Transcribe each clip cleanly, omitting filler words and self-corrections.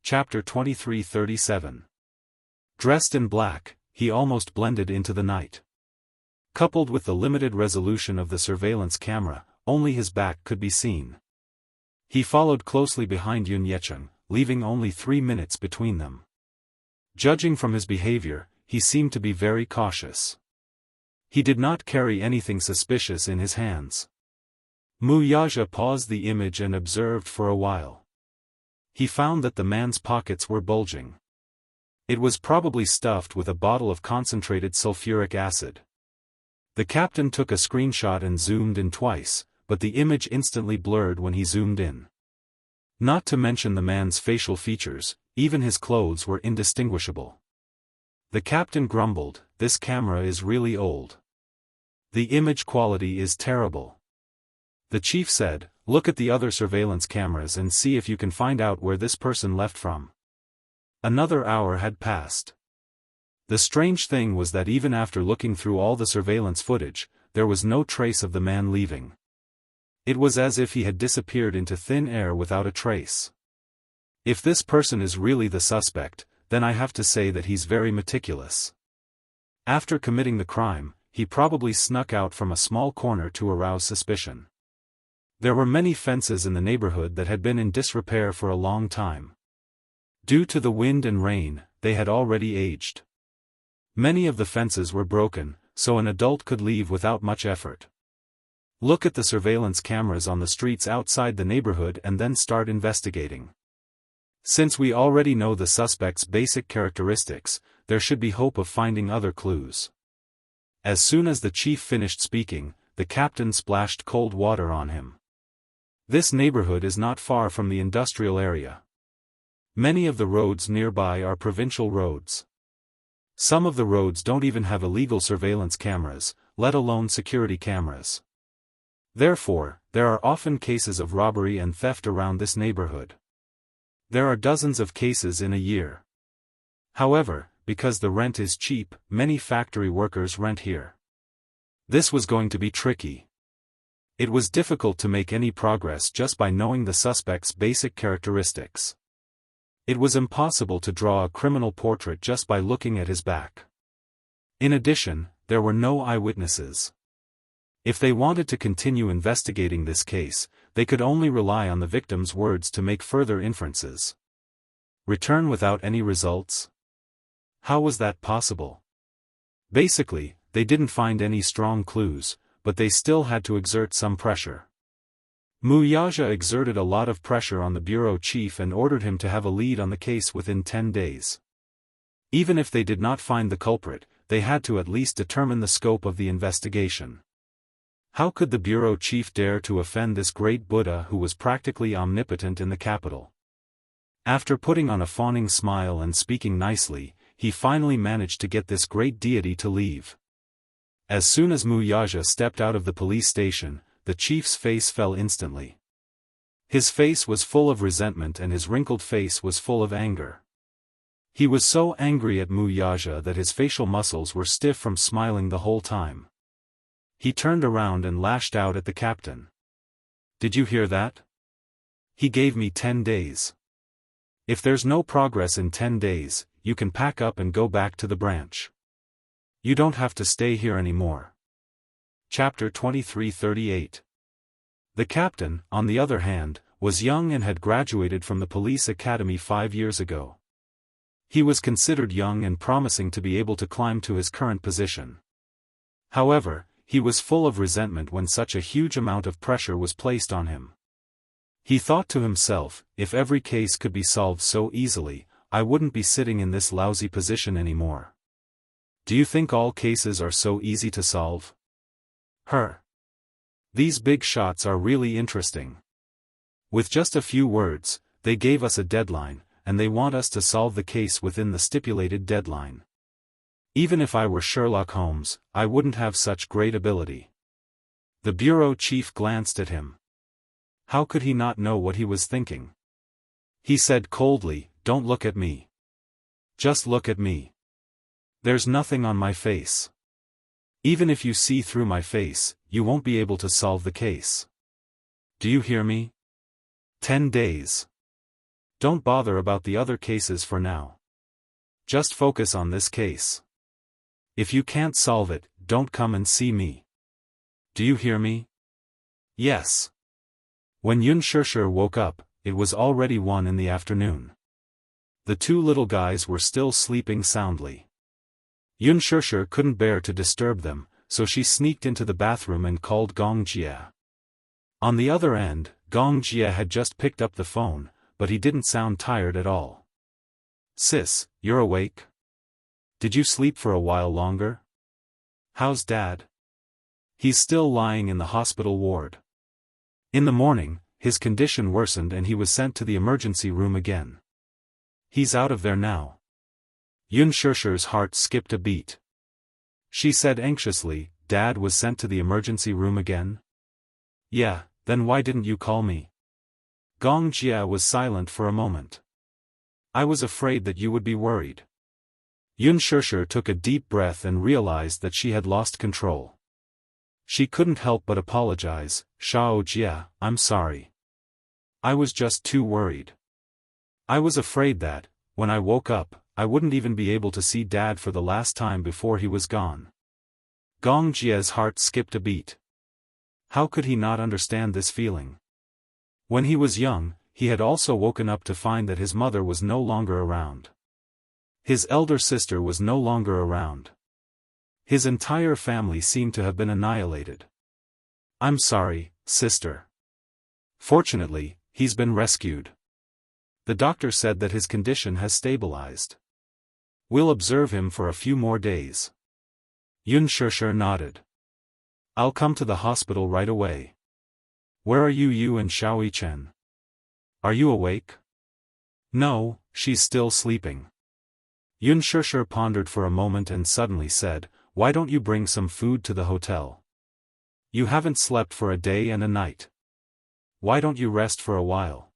Chapter 2337. Dressed in black, he almost blended into the night. Coupled with the limited resolution of the surveillance camera, only his back could be seen. He followed closely behind Yun Yecheng, leaving only 3 minutes between them. Judging from his behavior, he seemed to be very cautious. He did not carry anything suspicious in his hands. Mu Yaja paused the image and observed for a while. He found that the man's pockets were bulging. It was probably stuffed with a bottle of concentrated sulfuric acid. The captain took a screenshot and zoomed in twice, but the image instantly blurred when he zoomed in. Not to mention the man's facial features, even his clothes were indistinguishable. The captain grumbled, "This camera is really old. The image quality is terrible." The chief said, "Look at the other surveillance cameras and see if you can find out where this person left from." Another hour had passed. The strange thing was that even after looking through all the surveillance footage, there was no trace of the man leaving. It was as if he had disappeared into thin air without a trace. If this person is really the suspect, then I have to say that he's very meticulous. After committing the crime, he probably snuck out from a small corner to arouse suspicion. There were many fences in the neighborhood that had been in disrepair for a long time. Due to the wind and rain, they had already aged. Many of the fences were broken, so an adult could leave without much effort. Look at the surveillance cameras on the streets outside the neighborhood and then start investigating. Since we already know the suspect's basic characteristics, there should be hope of finding other clues. As soon as the chief finished speaking, the captain splashed cold water on him. This neighborhood is not far from the industrial area. Many of the roads nearby are provincial roads. Some of the roads don't even have illegal surveillance cameras, let alone security cameras. Therefore, there are often cases of robbery and theft around this neighborhood. There are dozens of cases in a year. However, because the rent is cheap, many factory workers rent here. This was going to be tricky. It was difficult to make any progress just by knowing the suspect's basic characteristics. It was impossible to draw a criminal portrait just by looking at his back. In addition, there were no eyewitnesses. If they wanted to continue investigating this case, they could only rely on the victim's words to make further inferences. Return without any results? How was that possible? Basically, they didn't find any strong clues, but they still had to exert some pressure. Mu Yaja exerted a lot of pressure on the bureau chief and ordered him to have a lead on the case within 10 days. Even if they did not find the culprit, they had to at least determine the scope of the investigation. How could the bureau chief dare to offend this great Buddha who was practically omnipotent in the capital? After putting on a fawning smile and speaking nicely, he finally managed to get this great deity to leave. As soon as Mu Yaja stepped out of the police station, the chief's face fell instantly. His face was full of resentment and his wrinkled face was full of anger. He was so angry at Mu Yaja that his facial muscles were stiff from smiling the whole time. He turned around and lashed out at the captain. "Did you hear that? He gave me 10 days. If there's no progress in 10 days, you can pack up and go back to the branch. You don't have to stay here anymore." Chapter 2338. The captain, on the other hand, was young and had graduated from the police academy 5 years ago. He was considered young and promising to be able to climb to his current position. However, he was full of resentment when such a huge amount of pressure was placed on him. He thought to himself, if every case could be solved so easily, I wouldn't be sitting in this lousy position anymore. Do you think all cases are so easy to solve? These big shots are really interesting. With just a few words, they gave us a deadline, and they want us to solve the case within the stipulated deadline. Even if I were Sherlock Holmes, I wouldn't have such great ability. The bureau chief glanced at him. How could he not know what he was thinking? He said coldly, "Don't look at me. Just look at me. There's nothing on my face. Even if you see through my face, you won't be able to solve the case. Do you hear me? 10 days. Don't bother about the other cases for now. Just focus on this case. If you can't solve it, don't come and see me. Do you hear me? Yes. When Unspoken woke up, it was already 1 in the afternoon. The 2 little guys were still sleeping soundly. Unspoken couldn't bear to disturb them, so she sneaked into the bathroom and called Gong Jia. On the other end, Gong Jia had just picked up the phone, but he didn't sound tired at all. Sis, you're awake? Did you sleep for a while longer? How's Dad? He's still lying in the hospital ward. In the morning, his condition worsened and he was sent to the emergency room again. He's out of there now. Unspoken's heart skipped a beat. She said anxiously, Dad was sent to the emergency room again? Yeah, then why didn't you call me? Gong Jia was silent for a moment. I was afraid that you would be worried. Unspoken took a deep breath and realized that she had lost control. She couldn't help but apologize. Xiao Jia, I'm sorry. I was just too worried. I was afraid that, when I woke up, I wouldn't even be able to see Dad for the last time before he was gone. Gong Jia's heart skipped a beat. How could he not understand this feeling? When he was young, he had also woken up to find that his mother was no longer around. His elder sister was no longer around. His entire family seemed to have been annihilated. I'm sorry, sister. Fortunately, he's been rescued. The doctor said that his condition has stabilized. We'll observe him for a few more days. Unspoken nodded. I'll come to the hospital right away. Where are you and Xiaoyi Chen? Are you awake? No, she's still sleeping. Unspoken pondered for a moment and suddenly said, why don't you bring some food to the hotel? You haven't slept for a day and a night. Why don't you rest for a while?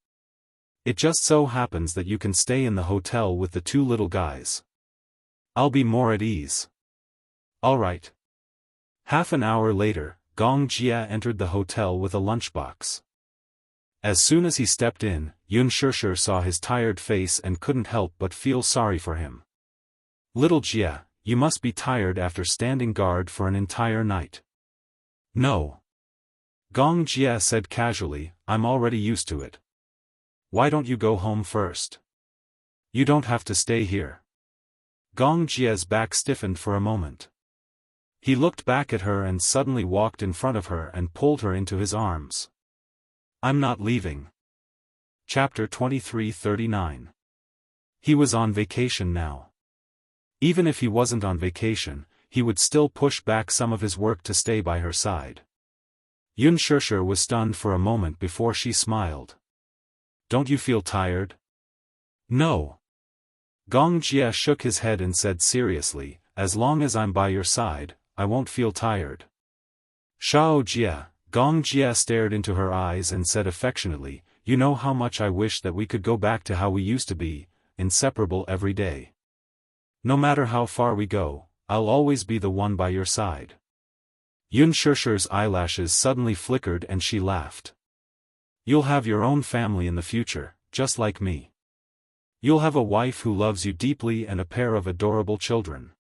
It just so happens that you can stay in the hotel with the 2 little guys. I'll be more at ease. All right. Half an hour later, Gong Jia entered the hotel with a lunchbox. As soon as he stepped in, Unspoken saw his tired face and couldn't help but feel sorry for him. Little Jia, you must be tired after standing guard for an entire night. No. Gong Jia said casually, I'm already used to it. Why don't you go home first? You don't have to stay here. Gong Jia's back stiffened for a moment. He looked back at her and suddenly walked in front of her and pulled her into his arms. I'm not leaving. Chapter 23:39. He was on vacation now. Even if he wasn't on vacation, he would still push back some of his work to stay by her side. Unspoken was stunned for a moment before she smiled. Don't you feel tired? No. Gong Jia shook his head and said seriously, as long as I'm by your side, I won't feel tired. Xiao Jia, Gong Jia stared into her eyes and said affectionately, you know how much I wish that we could go back to how we used to be, inseparable every day. No matter how far we go, I'll always be the one by your side. Unspoken's eyelashes suddenly flickered and she laughed. You'll have your own family in the future, just like me. You'll have a wife who loves you deeply and a pair of adorable children.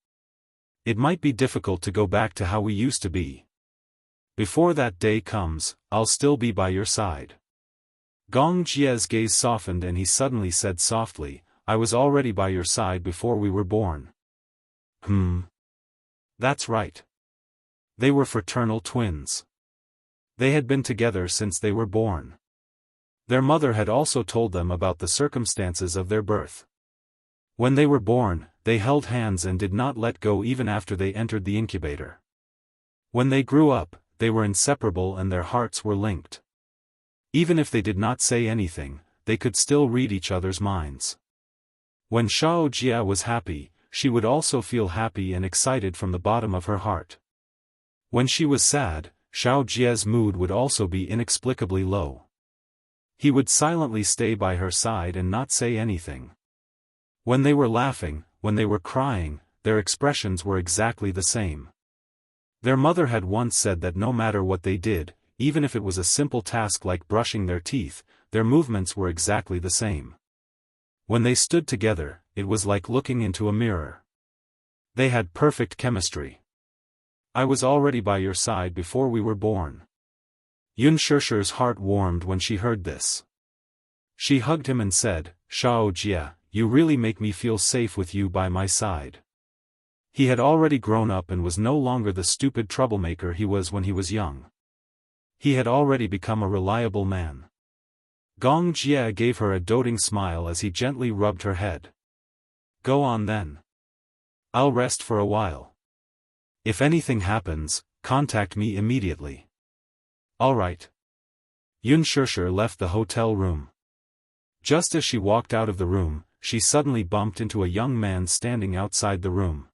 It might be difficult to go back to how we used to be. Before that day comes, I'll still be by your side. Gong Jia's gaze softened and he suddenly said softly, I was already by your side before we were born. That's right. They were fraternal twins. They had been together since they were born. Their mother had also told them about the circumstances of their birth. When they were born, they held hands and did not let go even after they entered the incubator. When they grew up, they were inseparable and their hearts were linked. Even if they did not say anything, they could still read each other's minds. When Xiao Jia was happy, she would also feel happy and excited from the bottom of her heart. When she was sad, Xiao Jia's mood would also be inexplicably low. He would silently stay by her side and not say anything. When they were laughing, when they were crying, their expressions were exactly the same. Their mother had once said that no matter what they did, even if it was a simple task like brushing their teeth, their movements were exactly the same. When they stood together, it was like looking into a mirror. They had perfect chemistry. I was already by your side before we were born. Yunshirshi's heart warmed when she heard this. She hugged him and said, Shao Jia, you really make me feel safe with you by my side. He had already grown up and was no longer the stupid troublemaker he was when he was young. He had already become a reliable man. Gong Jia gave her a doting smile as he gently rubbed her head. Go on then. I'll rest for a while. If anything happens, contact me immediately. All right. Yunshirsher left the hotel room. Just as she walked out of the room, she suddenly bumped into a young man standing outside the room.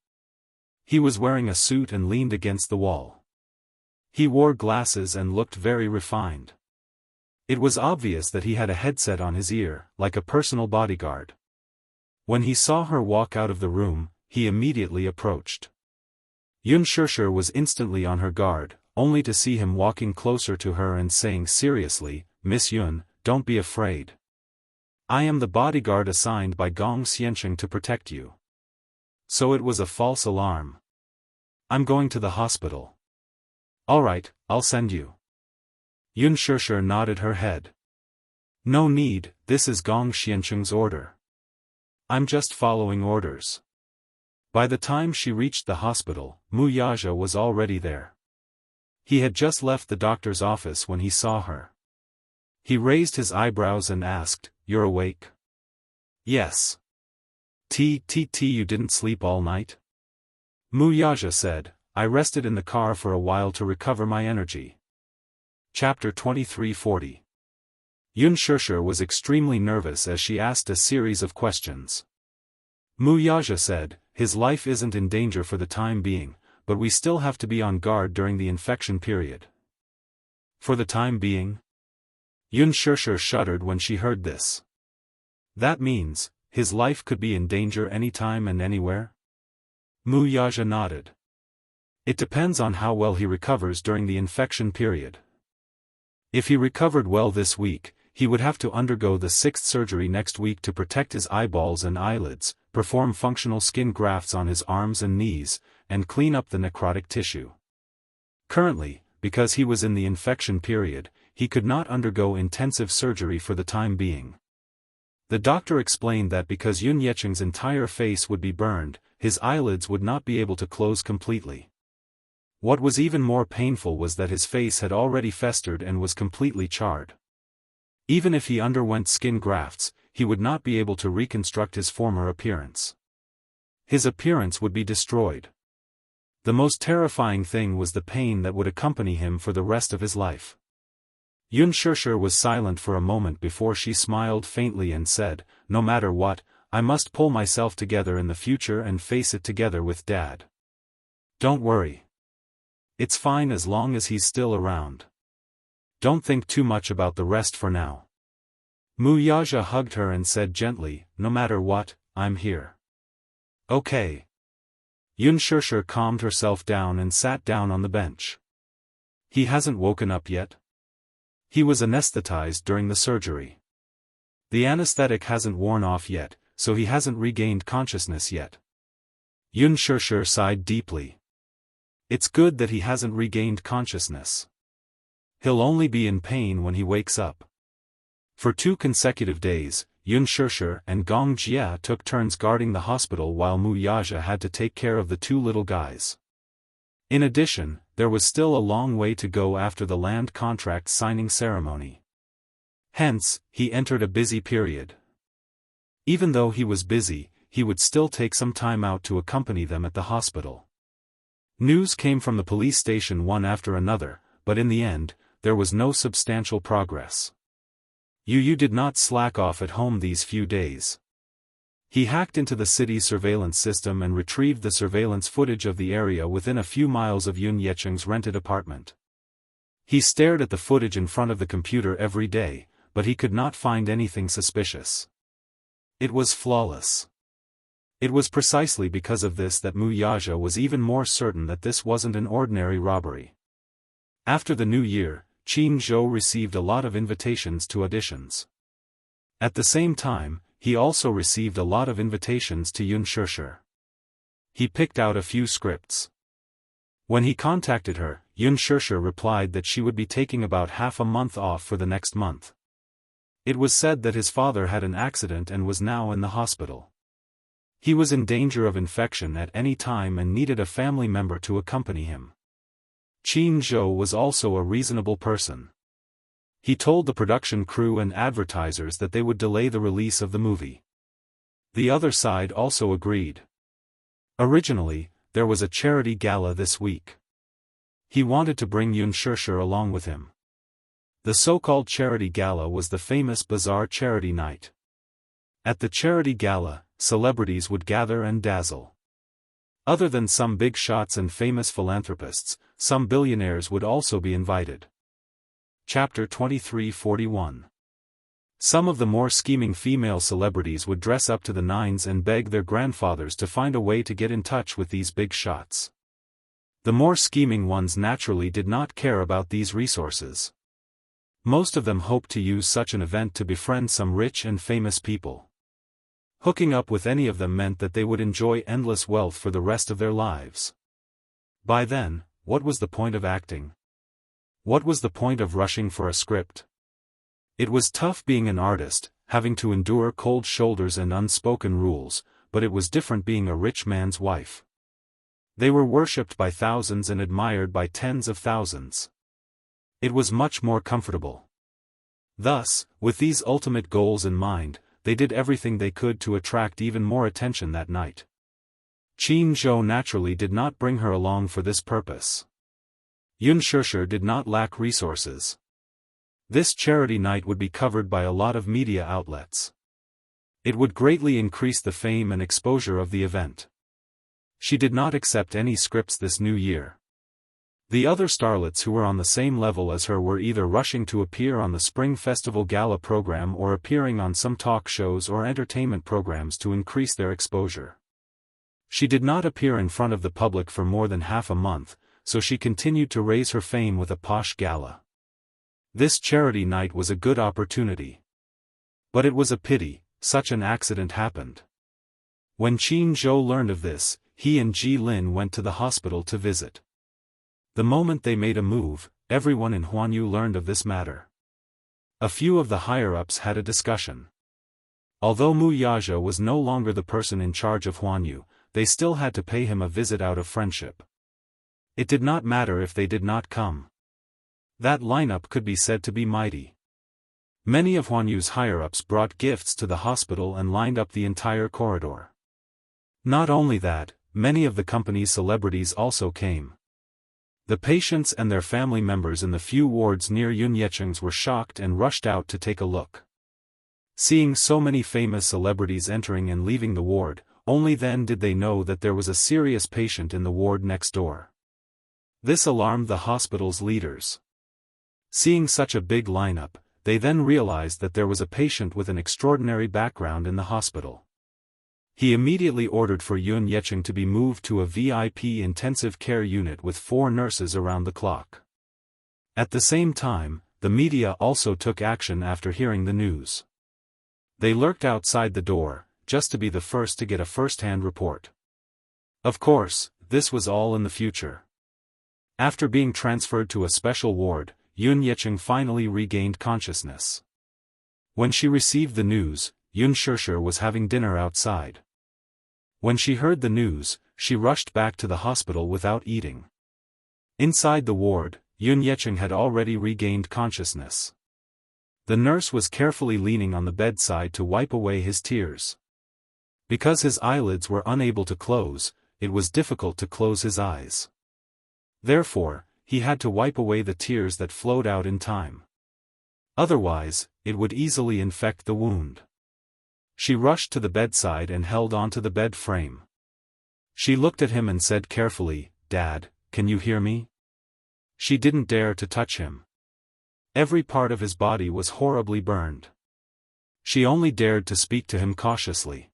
He was wearing a suit and leaned against the wall. He wore glasses and looked very refined. It was obvious that he had a headset on his ear, like a personal bodyguard. When he saw her walk out of the room, he immediately approached. Yunshirsher was instantly on her guard, only to see him walking closer to her and saying seriously, Miss Yun, don't be afraid. I am the bodyguard assigned by Gong Xianxia to protect you. So it was a false alarm. I'm going to the hospital. All right, I'll send you. Yunshirsher nodded her head. No need, this is Gong Xianxia's order. I'm just following orders. By the time she reached the hospital, Mu Yaja was already there. He had just left the doctor's office when he saw her. He raised his eyebrows and asked, You're awake? Yes. You didn't sleep all night? Mu Yaja said, I rested in the car for a while to recover my energy. Chapter 2340. Yunshirsher was extremely nervous as she asked a series of questions. Mu Yaja said, his life isn't in danger for the time being, but we still have to be on guard during the infection period. For the time being? Yunshirsher shuddered when she heard this. That means, his life could be in danger anytime and anywhere? Mu Yaja nodded. It depends on how well he recovers during the infection period. If he recovered well this week, he would have to undergo the 6th surgery next week to protect his eyeballs and eyelids, perform functional skin grafts on his arms and knees, and clean up the necrotic tissue. Currently, because he was in the infection period, he could not undergo intensive surgery for the time being. The doctor explained that because Yun Yecheng's entire face would be burned, his eyelids would not be able to close completely. What was even more painful was that his face had already festered and was completely charred. Even if he underwent skin grafts, he would not be able to reconstruct his former appearance. His appearance would be destroyed. The most terrifying thing was the pain that would accompany him for the rest of his life. Yunshirsher was silent for a moment before she smiled faintly and said, No matter what, I must pull myself together in the future and face it together with Dad. Don't worry. It's fine as long as he's still around. Don't think too much about the rest for now. Mu Yaja hugged her and said gently, No matter what, I'm here. Okay. Yunshirsher calmed herself down and sat down on the bench. He hasn't woken up yet? He was anesthetized during the surgery. The anesthetic hasn't worn off yet, so he hasn't regained consciousness yet. Yunshirsher sighed deeply. It's good that he hasn't regained consciousness. He'll only be in pain when he wakes up. For 2 consecutive days, Yunshirsher and Gong Jia took turns guarding the hospital while Mu Yaja had to take care of the 2 little guys. In addition, there was still a long way to go after the land contract signing ceremony. Hence, he entered a busy period. Even though he was busy, he would still take some time out to accompany them at the hospital. News came from the police station one after another, but in the end, there was no substantial progress. Yu did not slack off at home these few days. He hacked into the city's surveillance system and retrieved the surveillance footage of the area within a few miles of Yun Yecheng's rented apartment. He stared at the footage in front of the computer every day, but he could not find anything suspicious. It was flawless. It was precisely because of this that Mu Yaja was even more certain that this wasn't an ordinary robbery. After the new year, Qin Zhou received a lot of invitations to auditions. At the same time, he also received a lot of invitations to Unspoken. He picked out a few scripts. When he contacted her, Unspoken replied that she would be taking about half a month off for the next month. It was said that his father had an accident and was now in the hospital. He was in danger of infection at any time and needed a family member to accompany him. Qin Zhou was also a reasonable person. He told the production crew and advertisers that they would delay the release of the movie. The other side also agreed. Originally, there was a charity gala this week. He wanted to bring Unspoken along with him. The so-called charity gala was the famous Bazaar Charity Night. At the charity gala, celebrities would gather and dazzle. Other than some big shots and famous philanthropists, some billionaires would also be invited. Chapter 2341. Some of the more scheming female celebrities would dress up to the nines and beg their grandfathers to find a way to get in touch with these big shots. The more scheming ones naturally did not care about these resources. Most of them hoped to use such an event to befriend some rich and famous people. Hooking up with any of them meant that they would enjoy endless wealth for the rest of their lives. By then, what was the point of acting? What was the point of rushing for a script? It was tough being an artist, having to endure cold shoulders and unspoken rules, but it was different being a rich man's wife. They were worshipped by thousands and admired by tens of thousands. It was much more comfortable. Thus, with these ultimate goals in mind, they did everything they could to attract even more attention that night. Qin Zhou naturally did not bring her along for this purpose. Unspoken did not lack resources. This charity night would be covered by a lot of media outlets. It would greatly increase the fame and exposure of the event. She did not accept any scripts this new year. The other starlets who were on the same level as her were either rushing to appear on the Spring Festival Gala program or appearing on some talk shows or entertainment programs to increase their exposure. She did not appear in front of the public for more than half a month, so she continued to raise her fame with a posh gala. This charity night was a good opportunity. But it was a pity, such an accident happened. When Qin Zhou learned of this, he and Ji Lin went to the hospital to visit. The moment they made a move, everyone in Huanyu learned of this matter. A few of the higher-ups had a discussion. Although Mu Yazhe was no longer the person in charge of Huanyu, they still had to pay him a visit out of friendship. It did not matter if they did not come. That lineup could be said to be mighty. Many of Huanyu's higher-ups brought gifts to the hospital and lined up the entire corridor. Not only that, many of the company's celebrities also came. The patients and their family members in the few wards near Unspoken's were shocked and rushed out to take a look. Seeing so many famous celebrities entering and leaving the ward, only then did they know that there was a serious patient in the ward next door. This alarmed the hospital's leaders. Seeing such a big lineup, they then realized that there was a patient with an extraordinary background in the hospital. He immediately ordered for Unspoken to be moved to a VIP intensive care unit with 4 nurses around the clock. At the same time, the media also took action after hearing the news. They lurked outside the door, just to be the first to get a first-hand report. Of course, this was all in the future. After being transferred to a special ward, Unspoken finally regained consciousness. When she received the news, Unspoken was having dinner outside. When she heard the news, she rushed back to the hospital without eating. Inside the ward, Unspoken had already regained consciousness. The nurse was carefully leaning on the bedside to wipe away his tears. Because his eyelids were unable to close, it was difficult to close his eyes. Therefore, he had to wipe away the tears that flowed out in time. Otherwise, it would easily infect the wound. She rushed to the bedside and held onto the bed frame. She looked at him and said carefully, "Dad, can you hear me?" She didn't dare to touch him. Every part of his body was horribly burned. She only dared to speak to him cautiously.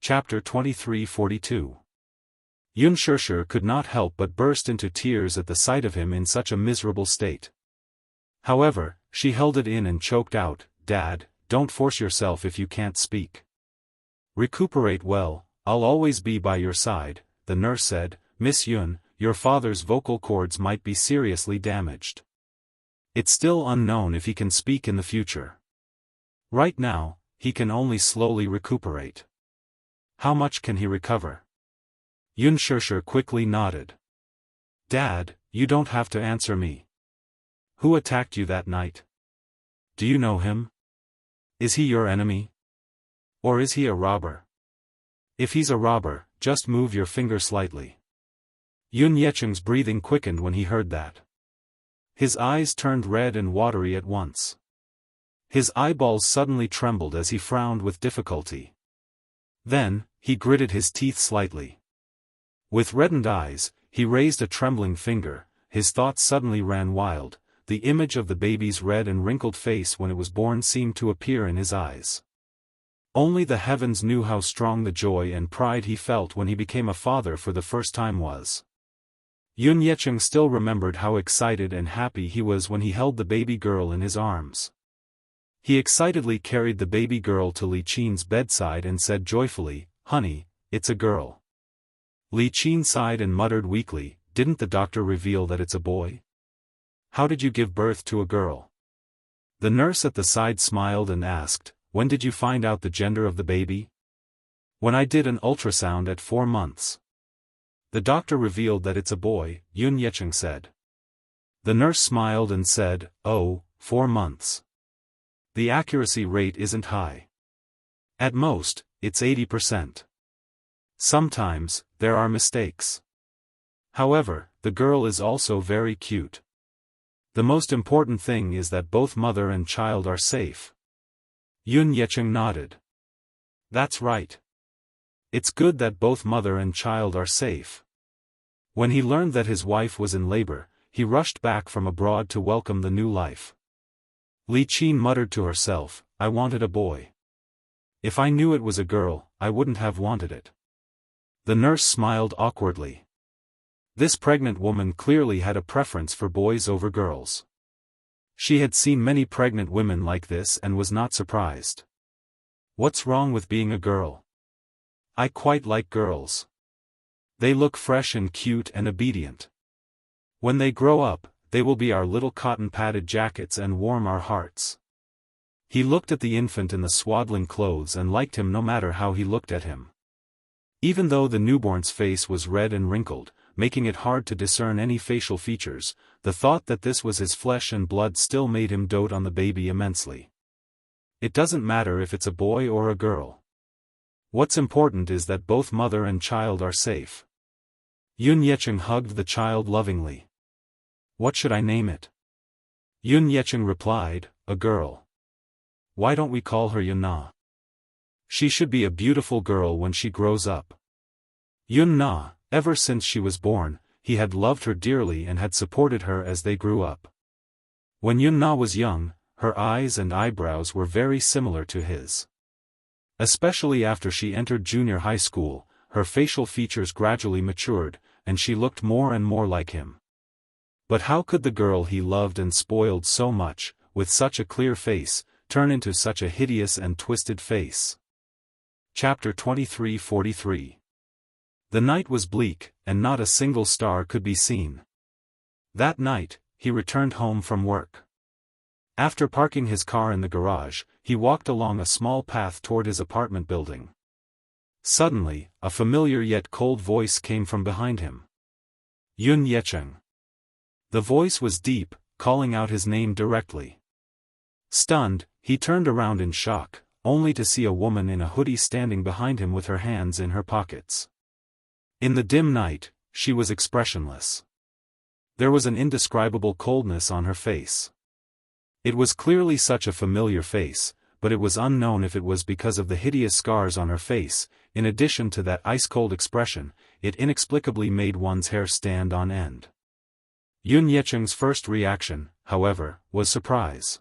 Chapter 2342. Unspoken could not help but burst into tears at the sight of him in such a miserable state. However, she held it in and choked out, "Dad, don't force yourself if you can't speak. Recuperate well, I'll always be by your side, the nurse said. Miss Yun, your father's vocal cords might be seriously damaged. It's still unknown if he can speak in the future. Right now, he can only slowly recuperate. How much can he recover? Yun Shishir quickly nodded. Dad, you don't have to answer me. Who attacked you that night? Do you know him? Is he your enemy? Or is he a robber? If he's a robber, just move your finger slightly. Yun Yecheng's breathing quickened when he heard that. His eyes turned red and watery at once. His eyeballs suddenly trembled as he frowned with difficulty. Then, he gritted his teeth slightly. With reddened eyes, he raised a trembling finger. His thoughts suddenly ran wild. The image of the baby's red and wrinkled face when it was born seemed to appear in his eyes. Only the heavens knew how strong the joy and pride he felt when he became a father for the first time was. Yun Yecheng still remembered how excited and happy he was when he held the baby girl in his arms. He excitedly carried the baby girl to Li Qin's bedside and said joyfully, "Honey, it's a girl." Li Qin sighed and muttered weakly, "Didn't the doctor reveal that it's a boy? How did you give birth to a girl?" The nurse at the side smiled and asked, "When did you find out the gender of the baby?" "When I did an ultrasound at 4 months. The doctor revealed that it's a boy," Yun Yecheng said. The nurse smiled and said, "Oh, 4 months. The accuracy rate isn't high. At most, it's 80%. Sometimes, there are mistakes. However, the girl is also very cute. The most important thing is that both mother and child are safe." Yun Yecheng nodded. "That's right. It's good that both mother and child are safe." When he learned that his wife was in labor, he rushed back from abroad to welcome the new life. Li Qin muttered to herself, "I wanted a boy. If I knew it was a girl, I wouldn't have wanted it." The nurse smiled awkwardly. This pregnant woman clearly had a preference for boys over girls. She had seen many pregnant women like this and was not surprised. "What's wrong with being a girl? I quite like girls. They look fresh and cute and obedient. When they grow up, they will be our little cotton-padded jackets and warm our hearts." He looked at the infant in the swaddling clothes and liked him no matter how he looked at him. Even though the newborn's face was red and wrinkled, making it hard to discern any facial features, the thought that this was his flesh and blood still made him dote on the baby immensely. It doesn't matter if it's a boy or a girl. What's important is that both mother and child are safe. Yun Yecheng hugged the child lovingly. "What should I name it?" Yun Yecheng replied, "A girl. Why don't we call her Yun Na? She should be a beautiful girl when she grows up." Yun Na, ever since she was born, he had loved her dearly and had supported her as they grew up. When Yun Na was young, her eyes and eyebrows were very similar to his. Especially after she entered junior high school, her facial features gradually matured, and she looked more and more like him. But how could the girl he loved and spoiled so much, with such a clear face, turn into such a hideous and twisted face? Chapter 23:43. The night was bleak, and not a single star could be seen. That night, he returned home from work. After parking his car in the garage, he walked along a small path toward his apartment building. Suddenly, a familiar yet cold voice came from behind him. "Yun Yecheng." The voice was deep, calling out his name directly. Stunned, he turned around in shock, only to see a woman in a hoodie standing behind him with her hands in her pockets. In the dim night, she was expressionless. There was an indescribable coldness on her face. It was clearly such a familiar face, but it was unknown if it was because of the hideous scars on her face. In addition to that ice-cold expression, it inexplicably made one's hair stand on end. Yun Yecheng's first reaction, however, was surprise.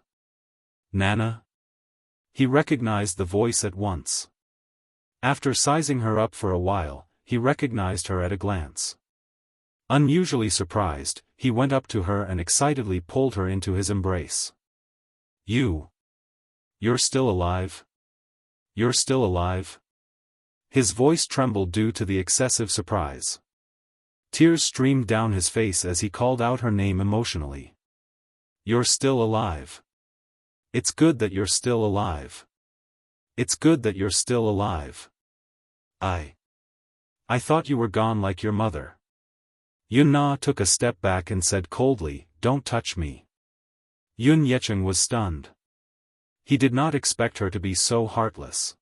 "Nana?" He recognized the voice at once. After sizing her up for a while, he recognized her at a glance. Unusually surprised, he went up to her and excitedly pulled her into his embrace. "You! You're still alive? You're still alive? His voice trembled due to the excessive surprise. Tears streamed down his face as he called out her name emotionally. You're still alive. It's good that you're still alive. It's good that you're still alive. I thought you were gone like your mother. Yun Na took a step back and said coldly, "Don't touch me." Yun Yecheng was stunned. He did not expect her to be so heartless.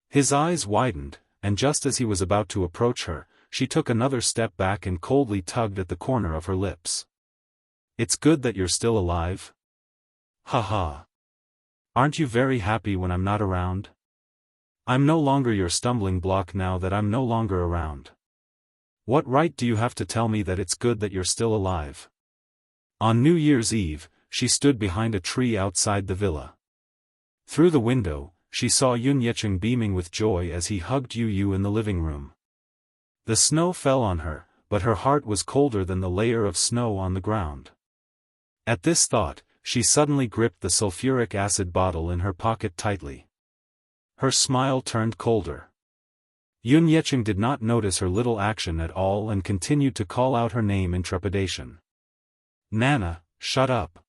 His eyes widened, and just as he was about to approach her, she took another step back and coldly tugged at the corner of her lips. It's good that you're still alive? Ha ha. Aren't you very happy when I'm not around? I'm no longer your stumbling block now that I'm no longer around. What right do you have to tell me that it's good that you're still alive? On New Year's Eve, she stood behind a tree outside the villa. Through the window, she saw Yun Yecheng beaming with joy as he hugged Yu in the living room. The snow fell on her, but her heart was colder than the layer of snow on the ground. At this thought, she suddenly gripped the sulfuric acid bottle in her pocket tightly. Her smile turned colder. Yun Yecheng did not notice her little action at all and continued to call out her name in trepidation. Nana, shut up.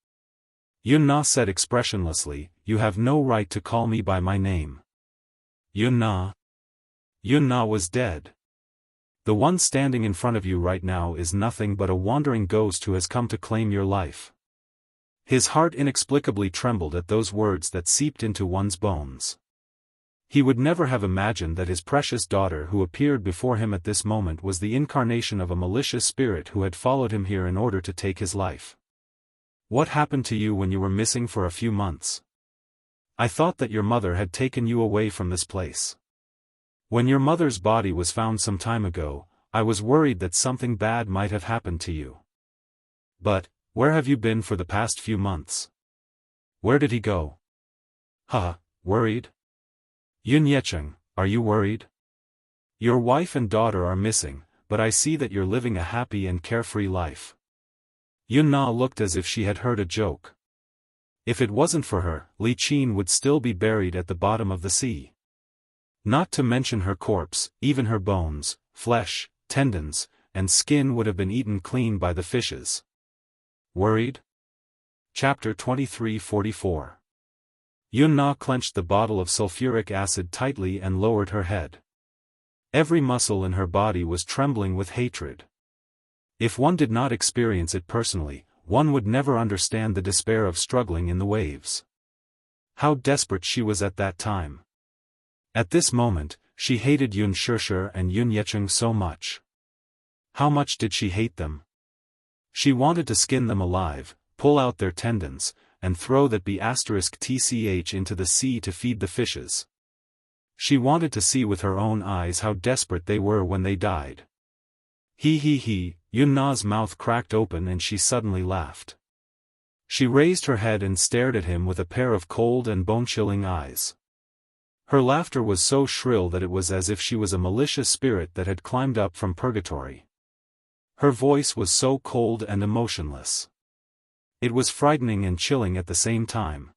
Yun Na said expressionlessly, you have no right to call me by my name. Yun Na. Yun Na was dead. The one standing in front of you right now is nothing but a wandering ghost who has come to claim your life. His heart inexplicably trembled at those words that seeped into one's bones. He would never have imagined that his precious daughter who appeared before him at this moment was the incarnation of a malicious spirit who had followed him here in order to take his life. What happened to you when you were missing for a few months? I thought that your mother had taken you away from this place. When your mother's body was found some time ago, I was worried that something bad might have happened to you. But, where have you been for the past few months? Where did he go? Worried? Yun Yecheng, are you worried? Your wife and daughter are missing, but I see that you're living a happy and carefree life. Yun Na looked as if she had heard a joke. If it wasn't for her, Li Qin would still be buried at the bottom of the sea. Not to mention her corpse, even her bones, flesh, tendons, and skin would have been eaten clean by the fishes. Worried? Chapter 23:44. Yun Na clenched the bottle of sulfuric acid tightly and lowered her head. Every muscle in her body was trembling with hatred. If one did not experience it personally, one would never understand the despair of struggling in the waves. How desperate she was at that time. At this moment, she hated Yun Shishir and Yun Yecheng so much. How much did she hate them? She wanted to skin them alive, pull out their tendons, and throw that B***tch into the sea to feed the fishes. She wanted to see with her own eyes how desperate they were when they died. Yun Na's mouth cracked open and she suddenly laughed. She raised her head and stared at him with a pair of cold and bone-chilling eyes. Her laughter was so shrill that it was as if she was a malicious spirit that had climbed up from purgatory. Her voice was so cold and emotionless. It was frightening and chilling at the same time.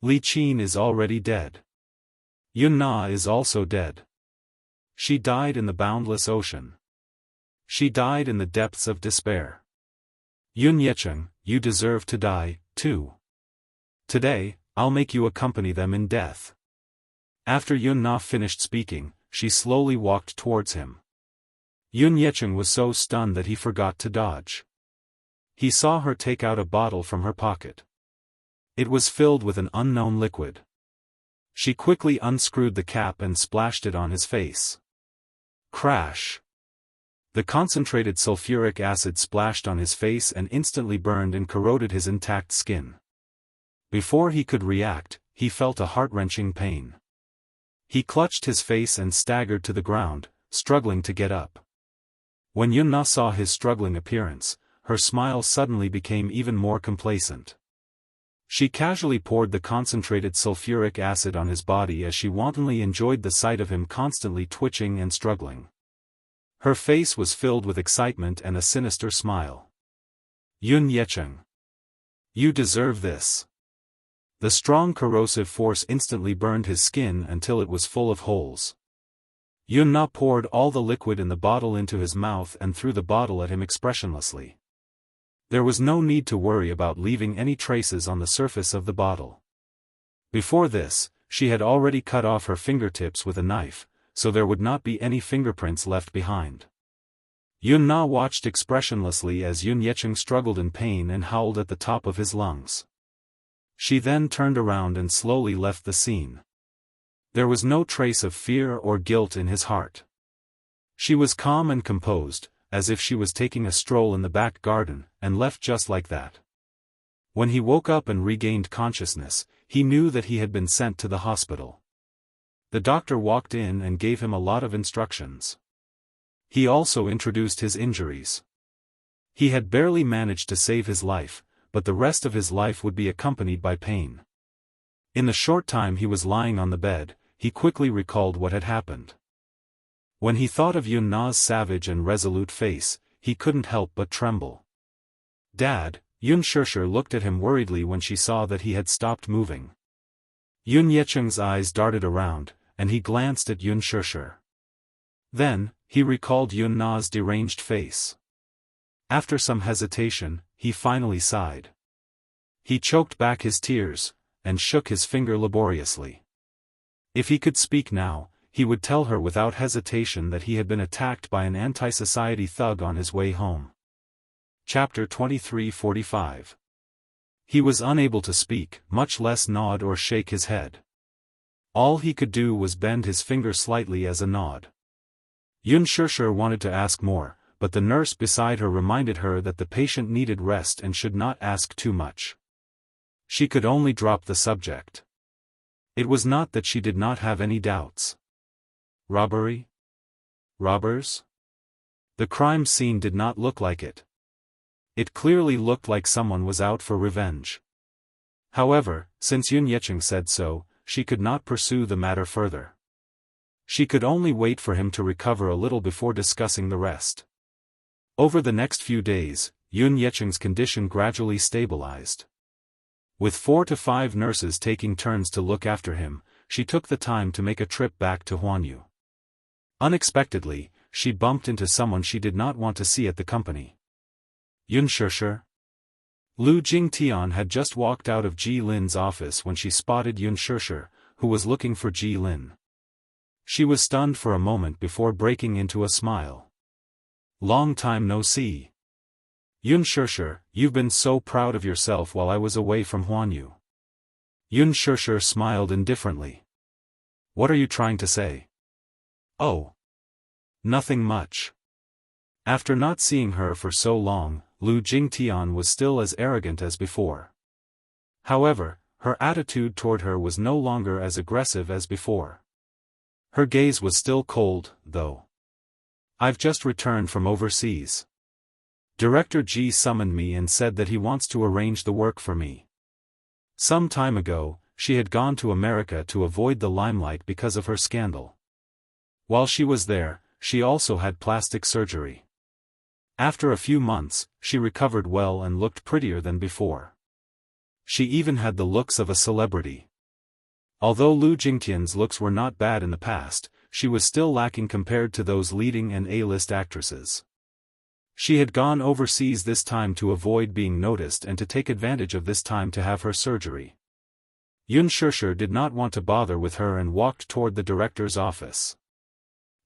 Li Qin is already dead. Yun Na is also dead. She died in the boundless ocean. She died in the depths of despair. Yun Yecheng, you deserve to die, too. Today, I'll make you accompany them in death. After Yun Na finished speaking, she slowly walked towards him. Yun Yecheng was so stunned that he forgot to dodge. He saw her take out a bottle from her pocket. It was filled with an unknown liquid. She quickly unscrewed the cap and splashed it on his face. Crash! The concentrated sulfuric acid splashed on his face and instantly burned and corroded his intact skin. Before he could react, he felt a heart-wrenching pain. He clutched his face and staggered to the ground, struggling to get up. When Yun Na saw his struggling appearance, her smile suddenly became even more complacent. She casually poured the concentrated sulfuric acid on his body as she wantonly enjoyed the sight of him constantly twitching and struggling. Her face was filled with excitement and a sinister smile. Yun Yecheng. You deserve this. The strong corrosive force instantly burned his skin until it was full of holes. Yun Na poured all the liquid in the bottle into his mouth and threw the bottle at him expressionlessly. There was no need to worry about leaving any traces on the surface of the bottle. Before this, she had already cut off her fingertips with a knife, so there would not be any fingerprints left behind. Yun Na watched expressionlessly as Yun Yecheng struggled in pain and howled at the top of his lungs. She then turned around and slowly left the scene. There was no trace of fear or guilt in his heart. She was calm and composed, as if she was taking a stroll in the back garden, and left just like that. When he woke up and regained consciousness, he knew that he had been sent to the hospital. The doctor walked in and gave him a lot of instructions. He also introduced his injuries. He had barely managed to save his life, but the rest of his life would be accompanied by pain. In the short time he was lying on the bed, he quickly recalled what had happened. When he thought of Yun Na's savage and resolute face, he couldn't help but tremble. "Dad," Yun Shishir looked at him worriedly when she saw that he had stopped moving. Yun Yecheng's eyes darted around, and he glanced at Yun Shishir. Then, he recalled Yun Na's deranged face. After some hesitation, he finally sighed. He choked back his tears, and shook his finger laboriously. If he could speak now, he would tell her without hesitation that he had been attacked by an anti-society thug on his way home. Chapter 23:45. He was unable to speak, much less nod or shake his head. All he could do was bend his finger slightly as a nod. Yun Shishir wanted to ask more, but the nurse beside her reminded her that the patient needed rest and should not ask too much. She could only drop the subject. It was not that she did not have any doubts. Robbery? Robbers? The crime scene did not look like it. It clearly looked like someone was out for revenge. However, since Yun Yecheng said so, she could not pursue the matter further. She could only wait for him to recover a little before discussing the rest. Over the next few days, Yun Yecheng's condition gradually stabilized. With 4 to 5 nurses taking turns to look after him, she took the time to make a trip back to Huanyu. Unexpectedly, she bumped into someone she did not want to see at the company. Yun Shishir? Lu Jingtian had just walked out of Ji Lin's office when she spotted Yun Shishir, who was looking for Ji Lin. She was stunned for a moment before breaking into a smile. "Long time no see. Yun Shishir, you've been so proud of yourself while I was away from Huanyu." Yun Shishir smiled indifferently. "What are you trying to say?" "Oh. Nothing much." After not seeing her for so long, Lu Jingtian was still as arrogant as before. However, her attitude toward her was no longer as aggressive as before. Her gaze was still cold, though. "I've just returned from overseas. Director Ji summoned me and said that he wants to arrange the work for me." Some time ago, she had gone to America to avoid the limelight because of her scandal. While she was there, she also had plastic surgery. After a few months, she recovered well and looked prettier than before. She even had the looks of a celebrity. Although Lu Jingtian's looks were not bad in the past, she was still lacking compared to those leading and A-list actresses. She had gone overseas this time to avoid being noticed and to take advantage of this time to have her surgery. Yun Shishir did not want to bother with her and walked toward the director's office.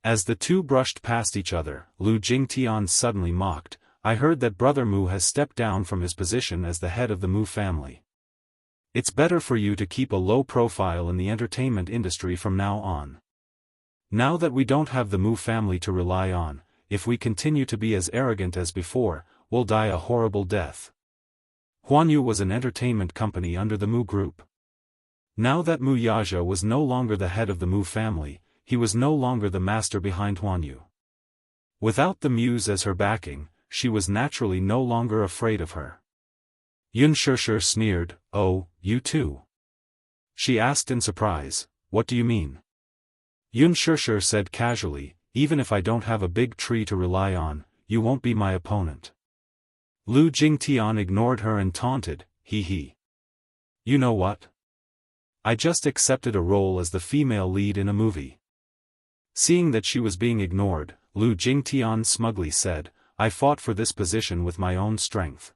As the two brushed past each other, Lu Jingtian suddenly mocked, "I heard that Brother Mu has stepped down from his position as the head of the Mu family. It's better for you to keep a low profile in the entertainment industry from now on. Now that we don't have the Mu family to rely on, if we continue to be as arrogant as before, we'll die a horrible death." Huanyu was an entertainment company under the Mu group. Now that Mu Yaja was no longer the head of the Mu family, he was no longer the master behind Huanyu. Without the Muse as her backing, she was naturally no longer afraid of her. Yun Shishir sneered, "Oh, you too?" She asked in surprise, "What do you mean?" Yun Shishir said casually, "Even if I don't have a big tree to rely on, you won't be my opponent." Lu Jingtian ignored her and taunted, "He. You know what? I just accepted a role as the female lead in a movie. Seeing that she was being ignored, Lu Jingtian smugly said, I fought for this position with my own strength.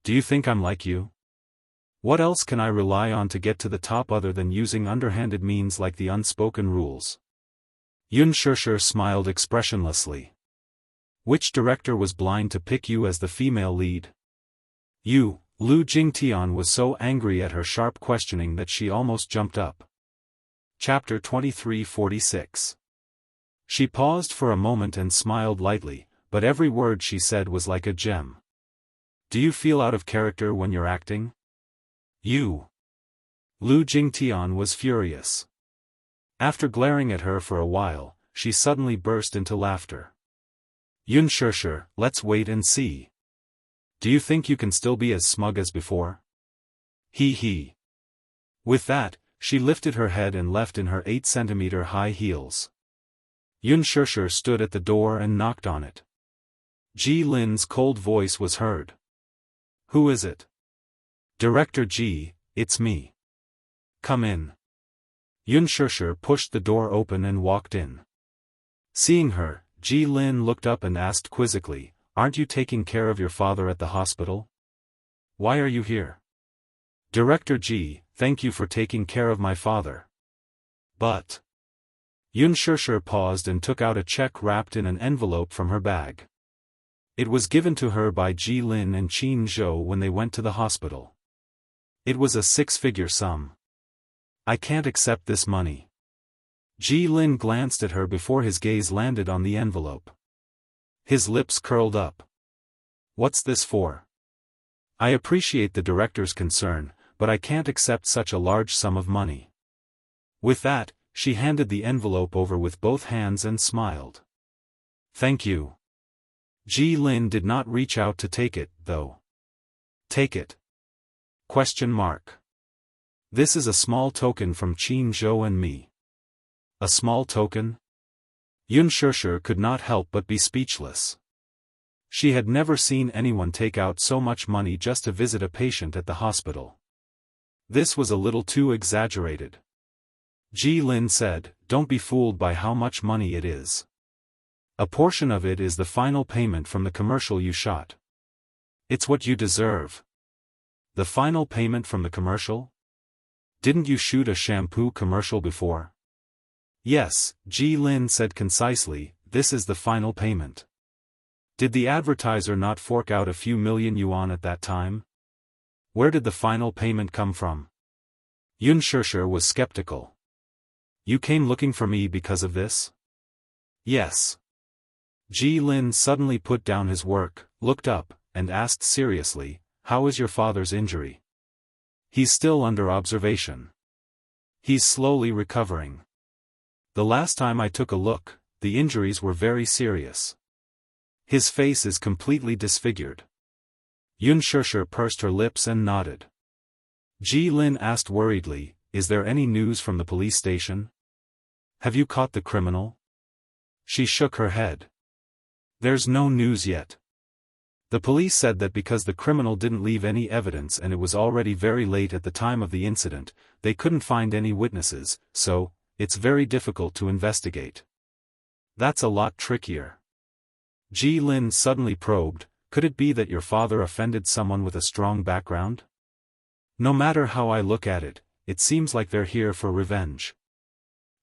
Do you think I'm like you? What else can I rely on to get to the top other than using underhanded means like the unspoken rules? Unspoken smiled expressionlessly. Which director was blind to pick you as the female lead? You. Lu Jingtian was so angry at her sharp questioning that she almost jumped up. Chapter 2346. She paused for a moment and smiled lightly, but every word she said was like a gem. Do you feel out of character when you're acting? You. Lu Jingtian was furious. After glaring at her for a while, she suddenly burst into laughter. Unspoken, let's wait and see. Do you think you can still be as smug as before? He. With that, she lifted her head and left in her 8-centimeter high heels. Unspoken stood at the door and knocked on it. Ji Lin's cold voice was heard. Who is it? Director Ji, it's me. Come in. Unspoken pushed the door open and walked in. Seeing her, Ji Lin looked up and asked quizzically, aren't you taking care of your father at the hospital? Why are you here? Director Ji, thank you for taking care of my father. But. Unspoken paused and took out a check wrapped in an envelope from her bag. It was given to her by Ji Lin and Qin Zhou when they went to the hospital. It was a 6-figure sum. I can't accept this money. Ji Lin glanced at her before his gaze landed on the envelope. His lips curled up. What's this for? I appreciate the director's concern, but I can't accept such a large sum of money. With that, she handed the envelope over with both hands and smiled. Thank you. Ji Lin did not reach out to take it, though. Take it? Question mark. This is a small token from Qin Zhou and me. A small token? Unspoken could not help but be speechless. She had never seen anyone take out so much money just to visit a patient at the hospital. This was a little too exaggerated. Ji Lin said, don't be fooled by how much money it is. A portion of it is the final payment from the commercial you shot. It's what you deserve. The final payment from the commercial? Didn't you shoot a shampoo commercial before? Yes, Ji Lin said concisely, this is the final payment. Did the advertiser not fork out a few million yuan at that time? Where did the final payment come from? Unspoken was skeptical. You came looking for me because of this? Yes. Ji Lin suddenly put down his work, looked up, and asked seriously, how is your father's injury? He's still under observation. He's slowly recovering. The last time I took a look, the injuries were very serious. His face is completely disfigured. Unspoken pursed her lips and nodded. Ji Lin asked worriedly, is there any news from the police station? Have you caught the criminal? She shook her head. There's no news yet. The police said that because the criminal didn't leave any evidence and it was already very late at the time of the incident, they couldn't find any witnesses, so, it's very difficult to investigate. That's a lot trickier. Ji Lin suddenly probed, could it be that your father offended someone with a strong background? No matter how I look at it, it seems like they're here for revenge.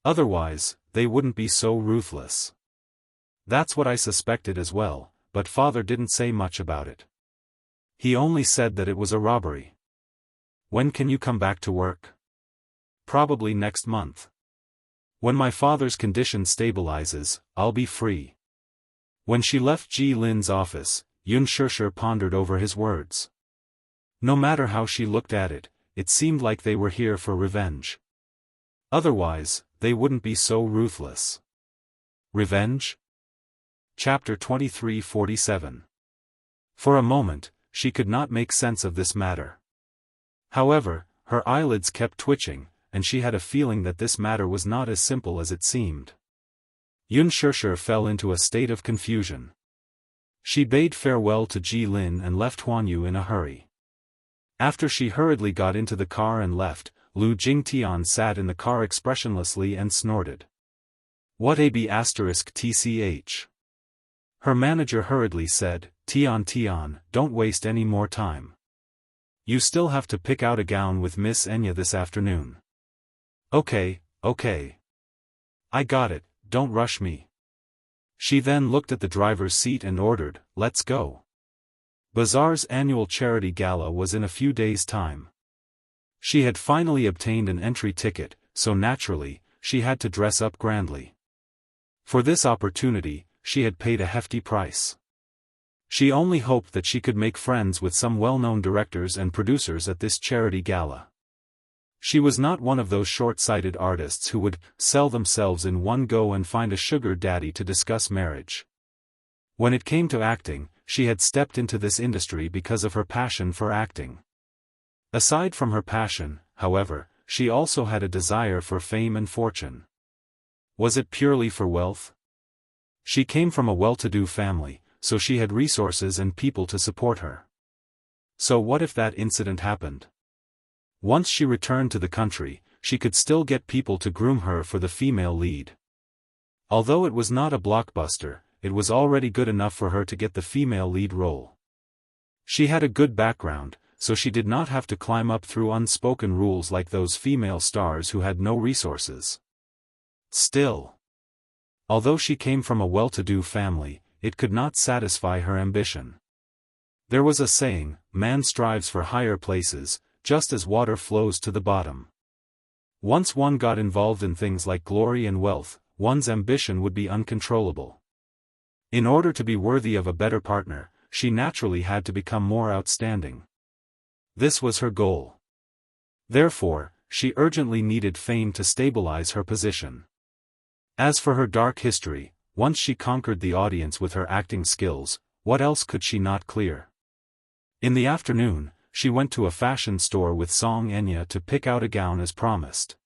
Otherwise, they wouldn't be so ruthless. That's what I suspected as well, but father didn't say much about it. He only said that it was a robbery. When can you come back to work? Probably next month. When my father's condition stabilizes, I'll be free. When she left Ji Lin's office, Unspoken pondered over his words. No matter how she looked at it, it seemed like they were here for revenge. Otherwise, they wouldn't be so ruthless. Revenge? Chapter 2347. For a moment, she could not make sense of this matter. However, her eyelids kept twitching, and she had a feeling that this matter was not as simple as it seemed. Unspoken fell into a state of confusion. She bade farewell to Ji Lin and left Huanyu in a hurry. After she hurriedly got into the car and left, Lu Jingtian sat in the car expressionlessly and snorted. What **tch? Her manager hurriedly said, Tian, don't waste any more time. You still have to pick out a gown with Miss Enya this afternoon. Okay. I got it, don't rush me. She then looked at the driver's seat and ordered, let's go. Bazaar's annual charity gala was in a few days' time. She had finally obtained an entry ticket, so naturally, she had to dress up grandly. For this opportunity, she had paid a hefty price. She only hoped that she could make friends with some well-known directors and producers at this charity gala. She was not one of those short-sighted artists who would sell themselves in one go and find a sugar daddy to discuss marriage. When it came to acting, she had stepped into this industry because of her passion for acting. Aside from her passion, however, she also had a desire for fame and fortune. Was it purely for wealth? She came from a well-to-do family, so she had resources and people to support her. So what if that incident happened? Once she returned to the country, she could still get people to groom her for the female lead. Although it was not a blockbuster, it was already good enough for her to get the female lead role. She had a good background, so she did not have to climb up through unspoken rules like those female stars who had no resources. Still, although she came from a well-to-do family, it could not satisfy her ambition. There was a saying, man strives for higher places, just as water flows to the bottom. Once one got involved in things like glory and wealth, one's ambition would be uncontrollable. In order to be worthy of a better partner, she naturally had to become more outstanding. This was her goal. Therefore, she urgently needed fame to stabilize her position. As for her dark history, once she conquered the audience with her acting skills, what else could she not clear? In the afternoon, she went to a fashion store with Song Enya to pick out a gown as promised.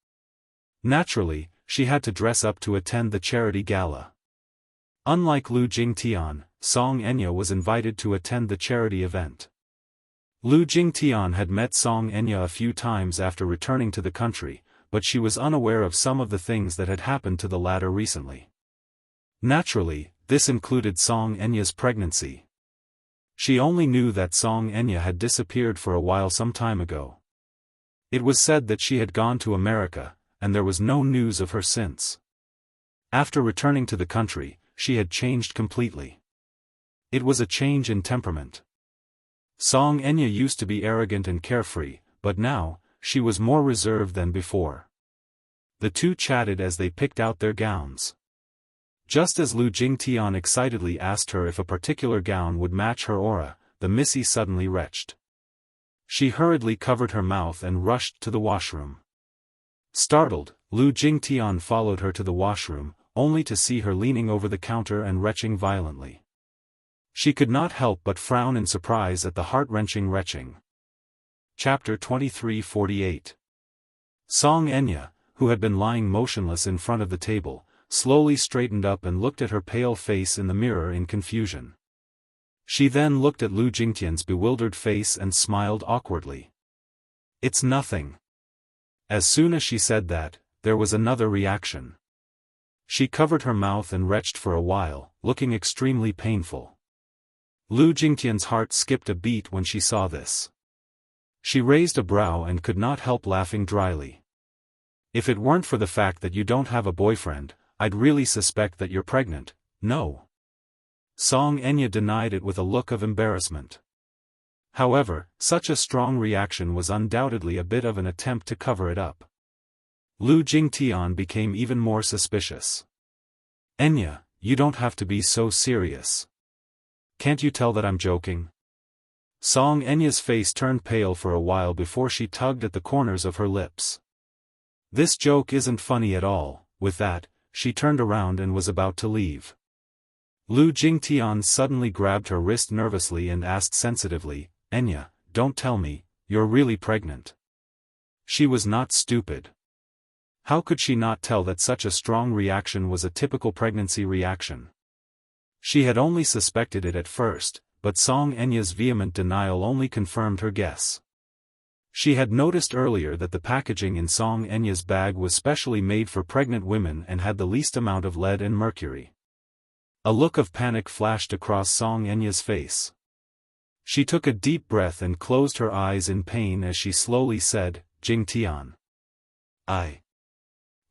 Naturally, she had to dress up to attend the charity gala. Unlike Lu Jingtian, Song Enya was invited to attend the charity event. Lu Jingtian had met Song Enya a few times after returning to the country, but she was unaware of some of the things that had happened to the latter recently. Naturally, this included Song Enya's pregnancy. She only knew that Song Enya had disappeared for a while some time ago. It was said that she had gone to America, and there was no news of her since. After returning to the country, she had changed completely. It was a change in temperament. Song Enya used to be arrogant and carefree, but now, she was more reserved than before. The two chatted as they picked out their gowns. Just as Lu Jingtian excitedly asked her if a particular gown would match her aura, the Missy suddenly retched. She hurriedly covered her mouth and rushed to the washroom. Startled, Lu Jingtian followed her to the washroom, only to see her leaning over the counter and retching violently. She could not help but frown in surprise at the heart-wrenching retching. Chapter 23:48. Song Enya, who had been lying motionless in front of the table, slowly straightened up and looked at her pale face in the mirror in confusion. She then looked at Lu Jingtian's bewildered face and smiled awkwardly. It's nothing. As soon as she said that, there was another reaction. She covered her mouth and retched for a while, looking extremely painful. Lu Jingtian's heart skipped a beat when she saw this. She raised a brow and could not help laughing dryly. If it weren't for the fact that you don't have a boyfriend, I'd really suspect that you're pregnant, no? Song Enya denied it with a look of embarrassment. However, such a strong reaction was undoubtedly a bit of an attempt to cover it up. Lu Jingtian became even more suspicious. Enya, you don't have to be so serious. Can't you tell that I'm joking? Song Enya's face turned pale for a while before she tugged at the corners of her lips. This joke isn't funny at all. With that, she turned around and was about to leave. Lu Jingtian suddenly grabbed her wrist nervously and asked sensitively, Enya, don't tell me, you're really pregnant. She was not stupid. How could she not tell that such a strong reaction was a typical pregnancy reaction? She had only suspected it at first, but Song Enya's vehement denial only confirmed her guess. She had noticed earlier that the packaging in Song Enya's bag was specially made for pregnant women and had the least amount of lead and mercury. A look of panic flashed across Song Enya's face. She took a deep breath and closed her eyes in pain as she slowly said, "Jing Tian. I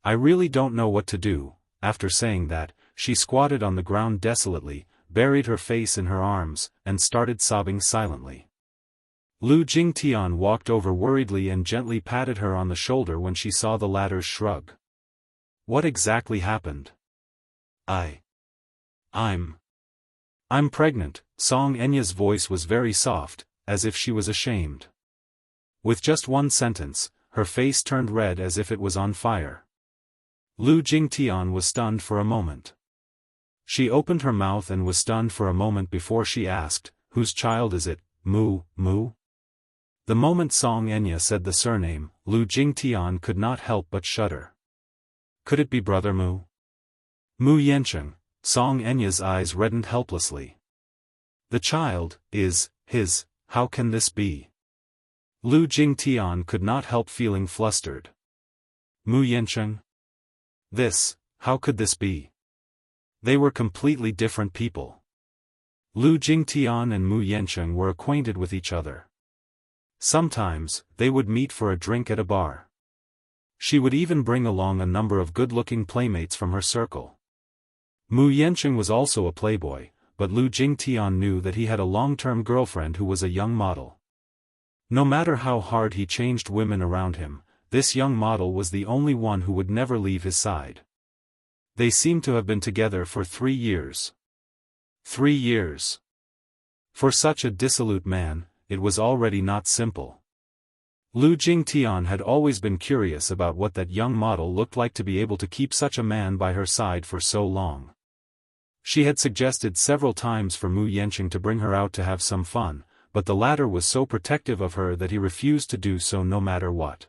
really don't know what to do." After saying that, she squatted on the ground desolately, buried her face in her arms, and started sobbing silently. Lu Jingtian walked over worriedly and gently patted her on the shoulder when she saw the latter's shrug. "What exactly happened?" I'm pregnant." Song Enya's voice was very soft, as if she was ashamed. With just one sentence, her face turned red as if it was on fire. Lu Jingtian was stunned for a moment. She opened her mouth and was stunned for a moment before she asked, "Whose child is it, Mu, Mu?" The moment Song Enya said the surname, Lu Jingtian could not help but shudder. Could it be brother Mu? Mu Yancheng. Song Enya's eyes reddened helplessly. The child is his. How can this be? Lu Jingtian could not help feeling flustered. Mu Yancheng? How could this be? They were completely different people. Lu Jingtian and Mu Yancheng were acquainted with each other. Sometimes, they would meet for a drink at a bar. She would even bring along a number of good-looking playmates from her circle. Mu Yancheng was also a playboy, but Lu Jingtian knew that he had a long-term girlfriend who was a young model. No matter how hard he changed women around him, this young model was the only one who would never leave his side. They seemed to have been together for 3 years. 3 years. For such a dissolute man, it was already not simple. Lu Jingtian had always been curious about what that young model looked like to be able to keep such a man by her side for so long. She had suggested several times for Mu Yancheng to bring her out to have some fun, but the latter was so protective of her that he refused to do so no matter what.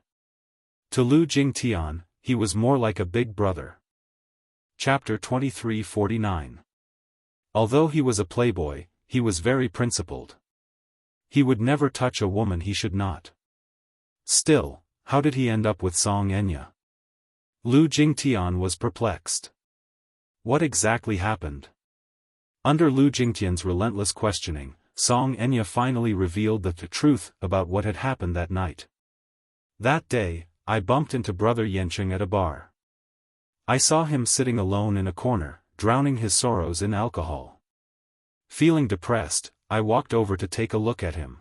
To Lu Jingtian, he was more like a big brother. Chapter 2349. Although he was a playboy, he was very principled. He would never touch a woman he should not. Still, how did he end up with Song Enya? Lu Jingtian was perplexed. What exactly happened? Under Lu Jingtian's relentless questioning, Song Enya finally revealed the truth about what had happened that night. That day, I bumped into Brother Yancheng at a bar. I saw him sitting alone in a corner, drowning his sorrows in alcohol. Feeling depressed, I walked over to take a look at him.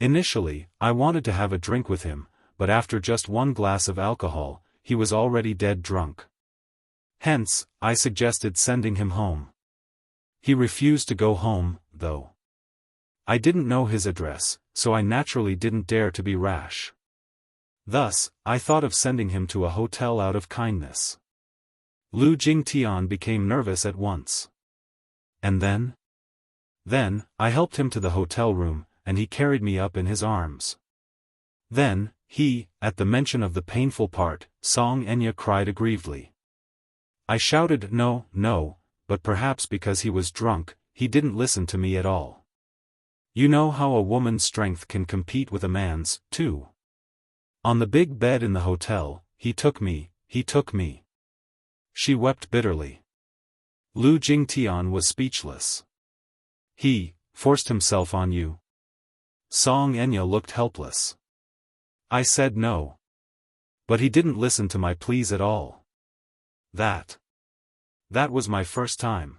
Initially, I wanted to have a drink with him, but after just one glass of alcohol, he was already dead drunk. Hence, I suggested sending him home. He refused to go home, though. I didn't know his address, so I naturally didn't dare to be rash. Thus, I thought of sending him to a hotel out of kindness. Lu Jingtian became nervous at once. And then? Then, I helped him to the hotel room, and he carried me up in his arms. Then, at the mention of the painful part, Song Enya cried aggrievedly. I shouted no, no, but perhaps because he was drunk, he didn't listen to me at all. You know how a woman's strength can compete with a man's, too. On the big bed in the hotel, he took me. She wept bitterly. Lu Jingtian was speechless. He forced himself on you? Song Enya looked helpless. I said no. But he didn't listen to my pleas at all. That was my first time.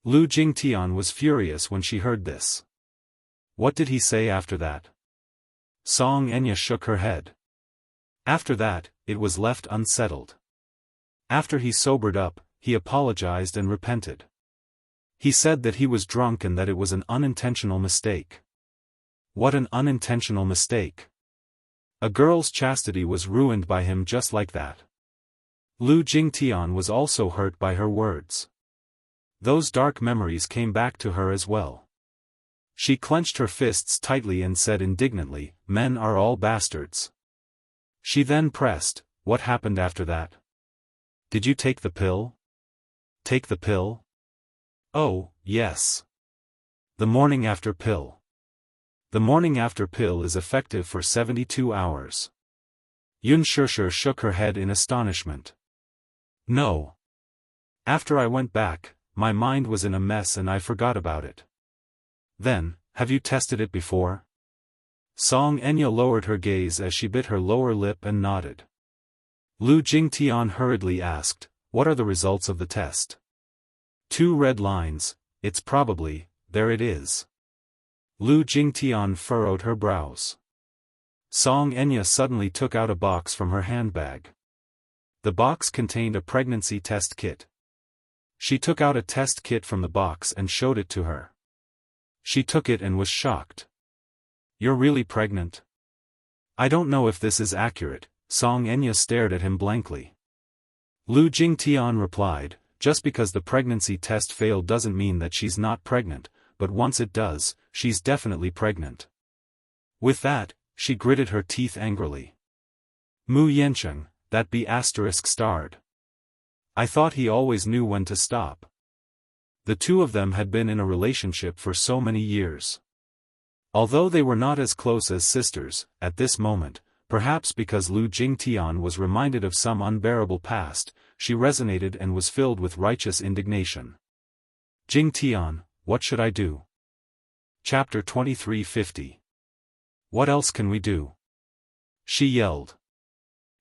Lu Jingtian was furious when she heard this. What did he say after that? Song Enya shook her head. After that, it was left unsettled. After he sobered up, he apologized and repented. He said that he was drunk and that it was an unintentional mistake. What an unintentional mistake. A girl's chastity was ruined by him just like that. Lu Jingtian was also hurt by her words. Those dark memories came back to her as well. She clenched her fists tightly and said indignantly, "Men are all bastards." She then pressed, "What happened after that? Did you take the pill?" Take the pill? Oh, yes. The morning after pill. The morning after pill is effective for 72 hours. Xianxia shook her head in astonishment. No. After I went back, my mind was in a mess and I forgot about it. Then, have you tested it before? Song Enya lowered her gaze as she bit her lower lip and nodded. Lu Jingtian hurriedly asked, what are the results of the test? 2 red lines, it's probably, there it is. Lu Jingtian furrowed her brows. Song Enya suddenly took out a box from her handbag. The box contained a pregnancy test kit. She took out a test kit from the box and showed it to her. She took it and was shocked. You're really pregnant? I don't know if this is accurate. Song Enya stared at him blankly. Lu Jingtian replied, just because the pregnancy test failed doesn't mean that she's not pregnant, but once it does, she's definitely pregnant. With that, she gritted her teeth angrily. Mu Yancheng, that be asterisk starred. I thought he always knew when to stop. The two of them had been in a relationship for so many years. Although they were not as close as sisters, at this moment, perhaps because Lu Jingtian was reminded of some unbearable past, she resonated and was filled with righteous indignation. Jingtian, what should I do? Chapter 2350. What else can we do? She yelled.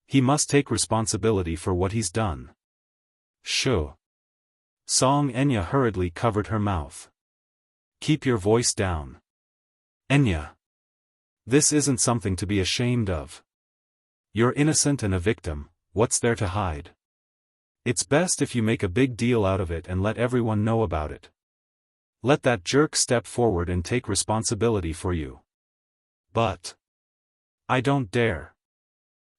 He must take responsibility for what he's done. Shoo. Song Enya hurriedly covered her mouth. Keep your voice down. Enya. This isn't something to be ashamed of. You're innocent and a victim, what's there to hide? It's best if you make a big deal out of it and let everyone know about it. Let that jerk step forward and take responsibility for you. But I don't dare.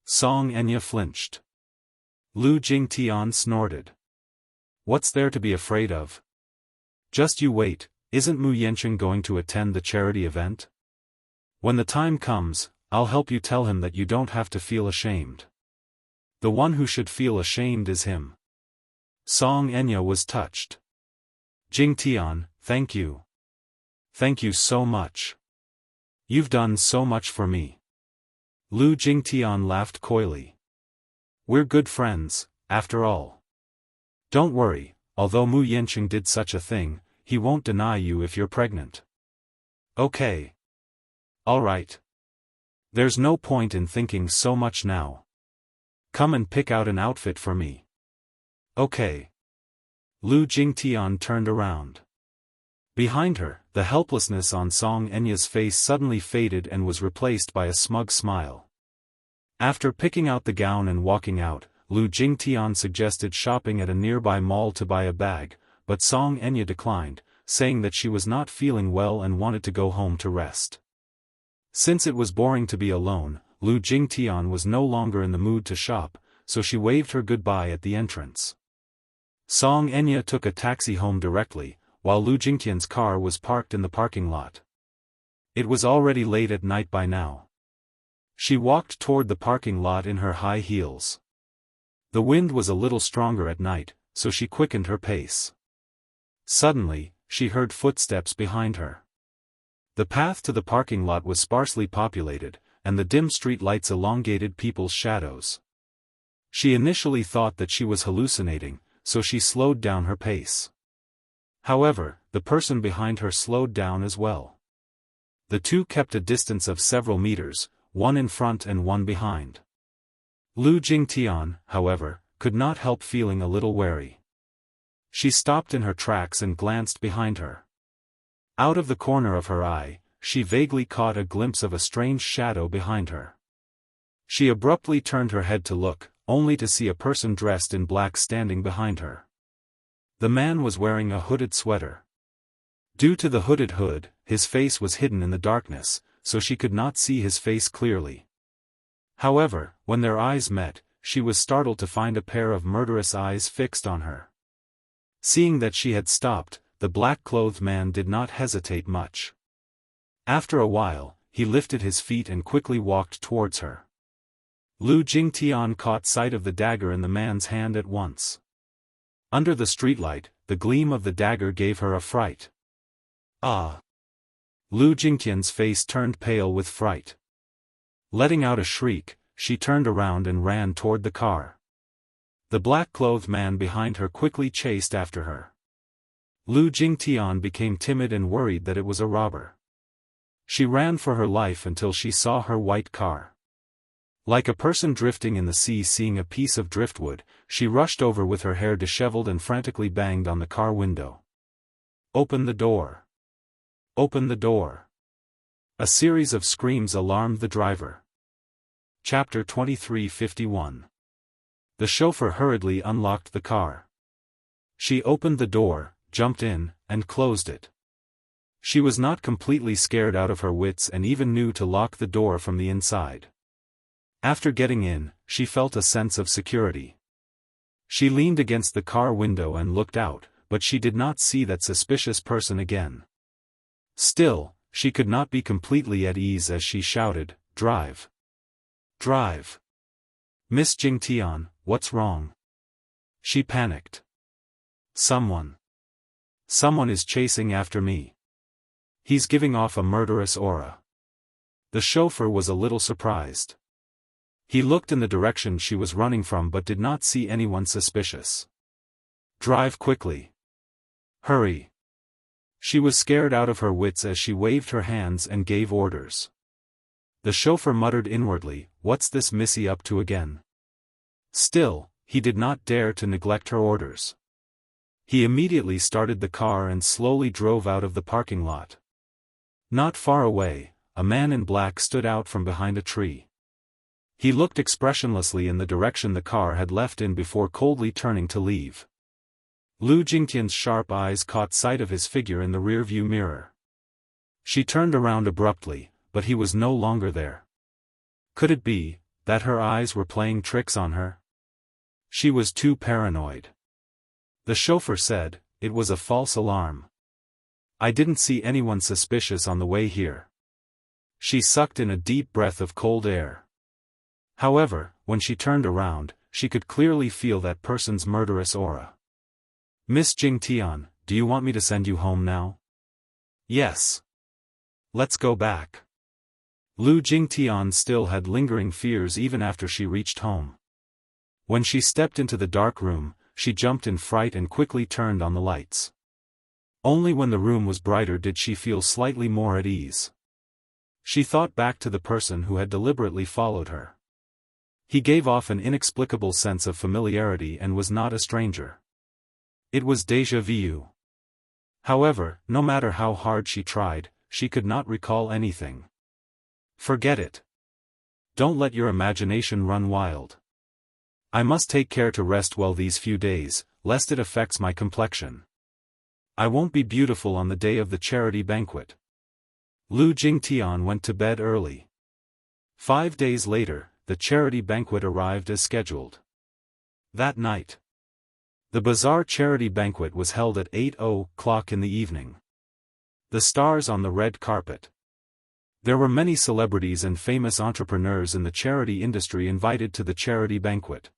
Song Enya flinched. Lu Jingtian snorted. What's there to be afraid of? Just you wait, isn't Mu Yancheng going to attend the charity event? When the time comes, I'll help you tell him that you don't have to feel ashamed. The one who should feel ashamed is him. Song Enya was touched. Jingtian, thank you. Thank you so much. You've done so much for me. Lu Jingtian laughed coyly. We're good friends, after all. Don't worry, although Mu Yancheng did such a thing, he won't deny you if you're pregnant. Okay. All right. There's no point in thinking so much now. Come and pick out an outfit for me. Okay. Lu Jingtian turned around. Behind her, the helplessness on Song Enya's face suddenly faded and was replaced by a smug smile. After picking out the gown and walking out, Lu Jingtian suggested shopping at a nearby mall to buy a bag, but Song Enya declined, saying that she was not feeling well and wanted to go home to rest. Since it was boring to be alone, Lu Jingtian was no longer in the mood to shop, so she waved her goodbye at the entrance. Song Enya took a taxi home directly, while Lu Jingtian's car was parked in the parking lot. It was already late at night by now. She walked toward the parking lot in her high heels. The wind was a little stronger at night, so she quickened her pace. Suddenly, she heard footsteps behind her. The path to the parking lot was sparsely populated, and the dim street lights elongated people's shadows. She initially thought that she was hallucinating, so she slowed down her pace. However, the person behind her slowed down as well. The two kept a distance of several meters, one in front and one behind. Lu Jingtian, however, could not help feeling a little wary. She stopped in her tracks and glanced behind her. Out of the corner of her eye, she vaguely caught a glimpse of a strange shadow behind her. She abruptly turned her head to look, only to see a person dressed in black standing behind her. The man was wearing a hooded sweater. Due to the hooded hood, his face was hidden in the darkness, so she could not see his face clearly. However, when their eyes met, she was startled to find a pair of murderous eyes fixed on her. Seeing that she had stopped, the black-clothed man did not hesitate much. After a while, he lifted his feet and quickly walked towards her. Lu Jingtian caught sight of the dagger in the man's hand at once. Under the streetlight, the gleam of the dagger gave her a fright. Ah! Lu Jingtian's face turned pale with fright. Letting out a shriek, she turned around and ran toward the car. The black-clothed man behind her quickly chased after her. Lu Jingtian became timid and worried that it was a robber. She ran for her life until she saw her white car. Like a person drifting in the sea seeing a piece of driftwood, she rushed over with her hair disheveled and frantically banged on the car window. "Open the door! Open the door!" A series of screams alarmed the driver. Chapter 23:51. The chauffeur hurriedly unlocked the car. She opened the door, jumped in, and closed it. She was not completely scared out of her wits and even knew to lock the door from the inside. After getting in, she felt a sense of security. She leaned against the car window and looked out, but she did not see that suspicious person again. Still, she could not be completely at ease as she shouted, "Drive! Drive! Miss Jingtian, what's wrong?" She panicked. Someone is chasing after me. He's giving off a murderous aura." The chauffeur was a little surprised. He looked in the direction she was running from but did not see anyone suspicious. "Drive quickly. Hurry." She was scared out of her wits as she waved her hands and gave orders. The chauffeur muttered inwardly, "What's this missy up to again?" Still, he did not dare to neglect her orders. He immediately started the car and slowly drove out of the parking lot. Not far away, a man in black stood out from behind a tree. He looked expressionlessly in the direction the car had left in before coldly turning to leave. Lu Jingtian's sharp eyes caught sight of his figure in the rearview mirror. She turned around abruptly, but he was no longer there. Could it be that her eyes were playing tricks on her? She was too paranoid. The chauffeur said, "It was a false alarm. I didn't see anyone suspicious on the way here." She sucked in a deep breath of cold air. However, when she turned around, she could clearly feel that person's murderous aura. "Miss Jingtian, do you want me to send you home now?" "Yes. Let's go back." Lu Jingtian still had lingering fears even after she reached home. When she stepped into the dark room, she jumped in fright and quickly turned on the lights. Only when the room was brighter did she feel slightly more at ease. She thought back to the person who had deliberately followed her. He gave off an inexplicable sense of familiarity and was not a stranger. It was déjà vu. However, no matter how hard she tried, she could not recall anything. "Forget it. Don't let your imagination run wild. I must take care to rest well these few days, lest it affects my complexion. I won't be beautiful on the day of the charity banquet." Lu Jingtian went to bed early. 5 days later, the charity banquet arrived as scheduled. That night, the bazaar charity banquet was held at 8:00 in the evening. The stars on the red carpet. There were many celebrities and famous entrepreneurs in the charity industry invited to the charity banquet.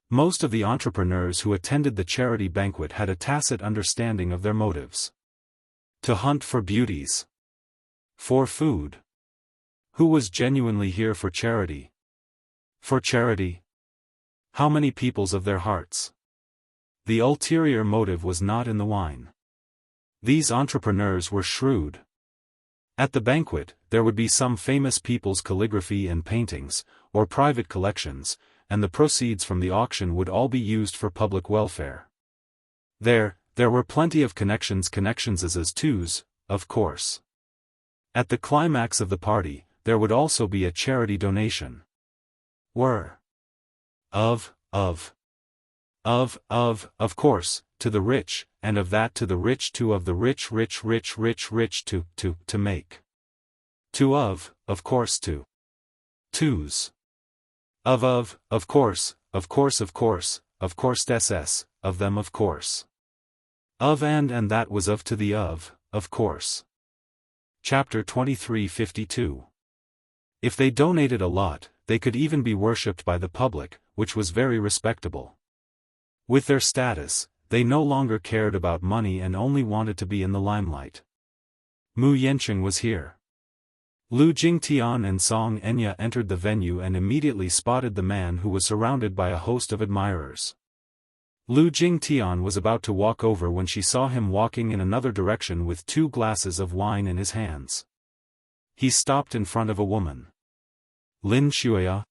Most of the entrepreneurs who attended the charity banquet had a tacit understanding of their motives. To hunt for beauties. For food. Who was genuinely here for charity? For charity? How many peoples of their hearts? The ulterior motive was not in the wine. These entrepreneurs were shrewd. At the banquet, there would be some famous people's calligraphy and paintings, or private collections, and the proceeds from the auction would all be used for public welfare. There were plenty of connections as twos, of course. At the climax of the party, there would also be a charity donation. Of course, to the rich, and of that to the rich to of the rich to make. Of course to. Twos. Of course, SS, of them of course. And that was of to the of course. Chapter 23:52. If they donated a lot, they could even be worshipped by the public, which was very respectable. With their status, they no longer cared about money and only wanted to be in the limelight. Mu Yancheng was here. Lu Jingtian and Song Enya entered the venue and immediately spotted the man who was surrounded by a host of admirers. Lu Jingtian was about to walk over when she saw him walking in another direction with 2 glasses of wine in his hands. He stopped in front of a woman. Lin Shuya?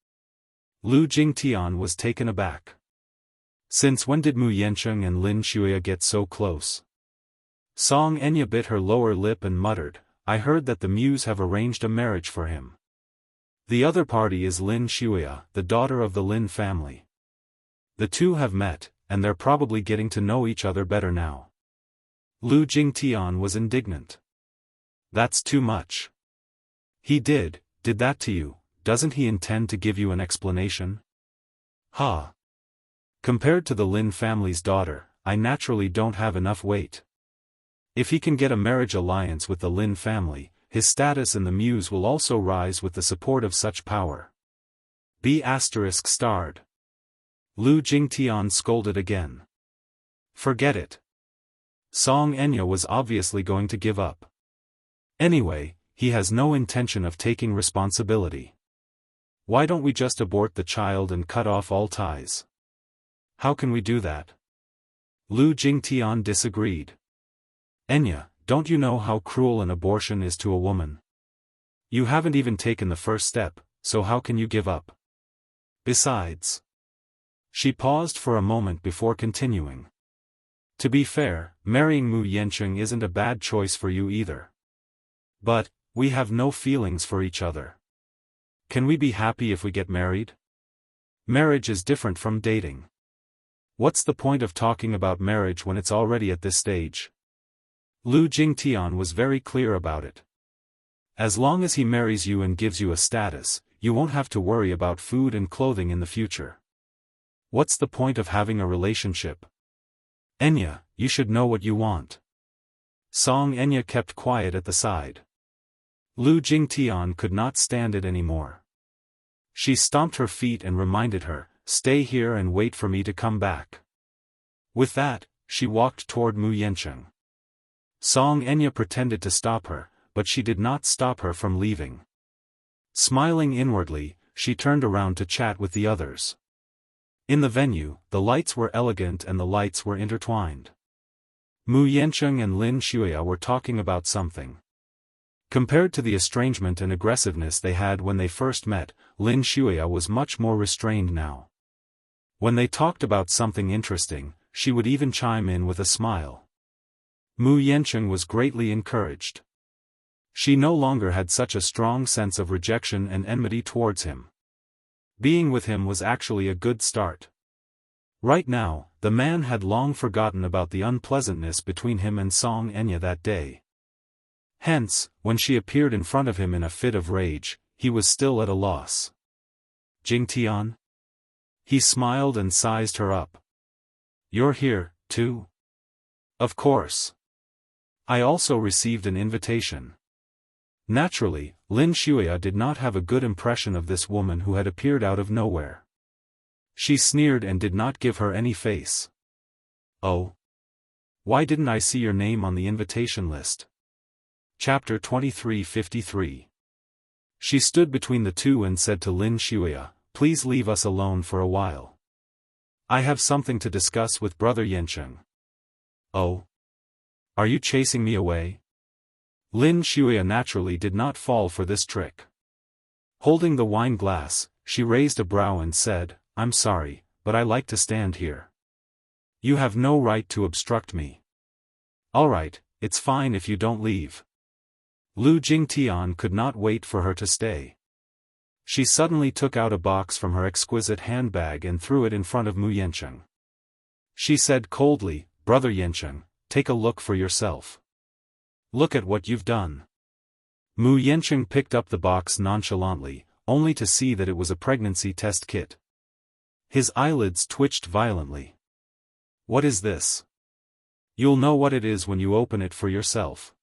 Lu Jingtian was taken aback. Since when did Mu Yancheng and Lin Shuya get so close? Song Enya bit her lower lip and muttered, I heard that the Muse have arranged a marriage for him. The other party is Lin Shuya, the daughter of the Lin family. The two have met, and they're probably getting to know each other better now. Lu Jingtian was indignant. That's too much. He did that to you, doesn't he intend to give you an explanation? Ha! Compared to the Lin family's daughter, I naturally don't have enough weight. If he can get a marriage alliance with the Lin family, his status in the Muse will also rise with the support of such power. B*****. Lu Jingtian scolded again. Forget it. Song Enya was obviously going to give up. Anyway, he has no intention of taking responsibility. Why don't we just abort the child and cut off all ties? How can we do that? Lu Jingtian disagreed. Enya, don't you know how cruel an abortion is to a woman? You haven't even taken the first step, so how can you give up? Besides. She paused for a moment before continuing. To be fair, marrying Mu Yancheng isn't a bad choice for you either. But, we have no feelings for each other. Can we be happy if we get married? Marriage is different from dating. What's the point of talking about marriage when it's already at this stage? Lu Jingtian was very clear about it. As long as he marries you and gives you a status, you won't have to worry about food and clothing in the future. What's the point of having a relationship? Enya, you should know what you want. Song Enya kept quiet at the side. Lu Jingtian could not stand it anymore. She stomped her feet and reminded her, stay here and wait for me to come back. With that, she walked toward Mu Yancheng. Song Enya pretended to stop her, but she did not stop her from leaving. Smiling inwardly, she turned around to chat with the others. In the venue, the lights were elegant and the lights were intertwined. Mu Yancheng and Lin Shuya were talking about something. Compared to the estrangement and aggressiveness they had when they first met, Lin Shuya was much more restrained now. When they talked about something interesting, she would even chime in with a smile. Mu Yancheng was greatly encouraged. She no longer had such a strong sense of rejection and enmity towards him. Being with him was actually a good start. Right now, the man had long forgotten about the unpleasantness between him and Song Enya that day. Hence, when she appeared in front of him in a fit of rage, he was still at a loss. Jingtian? He smiled and sized her up. You're here, too? Of course. I also received an invitation. Naturally, Lin Shuya did not have a good impression of this woman who had appeared out of nowhere. She sneered and did not give her any face. Oh? Why didn't I see your name on the invitation list? Chapter 2353. She stood between the two and said to Lin Shuya, please leave us alone for a while. I have something to discuss with Brother Yancheng. Oh? Are you chasing me away? Lin Shuya naturally did not fall for this trick. Holding the wine glass, she raised a brow and said, I'm sorry, but I like to stand here. You have no right to obstruct me. Alright, it's fine if you don't leave. Lu Jingtian could not wait for her to stay. She suddenly took out a box from her exquisite handbag and threw it in front of Mu Yancheng. She said coldly, Brother Yancheng, take a look for yourself. Look at what you've done. Mu Yancheng picked up the box nonchalantly, only to see that it was a pregnancy test kit. His eyelids twitched violently. What is this? You'll know what it is when you open it for yourself.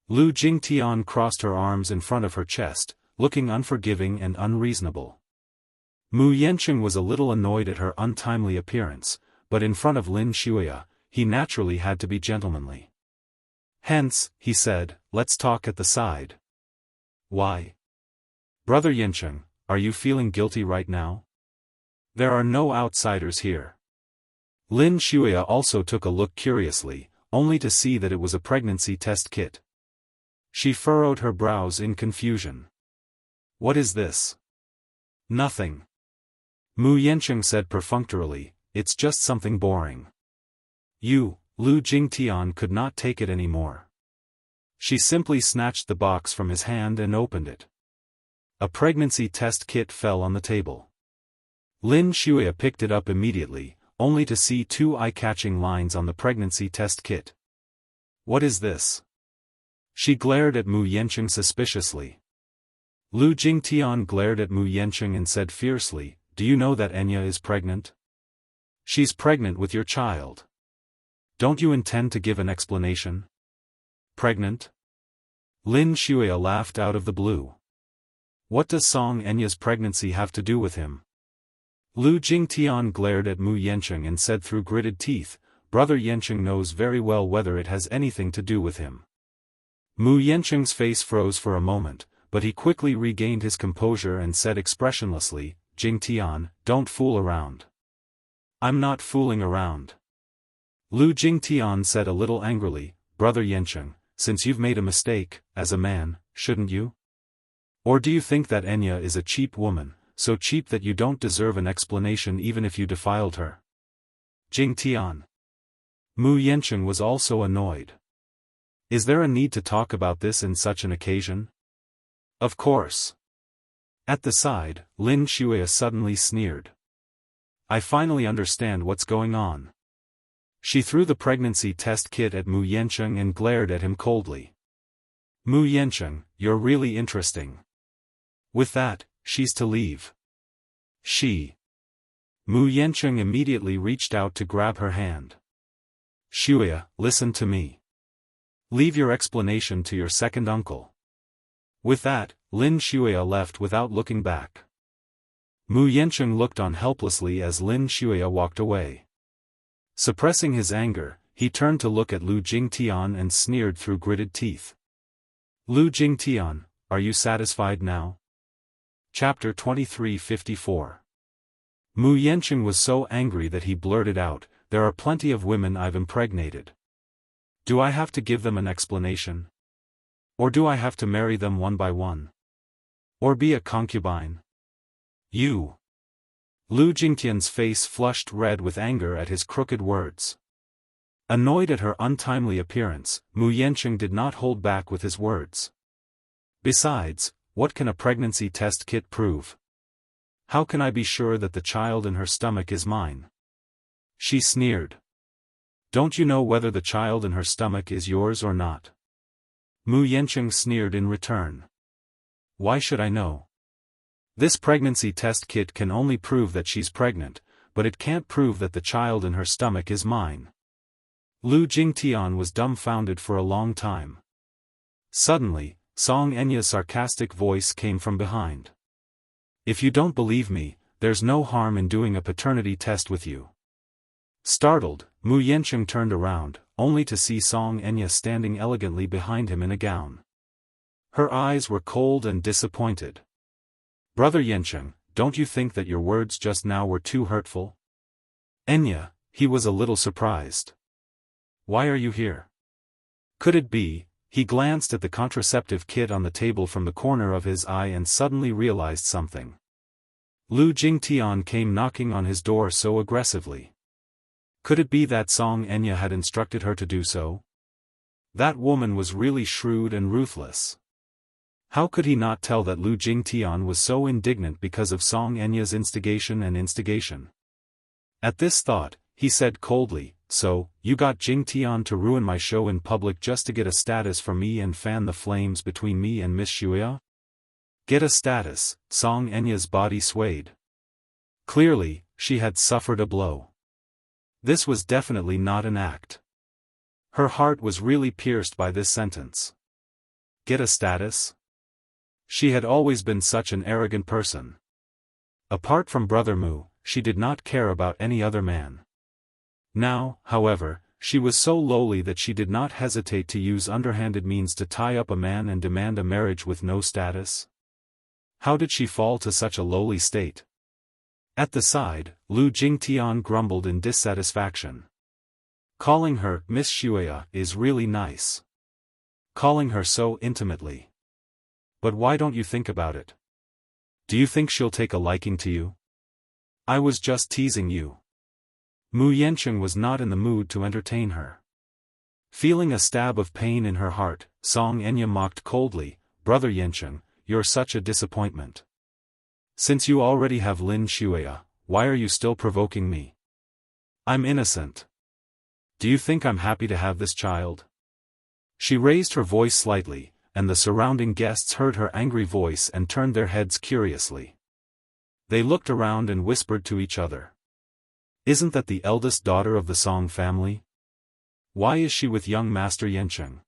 Lu Jingtian crossed her arms in front of her chest, looking unforgiving and unreasonable. Mu Yancheng was a little annoyed at her untimely appearance, but in front of Lin Shuya, he naturally had to be gentlemanly. Hence, he said, let's talk at the side. Why? Brother Yincheng, are you feeling guilty right now? There are no outsiders here. Lin Shuya also took a look curiously, only to see that it was a pregnancy test kit. She furrowed her brows in confusion. What is this? Nothing. Mu Yancheng said perfunctorily, it's just something boring. You, Lu Jingtian could not take it anymore. She simply snatched the box from his hand and opened it. A pregnancy test kit fell on the table. Lin Shuya picked it up immediately, only to see two eye-catching lines on the pregnancy test kit. What is this? She glared at Mu Yancheng suspiciously. Lu Jingtian glared at Mu Yancheng and said fiercely, do you know that Enya is pregnant? She's pregnant with your child. Don't you intend to give an explanation? Pregnant? Lin Shuya laughed out of the blue. What does Song Enya's pregnancy have to do with him? Lu Jingtian glared at Mu Yancheng and said through gritted teeth, Brother Yancheng knows very well whether it has anything to do with him. Mu Yancheng's face froze for a moment, but he quickly regained his composure and said expressionlessly, Jingtian, don't fool around. I'm not fooling around. Lu Jingtian said a little angrily, Brother Yancheng, since you've made a mistake, as a man, shouldn't you? Or do you think that Enya is a cheap woman, so cheap that you don't deserve an explanation even if you defiled her? Jingtian. Mu Yancheng was also annoyed. Is there a need to talk about this in such an occasion? Of course. At the side, Lin Shuya suddenly sneered. I finally understand what's going on. She threw the pregnancy test kit at Mu Yancheng and glared at him coldly. Mu Yancheng, you're really interesting. With that, she's to leave. She. Mu Yancheng immediately reached out to grab her hand. Shuya, listen to me. Leave your explanation to your second uncle. With that, Lin Shuya left without looking back. Mu Yancheng looked on helplessly as Lin Shuya walked away. Suppressing his anger, he turned to look at Lu Jingtian and sneered through gritted teeth. Lu Jingtian, are you satisfied now? Chapter 2354. Mu Yancheng was so angry that he blurted out, there are plenty of women I've impregnated. Do I have to give them an explanation? Or do I have to marry them one by one? Or be a concubine? You. Lu Jingtian's face flushed red with anger at his crooked words. Annoyed at her untimely appearance, Mu Yancheng did not hold back with his words. Besides, what can a pregnancy test kit prove? How can I be sure that the child in her stomach is mine? She sneered. Don't you know whether the child in her stomach is yours or not? Mu Yancheng sneered in return. Why should I know? This pregnancy test kit can only prove that she's pregnant, but it can't prove that the child in her stomach is mine. Lu Jingtian was dumbfounded for a long time. Suddenly, Song Enya's sarcastic voice came from behind. If you don't believe me, there's no harm in doing a paternity test with you. Startled, Mu Yancheng turned around, only to see Song Enya standing elegantly behind him in a gown. Her eyes were cold and disappointed. Brother Yancheng, don't you think that your words just now were too hurtful? Enya, he was a little surprised. Why are you here? Could it be, he glanced at the contraceptive kit on the table from the corner of his eye and suddenly realized something. Lu Jingtian came knocking on his door so aggressively. Could it be that Song Enya had instructed her to do so? That woman was really shrewd and ruthless. How could he not tell that Lu Jingtian was so indignant because of Song Enya's instigation? At this thought, he said coldly, so, you got Jingtian to ruin my show in public just to get a status for me and fan the flames between me and Miss Shuya? Get a status, Song Enya's body swayed. Clearly, she had suffered a blow. This was definitely not an act. Her heart was really pierced by this sentence. Get a status? She had always been such an arrogant person. Apart from Brother Mu, she did not care about any other man. Now, however, she was so lowly that she did not hesitate to use underhanded means to tie up a man and demand a marriage with no status? How did she fall to such a lowly state? At the side, Lu Jingtian grumbled in dissatisfaction. Calling her Miss Xueya is really nice. Calling her so intimately. But why don't you think about it? Do you think she'll take a liking to you? I was just teasing you. Mu Yancheng was not in the mood to entertain her. Feeling a stab of pain in her heart, Song Enya mocked coldly, Brother Yancheng, you're such a disappointment. Since you already have Lin Xueya, why are you still provoking me? I'm innocent. Do you think I'm happy to have this child? She raised her voice slightly, and the surrounding guests heard her angry voice and turned their heads curiously. They looked around and whispered to each other. Isn't that the eldest daughter of the Song family? Why is she with young Master Yancheng?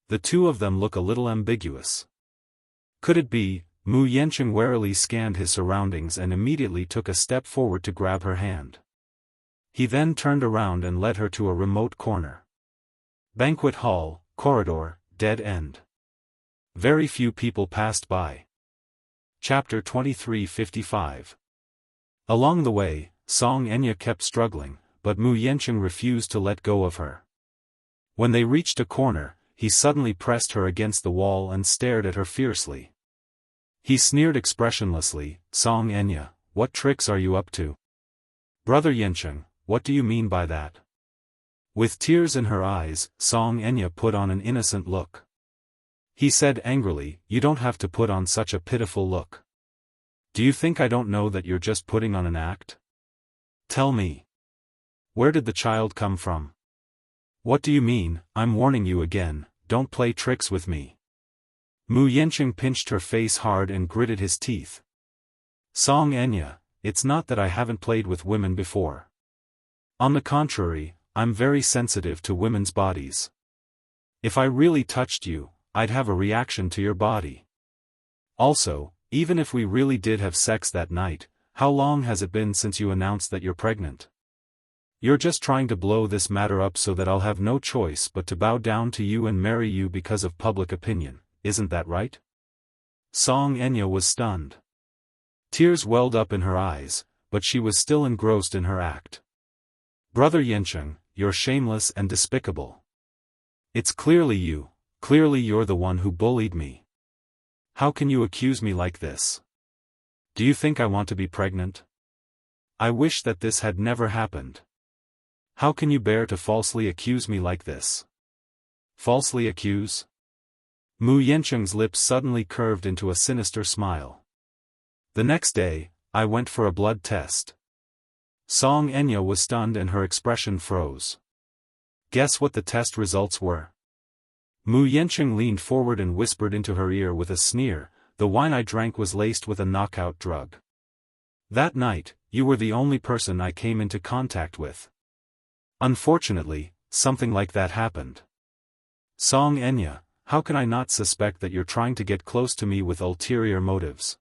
The two of them look a little ambiguous. Could it be? Mu Yancheng warily scanned his surroundings and immediately took a step forward to grab her hand. He then turned around and led her to a remote corner. Banquet hall, corridor, dead end. Very few people passed by. Chapter 23:55. Along the way, Song Enya kept struggling, but Mu Yancheng refused to let go of her. When they reached a corner, he suddenly pressed her against the wall and stared at her fiercely. He sneered expressionlessly, Song Enya, what tricks are you up to? Brother Yancheng, what do you mean by that? With tears in her eyes, Song Enya put on an innocent look. He said angrily, you don't have to put on such a pitiful look. Do you think I don't know that you're just putting on an act? Tell me. Where did the child come from? What do you mean? I'm warning you again, don't play tricks with me. Mu Yancheng pinched her face hard and gritted his teeth. Song Enya, it's not that I haven't played with women before. On the contrary, I'm very sensitive to women's bodies. If I really touched you, I'd have a reaction to your body. Also, even if we really did have sex that night, how long has it been since you announced that you're pregnant? You're just trying to blow this matter up so that I'll have no choice but to bow down to you and marry you because of public opinion, isn't that right? Song Enya was stunned. Tears welled up in her eyes, but she was still engrossed in her act. Brother Yancheng, you're shameless and despicable. It's clearly you're the one who bullied me. How can you accuse me like this? Do you think I want to be pregnant? I wish that this had never happened. How can you bear to falsely accuse me like this? Falsely accuse? Mu Yancheng's lips suddenly curved into a sinister smile. The next day, I went for a blood test. Song Enya was stunned and her expression froze. Guess what the test results were? Mu Yancheng leaned forward and whispered into her ear with a sneer, the wine I drank was laced with a knockout drug. That night, you were the only person I came into contact with. Unfortunately, something like that happened. Song Enya, how can I not suspect that you're trying to get close to me with ulterior motives?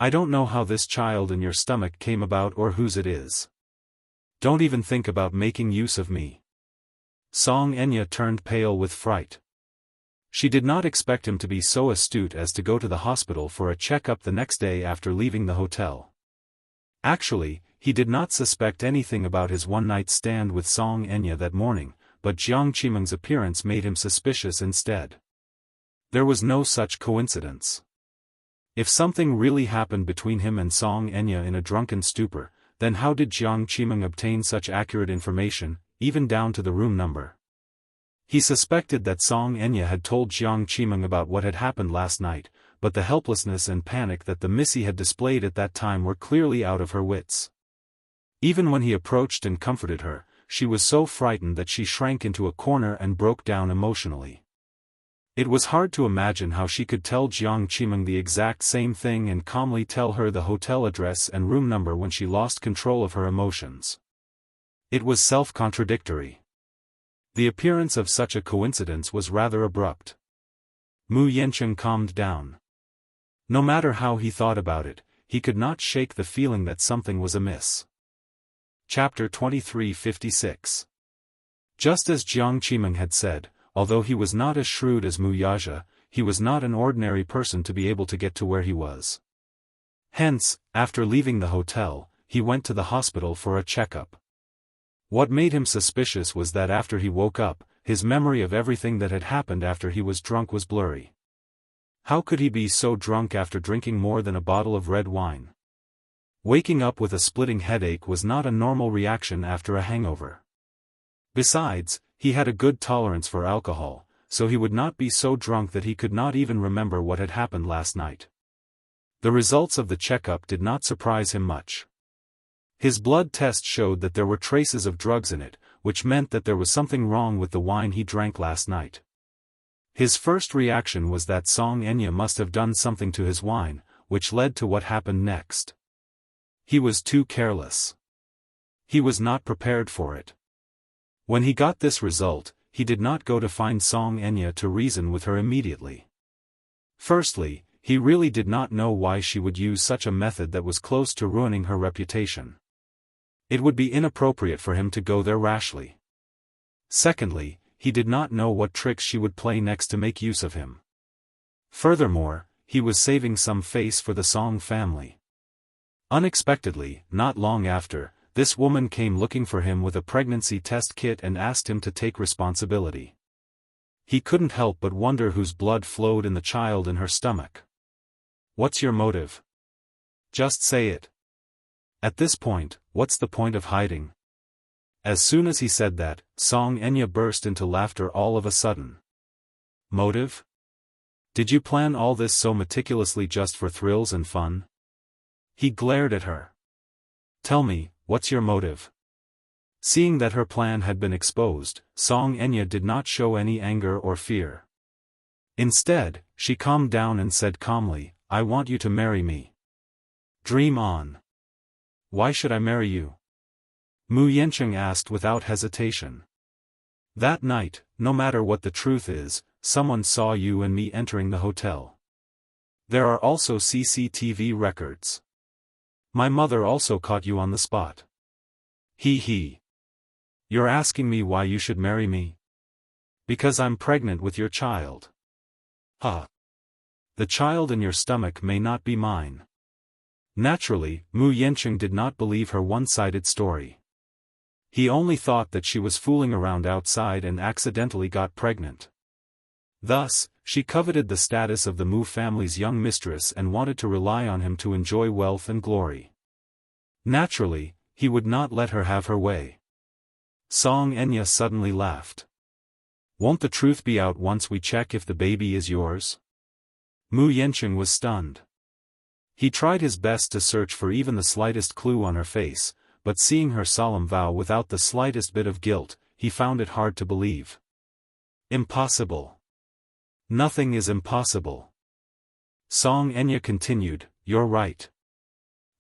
I don't know how this child in your stomach came about or whose it is. Don't even think about making use of me. Song Enya turned pale with fright. She did not expect him to be so astute as to go to the hospital for a checkup the next day after leaving the hotel. Actually, he did not suspect anything about his one-night stand with Song Enya that morning, but Jiang Qimeng's appearance made him suspicious instead. There was no such coincidence. If something really happened between him and Song Enya in a drunken stupor, then how did Jiang Qimeng obtain such accurate information, even down to the room number? He suspected that Song Enya had told Jiang Qimeng about what had happened last night, but the helplessness and panic that the Missy had displayed at that time were clearly out of her wits. Even when he approached and comforted her, she was so frightened that she shrank into a corner and broke down emotionally. It was hard to imagine how she could tell Jiang Qimeng the exact same thing and calmly tell her the hotel address and room number when she lost control of her emotions. It was self-contradictory. The appearance of such a coincidence was rather abrupt. Mu Yancheng calmed down. No matter how he thought about it, he could not shake the feeling that something was amiss. Chapter 23:56. Just as Jiang Qimeng had said, although he was not as shrewd as Mu Yaja, he was not an ordinary person to be able to get to where he was. Hence, after leaving the hotel, he went to the hospital for a checkup. What made him suspicious was that after he woke up, his memory of everything that had happened after he was drunk was blurry. How could he be so drunk after drinking more than a bottle of red wine? Waking up with a splitting headache was not a normal reaction after a hangover. Besides, he had a good tolerance for alcohol, so he would not be so drunk that he could not even remember what had happened last night. The results of the checkup did not surprise him much. His blood test showed that there were traces of drugs in it, which meant that there was something wrong with the wine he drank last night. His first reaction was that Song Enya must have done something to his wine, which led to what happened next. He was too careless. He was not prepared for it. When he got this result, he did not go to find Song Enya to reason with her immediately. Firstly, he really did not know why she would use such a method that was close to ruining her reputation. It would be inappropriate for him to go there rashly. Secondly, he did not know what tricks she would play next to make use of him. Furthermore, he was saving some face for the Song family. Unexpectedly, not long after, this woman came looking for him with a pregnancy test kit and asked him to take responsibility. He couldn't help but wonder whose blood flowed in the child in her stomach. What's your motive? Just say it. At this point, what's the point of hiding? As soon as he said that, Song Enya burst into laughter all of a sudden. Motive? Did you plan all this so meticulously just for thrills and fun? He glared at her. Tell me, what's your motive? Seeing that her plan had been exposed, Song Enya did not show any anger or fear. Instead, she calmed down and said calmly, I want you to marry me. Dream on. Why should I marry you? Mu Yancheng asked without hesitation. That night, no matter what the truth is, someone saw you and me entering the hotel. There are also CCTV records. My mother also caught you on the spot. He. You're asking me why you should marry me? Because I'm pregnant with your child. Huh. The child in your stomach may not be mine. Naturally, Mu Yancheng did not believe her one-sided story. He only thought that she was fooling around outside and accidentally got pregnant. Thus, she coveted the status of the Mu family's young mistress and wanted to rely on him to enjoy wealth and glory. Naturally, he would not let her have her way. Song Enya suddenly laughed. Won't the truth be out once we check if the baby is yours? Mu Yancheng was stunned. He tried his best to search for even the slightest clue on her face, but seeing her solemn vow without the slightest bit of guilt, he found it hard to believe. Impossible. Nothing is impossible. Song Enya continued, You're right.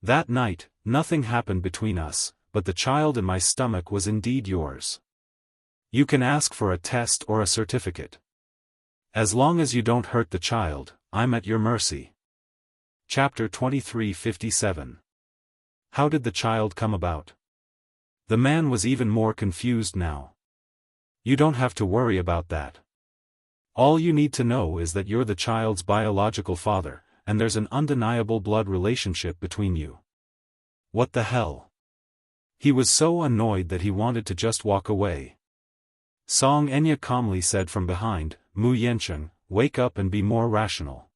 That night, nothing happened between us, but the child in my stomach was indeed yours. You can ask for a test or a certificate. As long as you don't hurt the child, I'm at your mercy. Chapter 2357. How did the child come about? The man was even more confused now. You don't have to worry about that. All you need to know is that you're the child's biological father, and there's an undeniable blood relationship between you. What the hell? He was so annoyed that he wanted to just walk away. Song Enya calmly said from behind, Mu Yancheng, wake up and be more rational.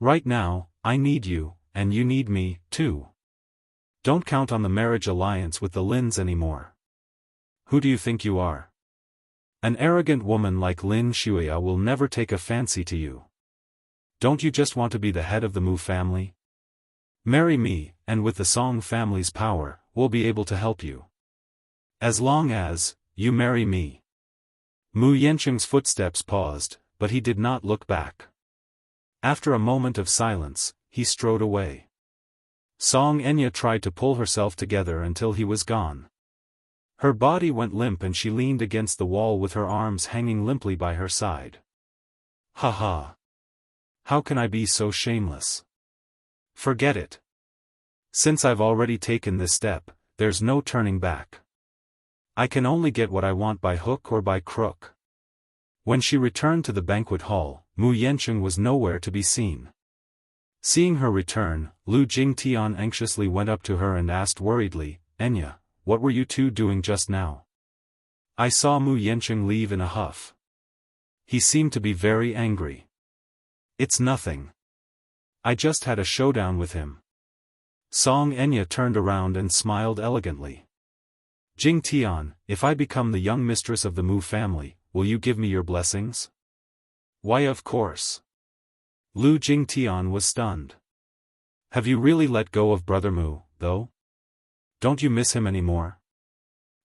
Right now, I need you, and you need me, too. Don't count on the marriage alliance with the Lins anymore. Who do you think you are? An arrogant woman like Lin Shuya will never take a fancy to you. Don't you just want to be the head of the Mu family? Marry me, and with the Song family's power, we'll be able to help you. As long as you marry me. Mu Yancheng's footsteps paused, but he did not look back. After a moment of silence, he strode away. Song Enya tried to pull herself together until he was gone. Her body went limp and she leaned against the wall with her arms hanging limply by her side. Ha ha. How can I be so shameless? Forget it. Since I've already taken this step, there's no turning back. I can only get what I want by hook or by crook. When she returned to the banquet hall, Mu Yancheng was nowhere to be seen. Seeing her return, Lu Jingtian anxiously went up to her and asked worriedly, "Enya, what were you two doing just now?" I saw Mu Yancheng leave in a huff. He seemed to be very angry. "It's nothing. I just had a showdown with him." Song Enya turned around and smiled elegantly. "Jingtian, if I become the young mistress of the Mu family, will you give me your blessings?" "Why, of course." Lu Jingtian was stunned. "Have you really let go of Brother Mu, though? Don't you miss him anymore?"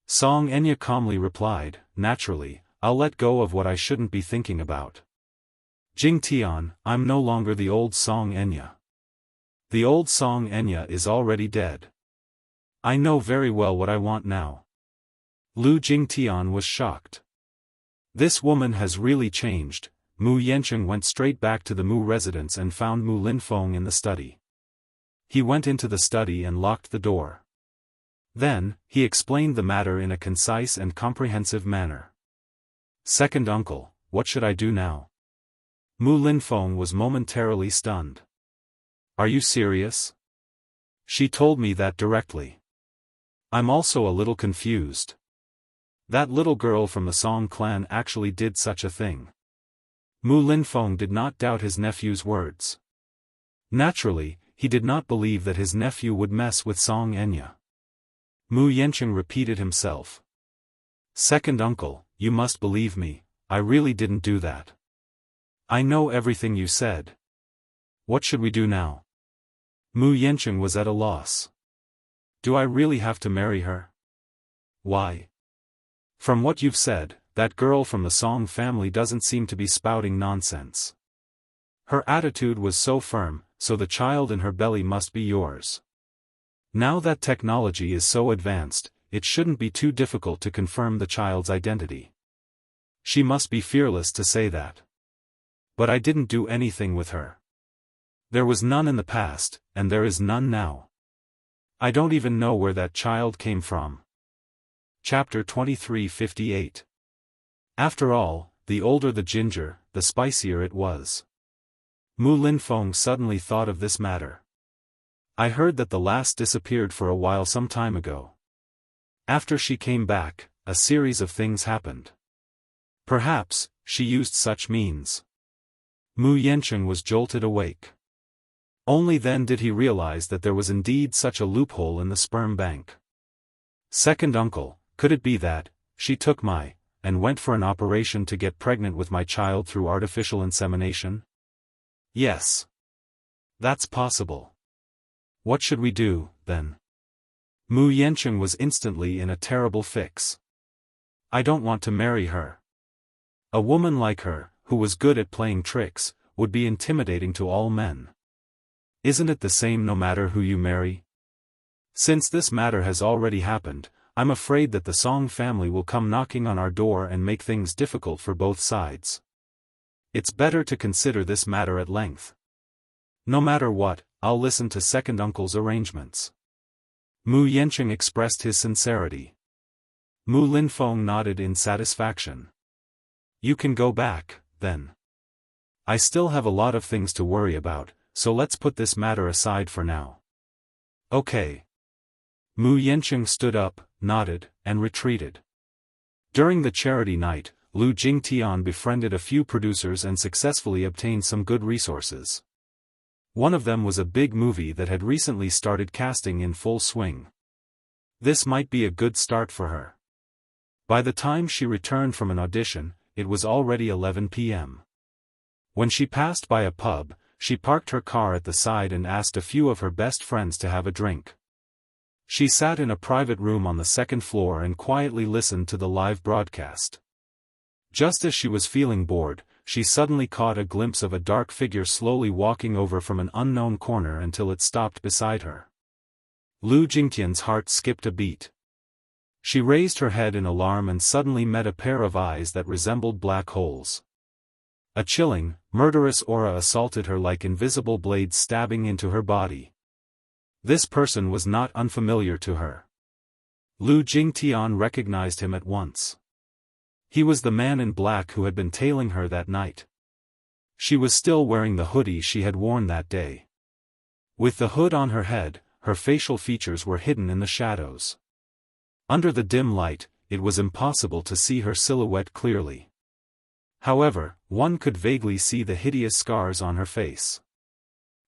Song Enya calmly replied, "Naturally, I'll let go of what I shouldn't be thinking about. Jingtian, I'm no longer the old Song Enya. The old Song Enya is already dead. I know very well what I want now." Lu Jingtian was shocked. This woman has really changed. Mu Yancheng went straight back to the Mu residence and found Mu Linfeng in the study. He went into the study and locked the door. Then, he explained the matter in a concise and comprehensive manner. "Second uncle, what should I do now?" Mu Linfeng was momentarily stunned. "Are you serious? She told me that directly. I'm also a little confused. That little girl from the Song clan actually did such a thing." Mu Linfeng did not doubt his nephew's words. Naturally, he did not believe that his nephew would mess with Song Enya. Mu Yancheng repeated himself. "Second uncle, you must believe me, I really didn't do that. I know everything you said. What should we do now?" Mu Yancheng was at a loss. "Do I really have to marry her?" "Why? From what you've said, that girl from the Song family doesn't seem to be spouting nonsense. Her attitude was so firm, so the child in her belly must be yours. Now that technology is so advanced, it shouldn't be too difficult to confirm the child's identity. She must be fearless to say that. But I didn't do anything with her. There was none in the past, and there is none now. I don't even know where that child came from." Chapter 2358. After all, the older the ginger, the spicier it was. Mu Linfeng suddenly thought of this matter. "I heard that the last disappeared for a while some time ago. After she came back, a series of things happened. Perhaps, she used such means." Mu Yancheng was jolted awake. Only then did he realize that there was indeed such a loophole in the sperm bank. "Second uncle, could it be that, she took and went for an operation to get pregnant with my child through artificial insemination?" "Yes. That's possible." "What should we do, then?" Mu Yancheng was instantly in a terrible fix. "I don't want to marry her. A woman like her, who was good at playing tricks, would be intimidating to all men. Isn't it the same no matter who you marry? Since this matter has already happened, I'm afraid that the Song family will come knocking on our door and make things difficult for both sides. It's better to consider this matter at length. No matter what, I'll listen to second uncle's arrangements." Mu Yancheng expressed his sincerity. Mu Linfeng nodded in satisfaction. "You can go back, then. I still have a lot of things to worry about, so let's put this matter aside for now." "Okay." Mu Yancheng stood up, nodded, and retreated. During the charity night, Lu Jingtian befriended a few producers and successfully obtained some good resources. One of them was a big movie that had recently started casting in full swing. This might be a good start for her. By the time she returned from an audition, it was already 11 p.m. When she passed by a pub, she parked her car at the side and asked a few of her best friends to have a drink. She sat in a private room on the second floor and quietly listened to the live broadcast. Just as she was feeling bored, she suddenly caught a glimpse of a dark figure slowly walking over from an unknown corner until it stopped beside her. Lu Jingtian's heart skipped a beat. She raised her head in alarm and suddenly met a pair of eyes that resembled black holes. A chilling, murderous aura assaulted her like invisible blades stabbing into her body. This person was not unfamiliar to her. Lu Jingtian recognized him at once. He was the man in black who had been tailing her that night. She was still wearing the hoodie she had worn that day. With the hood on her head, her facial features were hidden in the shadows. Under the dim light, it was impossible to see her silhouette clearly. However, one could vaguely see the hideous scars on her face.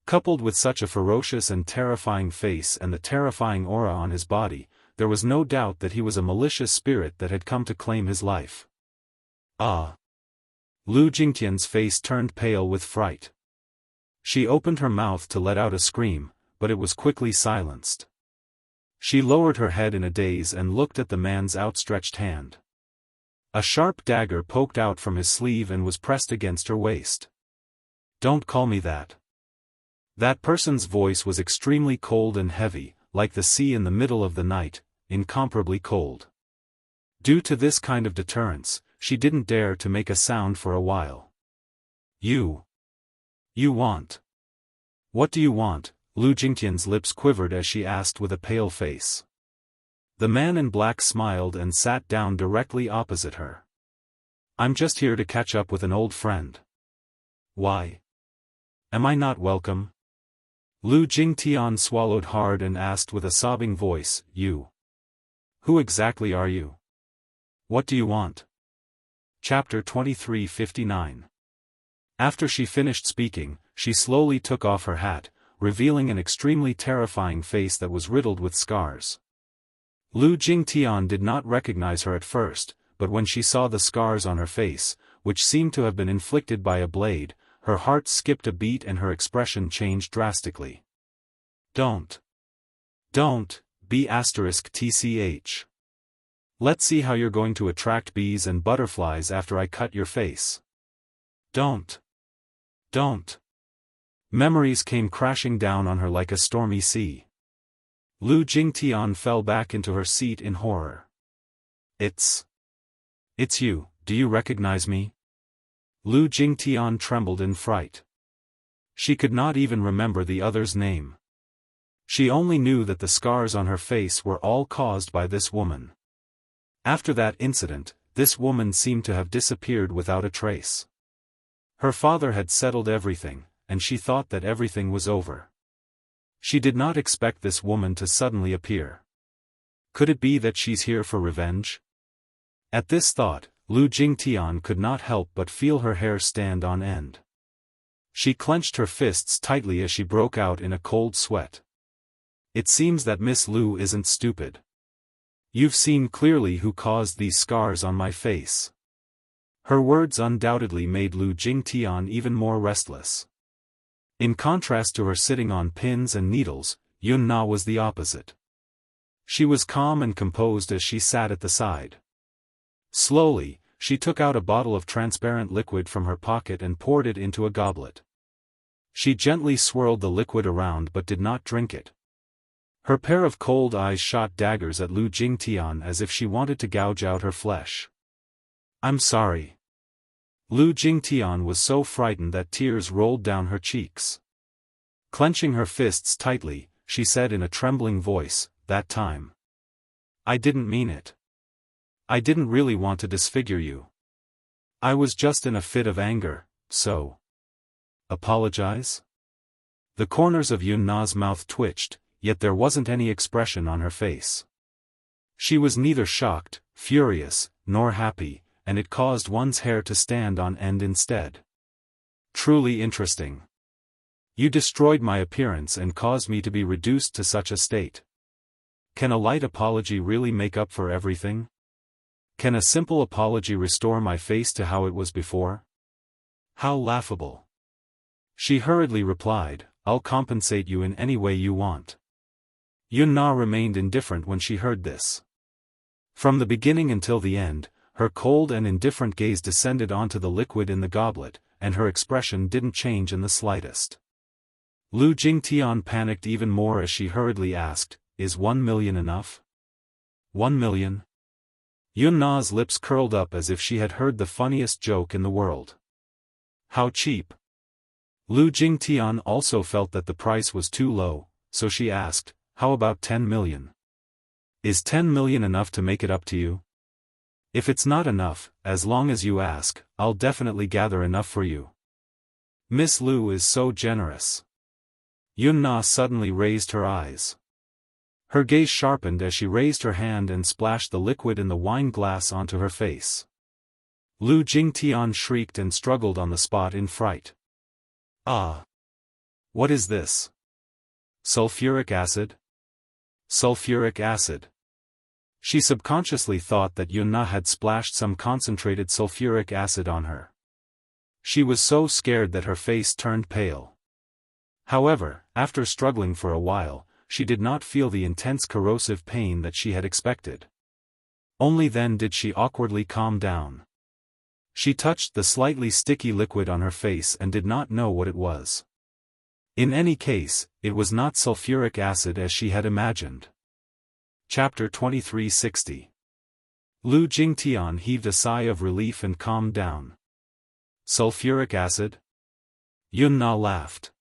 Coupled with such a ferocious and terrifying face and the terrifying aura on his body, there was no doubt that he was a malicious spirit that had come to claim his life. Ah! Lu Jingtian's face turned pale with fright. She opened her mouth to let out a scream, but it was quickly silenced. She lowered her head in a daze and looked at the man's outstretched hand. A sharp dagger poked out from his sleeve and was pressed against her waist. "Don't call me that." That person's voice was extremely cold and heavy, like the sea in the middle of the night, incomparably cold. Due to this kind of deterrence, she didn't dare to make a sound for a while. You want? What do you want?" Lu Jingtian's lips quivered as she asked with a pale face. The man in black smiled and sat down directly opposite her. "I'm just here to catch up with an old friend." "Why? Am I not welcome?" Lu Jingtian swallowed hard and asked with a sobbing voice, "You? Who exactly are you? What do you want?" Chapter 23:59. After she finished speaking, she slowly took off her hat, revealing an extremely terrifying face that was riddled with scars. Lu Jingtian did not recognize her at first, but when she saw the scars on her face, which seemed to have been inflicted by a blade, her heart skipped a beat and her expression changed drastically. Don't be *tch. Let's see how you're going to attract bees and butterflies after I cut your face. Don't. Memories came crashing down on her like a stormy sea. Lu Jingtian fell back into her seat in horror. It's you, do you recognize me?" Lu Jingtian trembled in fright. She could not even remember the other's name. She only knew that the scars on her face were all caused by this woman. After that incident, this woman seemed to have disappeared without a trace. Her father had settled everything, and she thought that everything was over. She did not expect this woman to suddenly appear. Could it be that she's here for revenge? At this thought, Lu Jingtian could not help but feel her hair stand on end. She clenched her fists tightly as she broke out in a cold sweat. "It seems that Miss Lu isn't stupid. You've seen clearly who caused these scars on my face." Her words undoubtedly made Lu Jingtian even more restless. In contrast to her sitting on pins and needles, Yun Na was the opposite. She was calm and composed as she sat at the side. Slowly, she took out a bottle of transparent liquid from her pocket and poured it into a goblet. She gently swirled the liquid around but did not drink it. Her pair of cold eyes shot daggers at Lu Jingtian as if she wanted to gouge out her flesh. "I'm sorry." Lu Jingtian was so frightened that tears rolled down her cheeks. Clenching her fists tightly, she said in a trembling voice, "That time. I didn't mean it. I didn't really want to disfigure you. I was just in a fit of anger, so. Apologize?" The corners of Yun Na's mouth twitched, yet there wasn't any expression on her face. She was neither shocked, furious, nor happy, and it caused one's hair to stand on end instead. "Truly interesting. You destroyed my appearance and caused me to be reduced to such a state. Can a light apology really make up for everything? Can a simple apology restore my face to how it was before? How laughable." She hurriedly replied, "I'll compensate you in any way you want." Yun Na remained indifferent when she heard this. From the beginning until the end, her cold and indifferent gaze descended onto the liquid in the goblet, and her expression didn't change in the slightest. Lu Jingtian panicked even more as she hurriedly asked, "Is 1 million enough?" 1 million? Yun Na's lips curled up as if she had heard the funniest joke in the world. How cheap! Lu Jingtian also felt that the price was too low, so she asked, "How about 10 million? Is 10 million enough to make it up to you? If it's not enough, as long as you ask, I'll definitely gather enough for you. Miss Lu is so generous. Yun-na suddenly raised her eyes. Her gaze sharpened as she raised her hand and splashed the liquid in the wine glass onto her face. Lu Jingtian shrieked and struggled on the spot in fright. Ah! What is this? Sulfuric acid? Sulfuric acid. She subconsciously thought that Yun-na had splashed some concentrated sulfuric acid on her. She was so scared that her face turned pale. However, after struggling for a while, she did not feel the intense corrosive pain that she had expected. Only then did she awkwardly calm down. She touched the slightly sticky liquid on her face and did not know what it was. In any case, it was not sulfuric acid as she had imagined. Chapter 2360. Lu Jingtian heaved a sigh of relief and calmed down. Sulfuric acid? Yun-na laughed.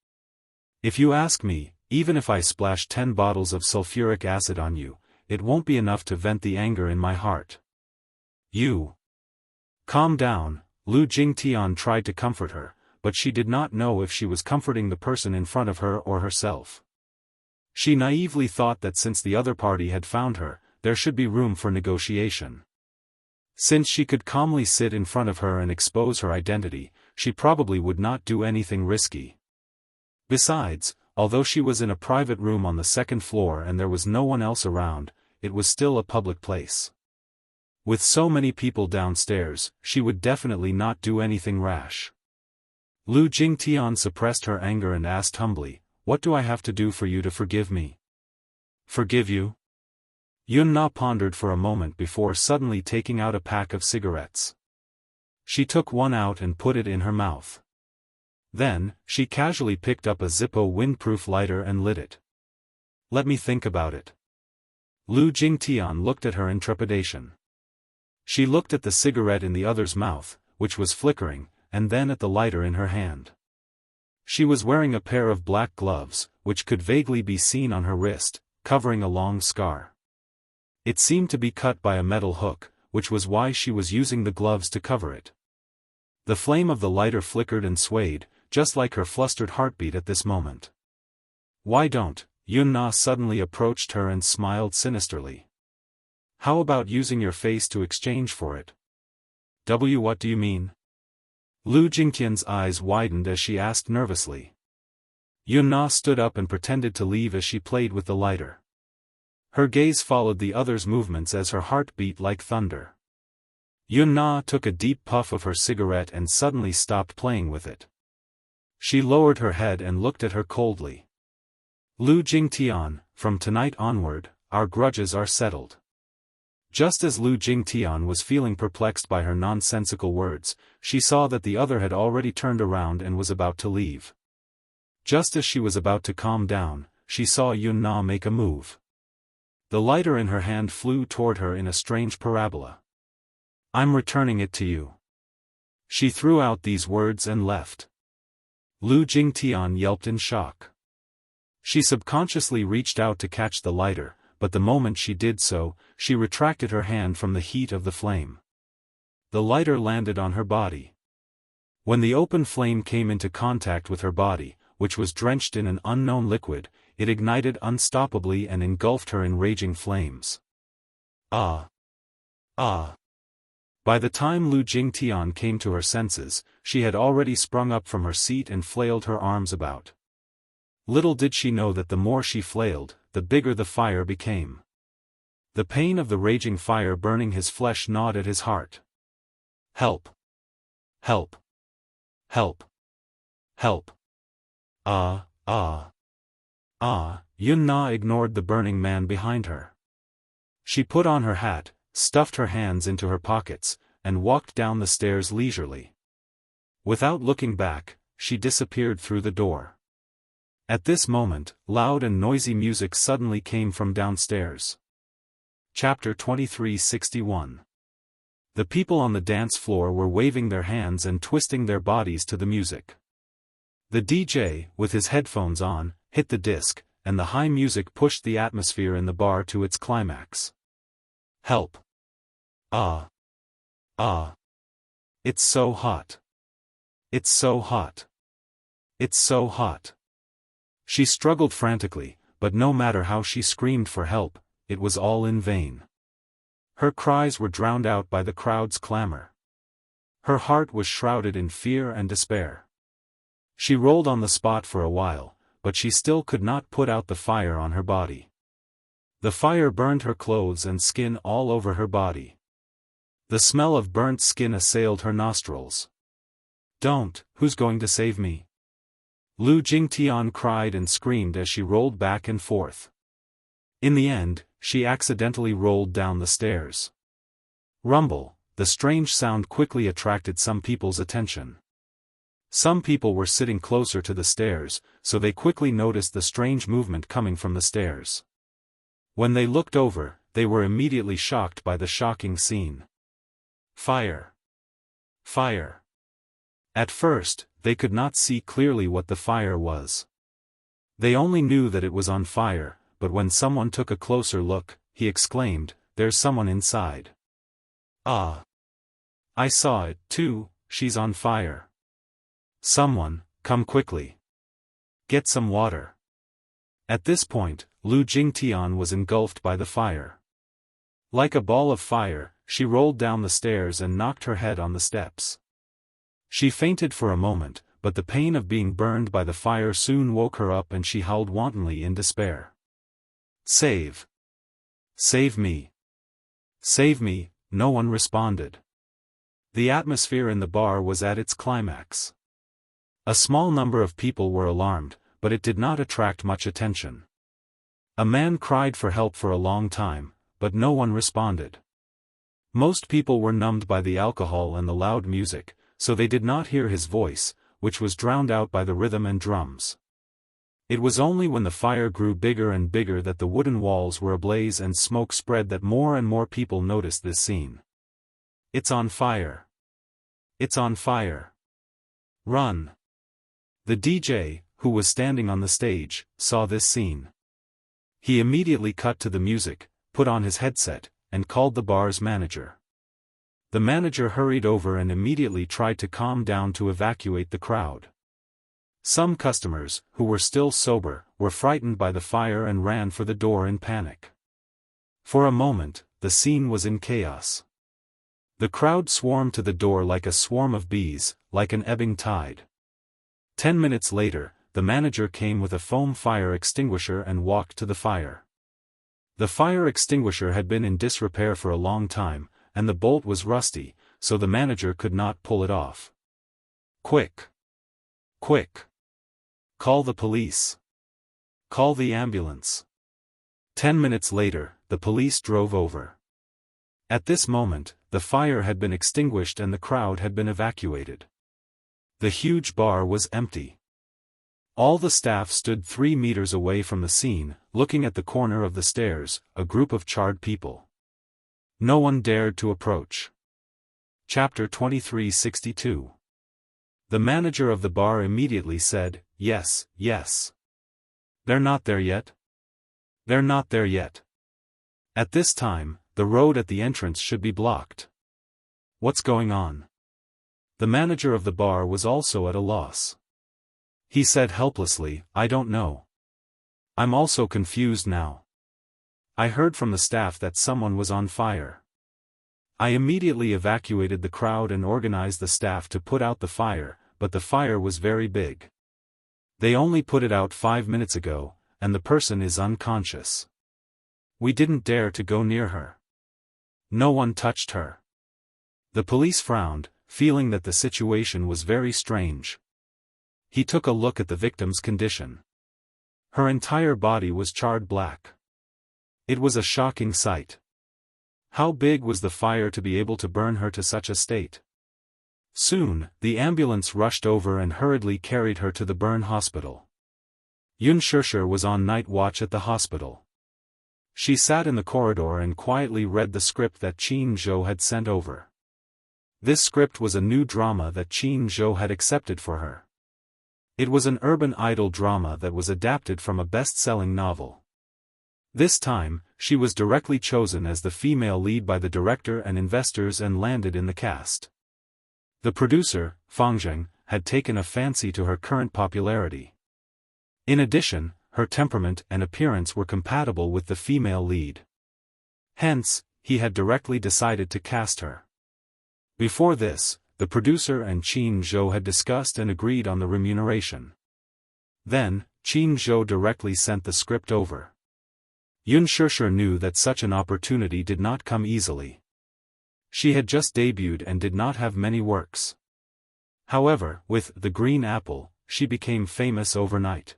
If you ask me, even if I splash 10 bottles of sulfuric acid on you, it won't be enough to vent the anger in my heart. You. Calm down, Lu Jingtian tried to comfort her, but she did not know if she was comforting the person in front of her or herself. She naively thought that since the other party had found her, there should be room for negotiation. Since she could calmly sit in front of her and expose her identity, she probably would not do anything risky. Besides, although she was in a private room on the second floor and there was no one else around, it was still a public place. With so many people downstairs, she would definitely not do anything rash. Lu Jingtian suppressed her anger and asked humbly, "What do I have to do for you to forgive me?" Forgive you? Yun-na pondered for a moment before suddenly taking out a pack of cigarettes. She took one out and put it in her mouth. Then, she casually picked up a Zippo windproof lighter and lit it. Let me think about it. Lu Jingtian looked at her in trepidation. She looked at the cigarette in the other's mouth, which was flickering, and then at the lighter in her hand. She was wearing a pair of black gloves, which could vaguely be seen on her wrist, covering a long scar. It seemed to be cut by a metal hook, which was why she was using the gloves to cover it. The flame of the lighter flickered and swayed, just like her flustered heartbeat at this moment. Why don't? Yun-na suddenly approached her and smiled sinisterly. How about using your face to exchange for it? What do you mean? Lu Jingtian's eyes widened as she asked nervously. Yun-na stood up and pretended to leave as she played with the lighter. Her gaze followed the other's movements as her heart beat like thunder. Yun-na took a deep puff of her cigarette and suddenly stopped playing with it. She lowered her head and looked at her coldly. Lu Jingtian, from tonight onward, our grudges are settled. Just as Lu Jingtian was feeling perplexed by her nonsensical words, she saw that the other had already turned around and was about to leave. Just as she was about to calm down, she saw Yun-na make a move. The lighter in her hand flew toward her in a strange parabola. I'm returning it to you. She threw out these words and left. Lu Jingtian yelped in shock. She subconsciously reached out to catch the lighter, but the moment she did so, she retracted her hand from the heat of the flame. The lighter landed on her body. When the open flame came into contact with her body, which was drenched in an unknown liquid, it ignited unstoppably and engulfed her in raging flames. Ah! Ah! By the time Lu Jingtian came to her senses, she had already sprung up from her seat and flailed her arms about. Little did she know that the more she flailed, the bigger the fire became. The pain of the raging fire burning his flesh gnawed at his heart. Help! Help! Help! Help! Ah! Ah! Ah! Yun-na ignored the burning man behind her. She put on her hat, stuffed her hands into her pockets, and walked down the stairs leisurely. Without looking back, she disappeared through the door. At this moment, loud and noisy music suddenly came from downstairs. Chapter 2361. The people on the dance floor were waving their hands and twisting their bodies to the music. The DJ, with his headphones on, hit the disc, and the high music pushed the atmosphere in the bar to its climax. Help! Ah! Ah! It's so hot! It's so hot! It's so hot! She struggled frantically, but no matter how she screamed for help, it was all in vain. Her cries were drowned out by the crowd's clamor. Her heart was shrouded in fear and despair. She rolled on the spot for a while, but she still could not put out the fire on her body. The fire burned her clothes and skin all over her body. The smell of burnt skin assailed her nostrils. Don't, who's going to save me? Lu Jingtian cried and screamed as she rolled back and forth. In the end, she accidentally rolled down the stairs. Rumble, the strange sound quickly attracted some people's attention. Some people were sitting closer to the stairs, so they quickly noticed the strange movement coming from the stairs. When they looked over, they were immediately shocked by the shocking scene. Fire! Fire! At first, they could not see clearly what the fire was. They only knew that it was on fire, but when someone took a closer look, he exclaimed, "There's someone inside." Ah! I saw it, too, she's on fire. Someone, come quickly. Get some water. At this point, Lu Jingtian was engulfed by the fire. Like a ball of fire, she rolled down the stairs and knocked her head on the steps. She fainted for a moment, but the pain of being burned by the fire soon woke her up and she howled wantonly in despair. Save! Save me! Save me! No one responded. The atmosphere in the bar was at its climax. A small number of people were alarmed, but it did not attract much attention. A man cried for help for a long time, but no one responded. Most people were numbed by the alcohol and the loud music, so they did not hear his voice, which was drowned out by the rhythm and drums. It was only when the fire grew bigger and bigger that the wooden walls were ablaze and smoke spread that more and more people noticed this scene. It's on fire! It's on fire! Run! The DJ, who was standing on the stage, saw this scene. He immediately cut to the music, put on his headset, and called the bar's manager. The manager hurried over and immediately tried to calm down to evacuate the crowd. Some customers, who were still sober, were frightened by the fire and ran for the door in panic. For a moment, the scene was in chaos. The crowd swarmed to the door like a swarm of bees, like an ebbing tide. 10 minutes later, the manager came with a foam fire extinguisher and walked to the fire. The fire extinguisher had been in disrepair for a long time, and the bolt was rusty, so the manager could not pull it off. Quick! Quick! Call the police! Call the ambulance! 10 minutes later, the police drove over. At this moment, the fire had been extinguished and the crowd had been evacuated. The huge bar was empty. All the staff stood 3 meters away from the scene, looking at the corner of the stairs, a group of charred people. No one dared to approach. Chapter 2362. The manager of the bar immediately said, "Yes, yes. They're not there yet. They're not there yet. At this time, the road at the entrance should be blocked. What's going on?" The manager of the bar was also at a loss. He said helplessly, "I don't know. I'm also confused now. I heard from the staff that someone was on fire. I immediately evacuated the crowd and organized the staff to put out the fire, but the fire was very big. They only put it out 5 minutes ago, and the person is unconscious. We didn't dare to go near her. No one touched her." The police frowned, feeling that the situation was very strange. He took a look at the victim's condition. Her entire body was charred black. It was a shocking sight. How big was the fire to be able to burn her to such a state? Soon, the ambulance rushed over and hurriedly carried her to the burn hospital. Unspoken was on night watch at the hospital. She sat in the corridor and quietly read the script that Qin Zhou had sent over. This script was a new drama that Qin Zhou had accepted for her. It was an urban idol drama that was adapted from a best-selling novel. This time, she was directly chosen as the female lead by the director and investors and landed in the cast. The producer, Fang Zheng, had taken a fancy to her current popularity. In addition, her temperament and appearance were compatible with the female lead. Hence, he had directly decided to cast her. Before this, the producer and Qin Zhou had discussed and agreed on the remuneration. Then, Qin Zhou directly sent the script over. Yun Shishir knew that such an opportunity did not come easily. She had just debuted and did not have many works. However, with The Green Apple, she became famous overnight.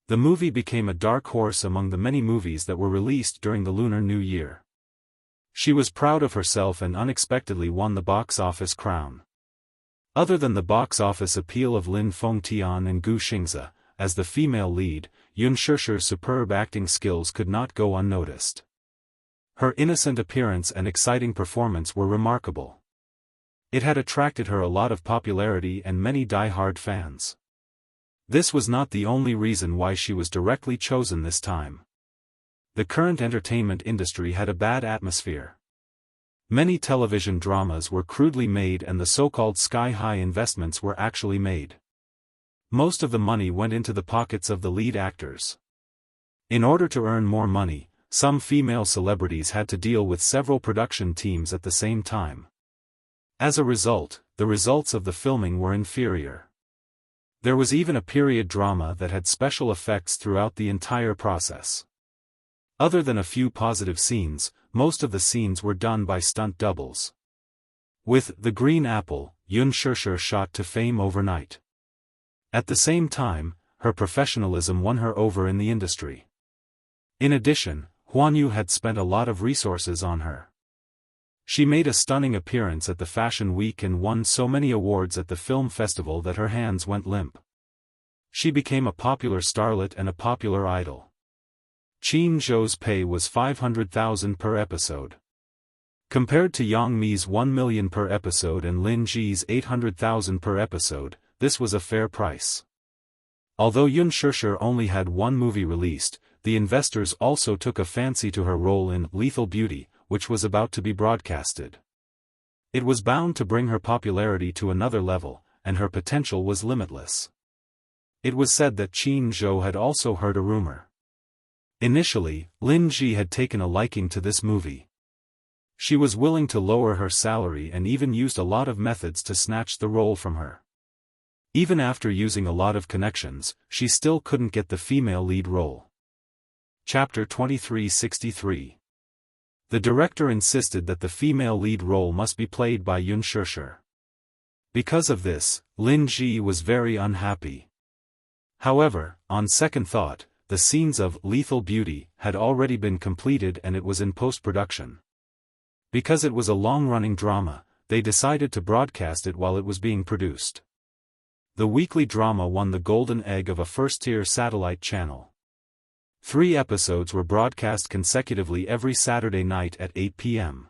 The movie became a dark horse among the many movies that were released during the Lunar New Year. She was proud of herself and unexpectedly won the box office crown. Other than the box office appeal of Lin Fengtian and Gu Xingze, as the female lead, Yun Shishir's superb acting skills could not go unnoticed. Her innocent appearance and exciting performance were remarkable. It had attracted her a lot of popularity and many die-hard fans. This was not the only reason why she was directly chosen this time. The current entertainment industry had a bad atmosphere. Many television dramas were crudely made and the so-called sky-high investments were actually made. Most of the money went into the pockets of the lead actors. In order to earn more money, some female celebrities had to deal with several production teams at the same time. As a result, the results of the filming were inferior. There was even a period drama that had special effects throughout the entire process. Other than a few positive scenes, most of the scenes were done by stunt doubles. With The Green Apple, Yun Shishir shot to fame overnight. At the same time, her professionalism won her over in the industry. In addition, Huan Yu had spent a lot of resources on her. She made a stunning appearance at the Fashion Week and won so many awards at the film festival that her hands went limp. She became a popular starlet and a popular idol. Qin Zhou's pay was 500,000 per episode. Compared to Yang Mi's 1 million per episode and Lin Ji's 800,000 per episode, this was a fair price. Although Yun Shishir only had one movie released, the investors also took a fancy to her role in Lethal Beauty, which was about to be broadcasted. It was bound to bring her popularity to another level, and her potential was limitless. It was said that Qin Zhou had also heard a rumor. Initially, Lin Ji had taken a liking to this movie. She was willing to lower her salary and even used a lot of methods to snatch the role from her. Even after using a lot of connections, she still couldn't get the female lead role. Chapter 2363. The director insisted that the female lead role must be played by Yun Shishir. Because of this, Lin Ji was very unhappy. However, on second thought, the scenes of Lethal Beauty had already been completed and it was in post-production. Because it was a long-running drama, they decided to broadcast it while it was being produced. The weekly drama won the golden egg of a first-tier satellite channel. 3 episodes were broadcast consecutively every Saturday night at 8 p.m.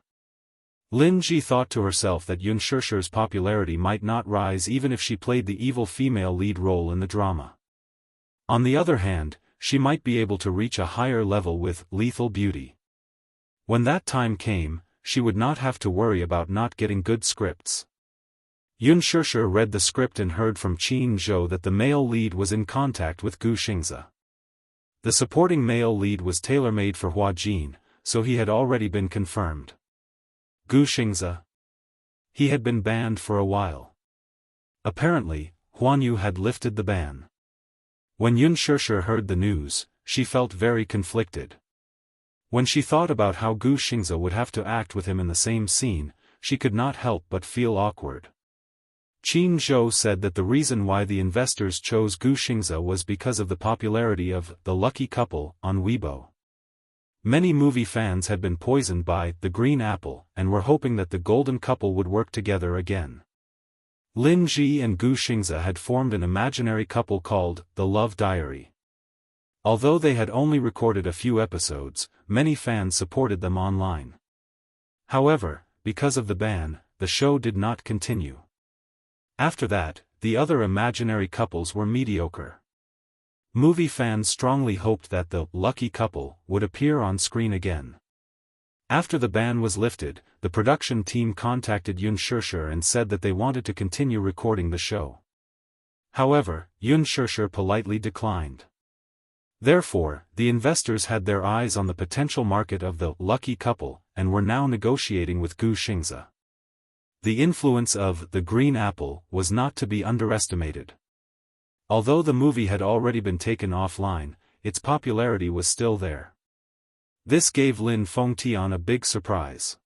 Lin Ji thought to herself that Yun Shishir's popularity might not rise even if she played the evil female lead role in the drama. On the other hand, she might be able to reach a higher level with Lethal Beauty. When that time came, she would not have to worry about not getting good scripts. Yun Shishir read the script and heard from Qin Zhou that the male lead was in contact with Gu Xingze. The supporting male lead was tailor-made for Hua Jin, so he had already been confirmed. Gu Xingze? He had been banned for a while. Apparently, Huan Yu had lifted the ban. When Yun Shishir heard the news, she felt very conflicted. When she thought about how Gu Xingze would have to act with him in the same scene, she could not help but feel awkward. Qin Zhou said that the reason why the investors chose Gu Xingze was because of the popularity of The Lucky Couple on Weibo. Many movie fans had been poisoned by The Green Apple and were hoping that the golden couple would work together again. Lin Ji and Gu Xingze had formed an imaginary couple called The Love Diary. Although they had only recorded a few episodes, many fans supported them online. However, because of the ban, the show did not continue. After that, the other imaginary couples were mediocre. Movie fans strongly hoped that the lucky couple would appear on screen again. After the ban was lifted, the production team contacted Unspoken and said that they wanted to continue recording the show. However, Unspoken politely declined. Therefore, the investors had their eyes on the potential market of the lucky couple, and were now negotiating with Wuxia Xianxia. The influence of The Green Apple was not to be underestimated. Although the movie had already been taken offline, its popularity was still there. This gave Lin Fengtian a big surprise.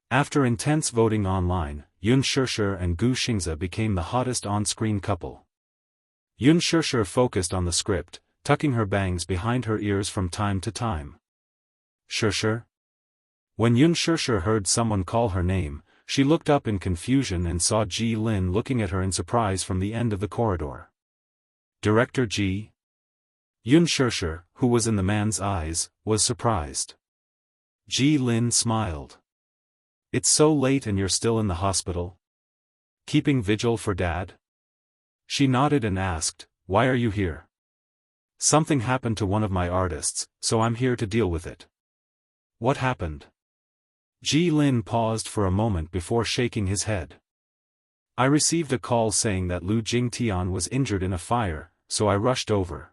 After intense voting online, Unspoken and Wuxia Xianxia became the hottest on-screen couple. Unspoken focused on the script, tucking her bangs behind her ears from time to time. Xianxia? When Unspoken heard someone call her name, she looked up in confusion and saw Ji Lin looking at her in surprise from the end of the corridor. Director Ji? Unspoken, who was in the man's eyes, was surprised. Ji Lin smiled. It's so late and you're still in the hospital? Keeping vigil for Dad? She nodded and asked, why are you here? Something happened to one of my artists, so I'm here to deal with it. What happened? Ji Lin paused for a moment before shaking his head. I received a call saying that Lu Jingtian was injured in a fire, so I rushed over.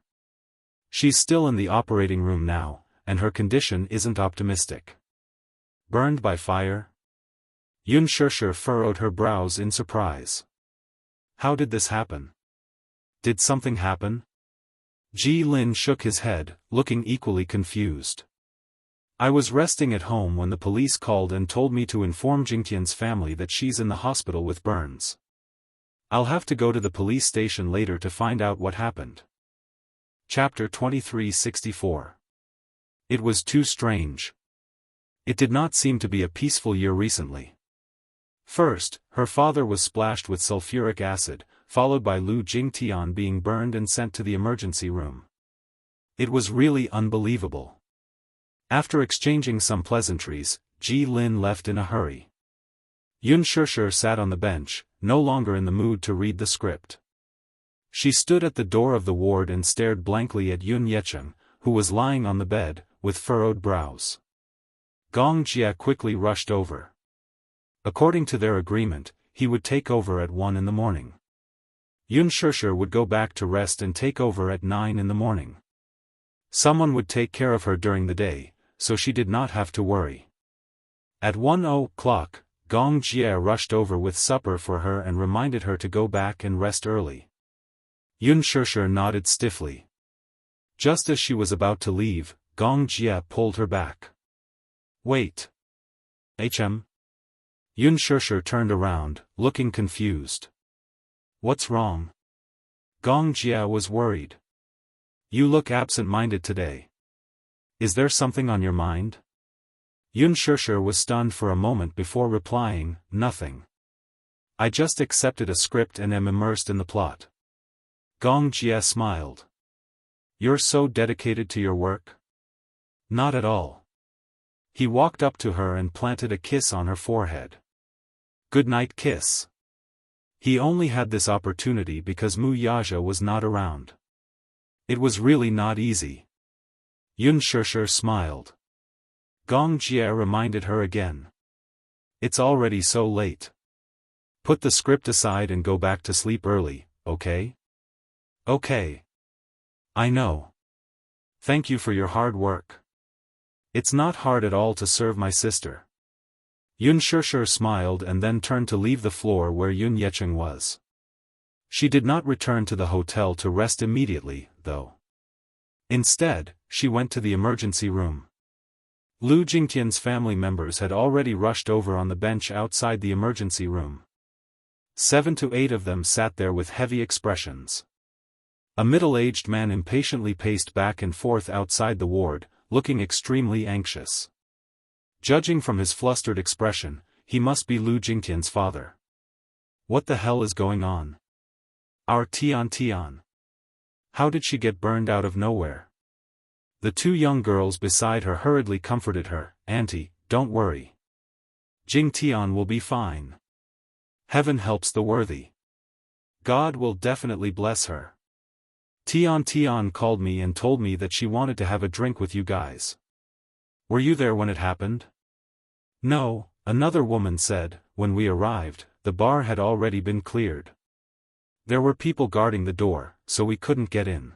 She's still in the operating room now, and her condition isn't optimistic. Burned by fire? Unspoken furrowed her brows in surprise. How did this happen? Did something happen? Ji Lin shook his head, looking equally confused. I was resting at home when the police called and told me to inform Jingtian's family that she's in the hospital with burns. I'll have to go to the police station later to find out what happened. Chapter 2364. It was too strange. It did not seem to be a peaceful year recently. First, her father was splashed with sulfuric acid, followed by Lu Jingtian being burned and sent to the emergency room. It was really unbelievable. After exchanging some pleasantries, Ji Lin left in a hurry. Unspoken sat on the bench, no longer in the mood to read the script. She stood at the door of the ward and stared blankly at Unspoken, who was lying on the bed, with furrowed brows. Gong Jia quickly rushed over. According to their agreement, he would take over at 1 in the morning. Unspoken would go back to rest and take over at 9 in the morning. Someone would take care of her during the day, so she did not have to worry. At 1:00, Gong Jia rushed over with supper for her and reminded her to go back and rest early. Unspoken nodded stiffly. Just as she was about to leave, Gong Jia pulled her back. Wait. Unspoken turned around, looking confused. What's wrong? Gong Jia was worried. You look absent-minded today. Is there something on your mind? Unspoken was stunned for a moment before replying, nothing. I just accepted a script and am immersed in the plot. Gong Jia smiled. You're so dedicated to your work? Not at all. He walked up to her and planted a kiss on her forehead. Good-night kiss. He only had this opportunity because Mu Yaja was not around. It was really not easy. Unspoken smiled. Gong Jia reminded her again. It's already so late. Put the script aside and go back to sleep early, okay? Okay. I know. Thank you for your hard work. It's not hard at all to serve my sister. Unspoken smiled and then turned to leave the floor where Unspoken was. She did not return to the hotel to rest immediately, though. Instead, she went to the emergency room. Lu Jingtian's family members had already rushed over on the bench outside the emergency room. 7 to 8 of them sat there with heavy expressions. A middle-aged man impatiently paced back and forth outside the ward, looking extremely anxious. Judging from his flustered expression, he must be Lu Jingtian's father. What the hell is going on? Our Tian. How did she get burned out of nowhere? The 2 young girls beside her hurriedly comforted her. Auntie, don't worry. Jingtian will be fine. Heaven helps the worthy. God will definitely bless her. Tian called me and told me that she wanted to have a drink with you guys. Were you there when it happened? No, another woman said. When we arrived, the bar had already been cleared. There were people guarding the door, so we couldn't get in.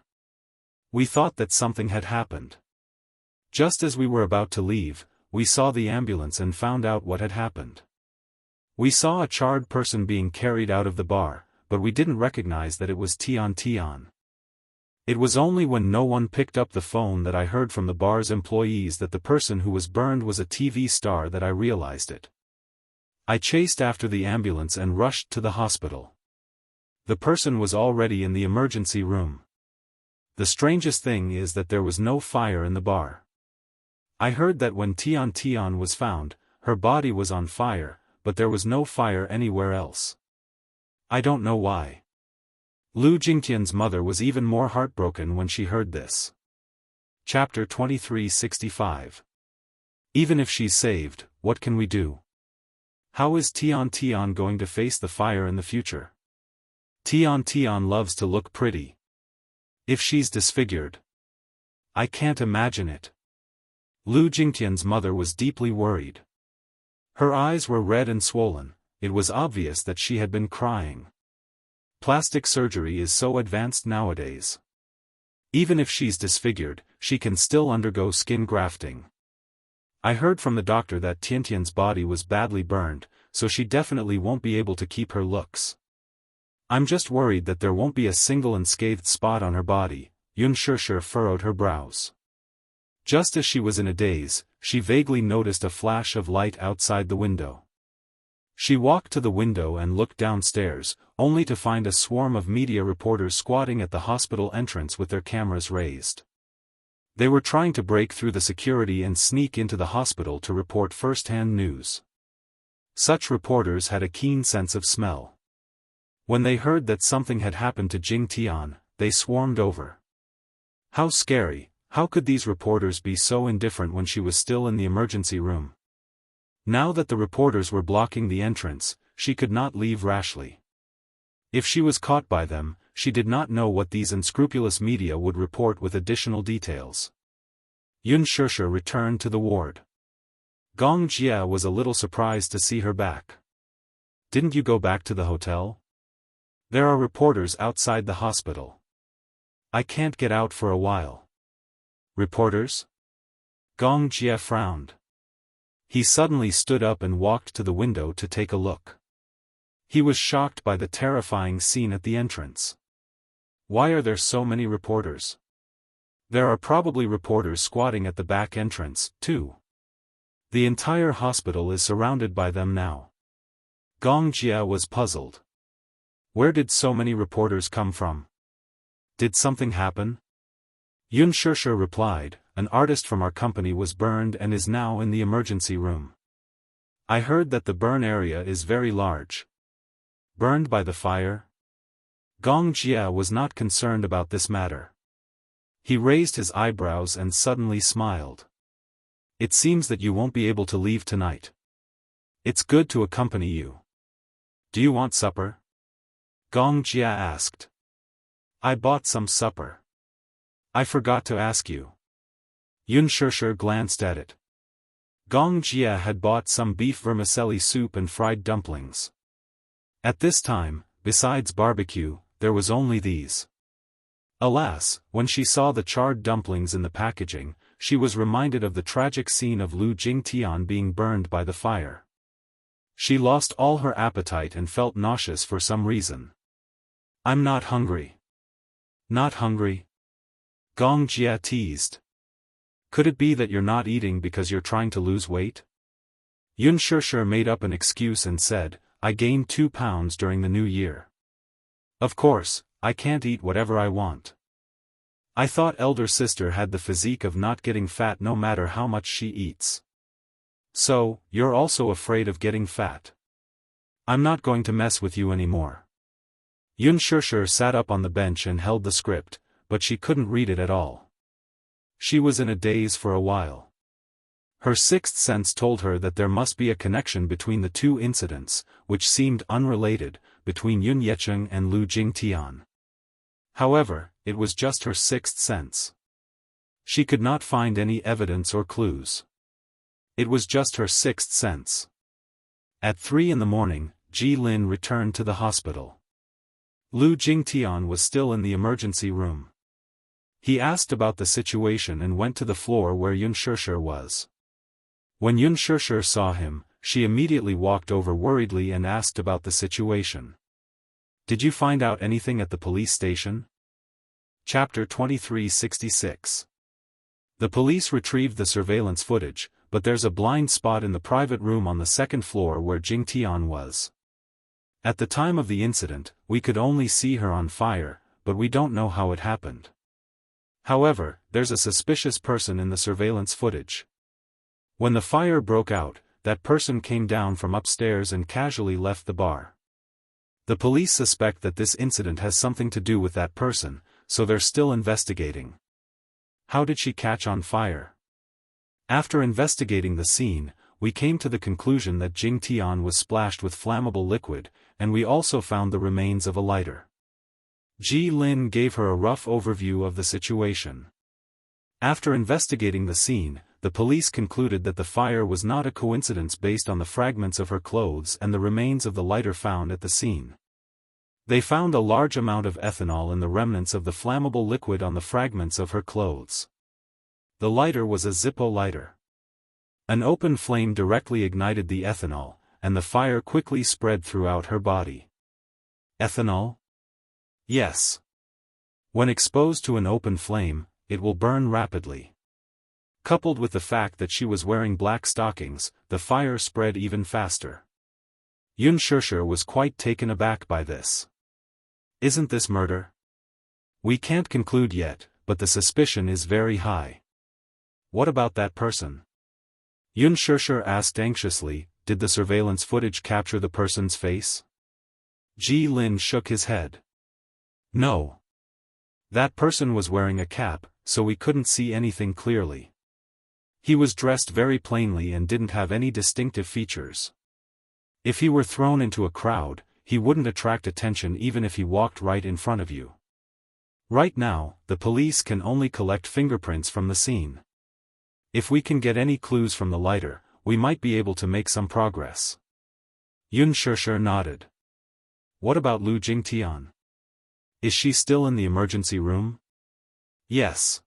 We thought that something had happened. Just as we were about to leave, we saw the ambulance and found out what had happened. We saw a charred person being carried out of the bar, but we didn't recognize that it was Tian. It was only when no one picked up the phone that I heard from the bar's employees that the person who was burned was a TV star that I realized it. I chased after the ambulance and rushed to the hospital. The person was already in the emergency room. The strangest thing is that there was no fire in the bar. I heard that when Tian was found, her body was on fire, but there was no fire anywhere else. I don't know why. Lu Jingtian's mother was even more heartbroken when she heard this. Chapter 2365. Even if she's saved, what can we do? How is Tian going to face the fire in the future? Tian loves to look pretty. If she's disfigured, I can't imagine it. Lu Jingtian's mother was deeply worried. Her eyes were red and swollen. It was obvious that she had been crying. Plastic surgery is so advanced nowadays. Even if she's disfigured, she can still undergo skin grafting. I heard from the doctor that Tian's body was badly burned, so she definitely won't be able to keep her looks. I'm just worried that there won't be a single unscathed spot on her body. Yunshishi furrowed her brows. Just as she was in a daze, she vaguely noticed a flash of light outside the window. She walked to the window and looked downstairs, only to find a swarm of media reporters squatting at the hospital entrance with their cameras raised. They were trying to break through the security and sneak into the hospital to report first-hand news. Such reporters had a keen sense of smell. When they heard that something had happened to Jing Tian, they swarmed over. How scary! How could these reporters be so indifferent when she was still in the emergency room? Now that the reporters were blocking the entrance, she could not leave rashly. If she was caught by them, she did not know what these unscrupulous media would report with additional details. Yunshishi returned to the ward. Gong Jia was a little surprised to see her back. Didn't you go back to the hotel? There are reporters outside the hospital. I can't get out for a while. Reporters? Gong Jia frowned. He suddenly stood up and walked to the window to take a look. He was shocked by the terrifying scene at the entrance. Why are there so many reporters? There are probably reporters squatting at the back entrance, too. The entire hospital is surrounded by them now. Gong Jia was puzzled. Where did so many reporters come from? Did something happen? Yunshishi replied, an artist from our company was burned and is now in the emergency room. I heard that the burn area is very large. Burned by the fire? Gong Jia was not concerned about this matter. He raised his eyebrows and suddenly smiled. It seems that you won't be able to leave tonight. It's good to accompany you. Do you want supper? Gong Jia asked. I bought some supper. I forgot to ask you. Yunshishi glanced at it. Gong Jia had bought some beef vermicelli soup and fried dumplings. At this time, besides barbecue, there was only these. Alas, when she saw the charred dumplings in the packaging, she was reminded of the tragic scene of Lu Jingtian being burned by the fire. She lost all her appetite and felt nauseous for some reason. I'm not hungry. Not hungry? Gong Jia teased. Could it be that you're not eating because you're trying to lose weight? Yunshishi made up an excuse and said, I gained 2 pounds during the new year. Of course, I can't eat whatever I want. I thought elder sister had the physique of not getting fat no matter how much she eats. So, you're also afraid of getting fat. I'm not going to mess with you anymore. Yunshishi sat up on the bench and held the script, but she couldn't read it at all. She was in a daze for a while. Her sixth sense told her that there must be a connection between the two incidents, which seemed unrelated, between Yun Yecheng and Lu Jingtian. However, it was just her sixth sense. She could not find any evidence or clues. It was just her sixth sense. At 3 in the morning, Ji Lin returned to the hospital. Lu Jingtian was still in the emergency room. He asked about the situation and went to the floor where Yun Shishir was. When Yun Shishir saw him, she immediately walked over worriedly and asked about the situation. Did you find out anything at the police station? Chapter 2366. The police retrieved the surveillance footage, but there's a blind spot in the private room on the second floor where Jingtian was. At the time of the incident, we could only see her on fire, but we don't know how it happened. However, there's a suspicious person in the surveillance footage. When the fire broke out, that person came down from upstairs and casually left the bar. The police suspect that this incident has something to do with that person, so they're still investigating. How did she catch on fire? After investigating the scene, we came to the conclusion that Jingtian was splashed with flammable liquid, and we also found the remains of a lighter. Ji Lin gave her a rough overview of the situation. After investigating the scene, the police concluded that the fire was not a coincidence based on the fragments of her clothes and the remains of the lighter found at the scene. They found a large amount of ethanol in the remnants of the flammable liquid on the fragments of her clothes. The lighter was a Zippo lighter. An open flame directly ignited the ethanol, and the fire quickly spread throughout her body. Ethanol? Yes. When exposed to an open flame, it will burn rapidly. Coupled with the fact that she was wearing black stockings, the fire spread even faster. Yun Shishir was quite taken aback by this. Isn't this murder? We can't conclude yet, but the suspicion is very high. What about that person? Yun Shishir asked anxiously, did the surveillance footage capture the person's face? Ji Lin shook his head. No. That person was wearing a cap, so we couldn't see anything clearly. He was dressed very plainly and didn't have any distinctive features. If he were thrown into a crowd, he wouldn't attract attention even if he walked right in front of you. Right now, the police can only collect fingerprints from the scene. If we can get any clues from the lighter, we might be able to make some progress. Yun Shishir nodded. What about Lu Jingtian? Is she still in the emergency room? Yes.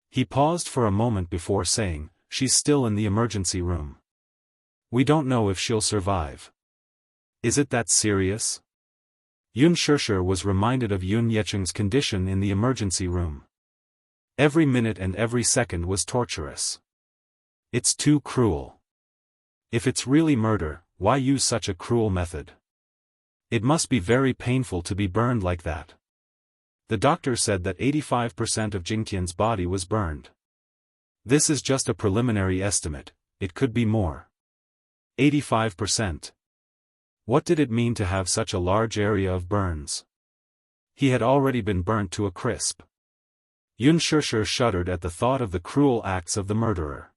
He paused for a moment before saying, she's still in the emergency room. We don't know if she'll survive. Is it that serious? Yun Shishir was reminded of Yun Yecheng's condition in the emergency room. Every minute and every second was torturous. It's too cruel. If it's really murder, why use such a cruel method? It must be very painful to be burned like that. The doctor said that 85% of Jingtian's body was burned. This is just a preliminary estimate, it could be more. 85%. What did it mean to have such a large area of burns? He had already been burnt to a crisp. Yun Shishir shuddered at the thought of the cruel acts of the murderer.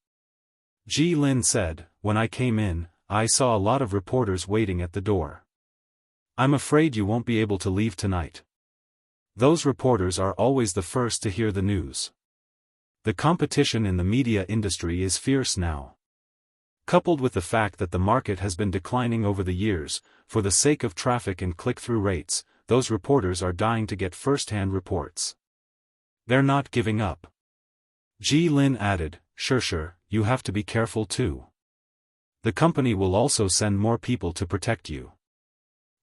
Ji Lin said, when I came in, I saw a lot of reporters waiting at the door. I'm afraid you won't be able to leave tonight. Those reporters are always the first to hear the news. The competition in the media industry is fierce now. Coupled with the fact that the market has been declining over the years, for the sake of traffic and click-through rates, those reporters are dying to get first-hand reports. They're not giving up. Ji Lin added, Shishir, you have to be careful too. The company will also send more people to protect you.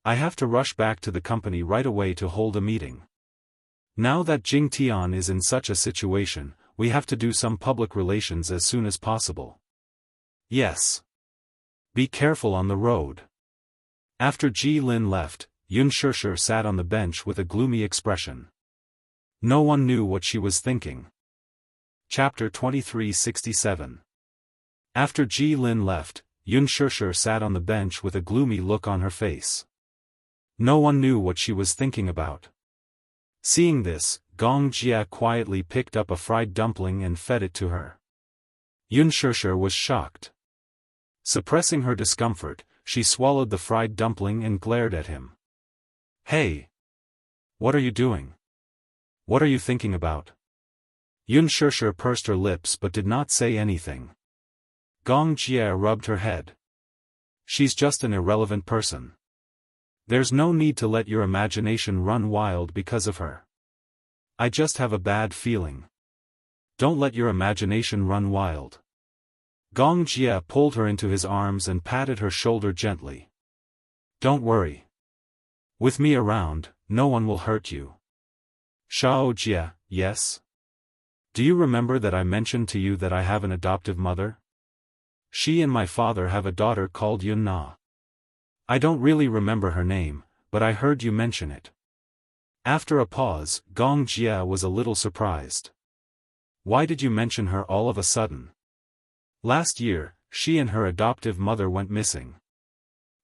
I have to rush back to the company right away to hold a meeting. Now that Jingtian is in such a situation, we have to do some public relations as soon as possible. Yes. Be careful on the road. After Ji Lin left, Yun Shishir sat on the bench with a gloomy expression. No one knew what she was thinking. Chapter 2367. After Ji Lin left, Yun Shishir sat on the bench with a gloomy look on her face. No one knew what she was thinking about. Seeing this, Gong Jia quietly picked up a fried dumpling and fed it to her. Yun Shishir was shocked. Suppressing her discomfort, she swallowed the fried dumpling and glared at him. Hey! What are you doing? What are you thinking about? Yun pursed her lips but did not say anything. Gong Jie rubbed her head. She's just an irrelevant person. There's no need to let your imagination run wild because of her. I just have a bad feeling. Don't let your imagination run wild. Gong Jie pulled her into his arms and patted her shoulder gently. Don't worry. With me around, no one will hurt you. Shao Jie, yes? Do you remember that I mentioned to you that I have an adoptive mother? She and my father have a daughter called Yunna. I don't really remember her name, but I heard you mention it. After a pause, Gong Jie was a little surprised. Why did you mention her all of a sudden? Last year, she and her adoptive mother went missing.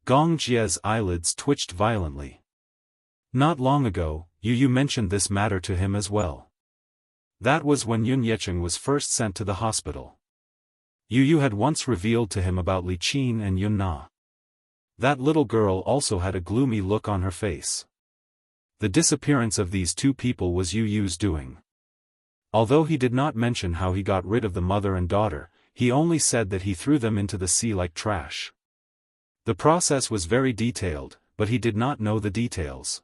Gong Jie's eyelids twitched violently. Not long ago, you mentioned this matter to him as well. That was when Yun Yecheng was first sent to the hospital. You had once revealed to him about Li Qin and Yunna. That little girl also had a gloomy look on her face. The disappearance of these two people was Yu's doing. Although he did not mention how he got rid of the mother and daughter, he only said that he threw them into the sea like trash. The process was very detailed, but he did not know the details.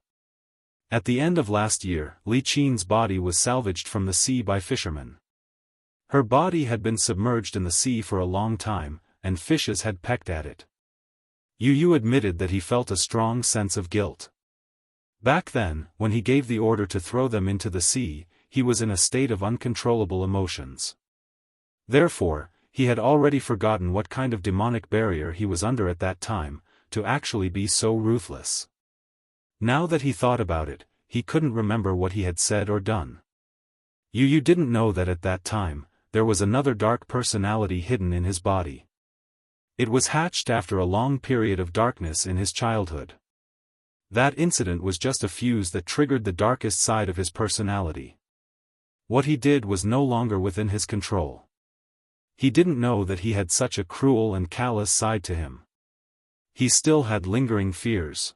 At the end of last year, Li Qin's body was salvaged from the sea by fishermen. Her body had been submerged in the sea for a long time, and fishes had pecked at it. Yu admitted that he felt a strong sense of guilt. Back then, when he gave the order to throw them into the sea, he was in a state of uncontrollable emotions. Therefore, he had already forgotten what kind of demonic barrier he was under at that time, to actually be so ruthless. Now that he thought about it, he couldn't remember what he had said or done. Yu didn't know that at that time, there was another dark personality hidden in his body. It was hatched after a long period of darkness in his childhood. That incident was just a fuse that triggered the darkest side of his personality. What he did was no longer within his control. He didn't know that he had such a cruel and callous side to him. He still had lingering fears.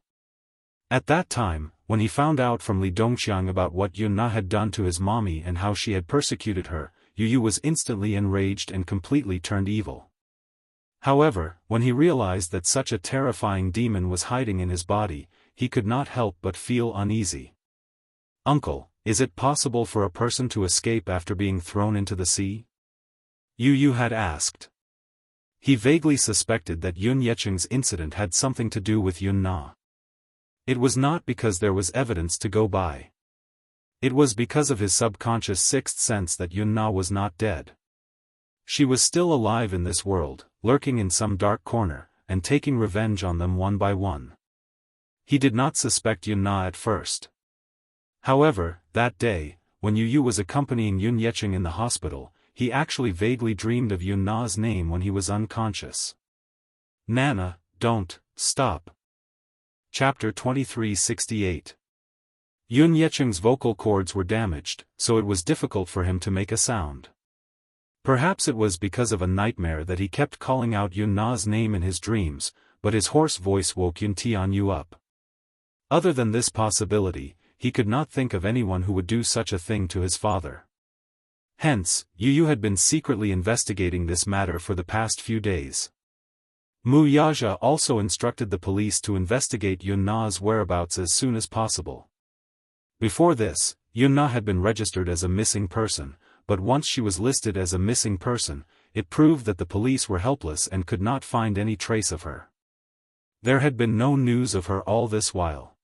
At that time, when he found out from Li Dongxiang about what Yunna had done to his mommy and how she had persecuted her, Yu was instantly enraged and completely turned evil. However, when he realized that such a terrifying demon was hiding in his body, he could not help but feel uneasy. Uncle, is it possible for a person to escape after being thrown into the sea? Yu had asked. He vaguely suspected that Yun Yecheng's incident had something to do with Yunna. It was not because there was evidence to go by. It was because of his subconscious sixth sense that Yunna was not dead. She was still alive in this world, lurking in some dark corner, and taking revenge on them one by one. He did not suspect Yunna at first. However, that day, when Yu was accompanying Yun Yecheng in the hospital, he actually vaguely dreamed of Yunna's name when he was unconscious. Nana, don't, stop. Chapter 2368. Yun Yecheng's vocal cords were damaged, so it was difficult for him to make a sound. Perhaps it was because of a nightmare that he kept calling out Yunna's name in his dreams, but his hoarse voice woke Yun Tianyu up. Other than this possibility, he could not think of anyone who would do such a thing to his father. Hence, Yu had been secretly investigating this matter for the past few days. Mu Yaja also instructed the police to investigate Yunna's whereabouts as soon as possible. Before this, Yunna had been registered as a missing person, but once she was listed as a missing person, it proved that the police were helpless and could not find any trace of her. There had been no news of her all this while.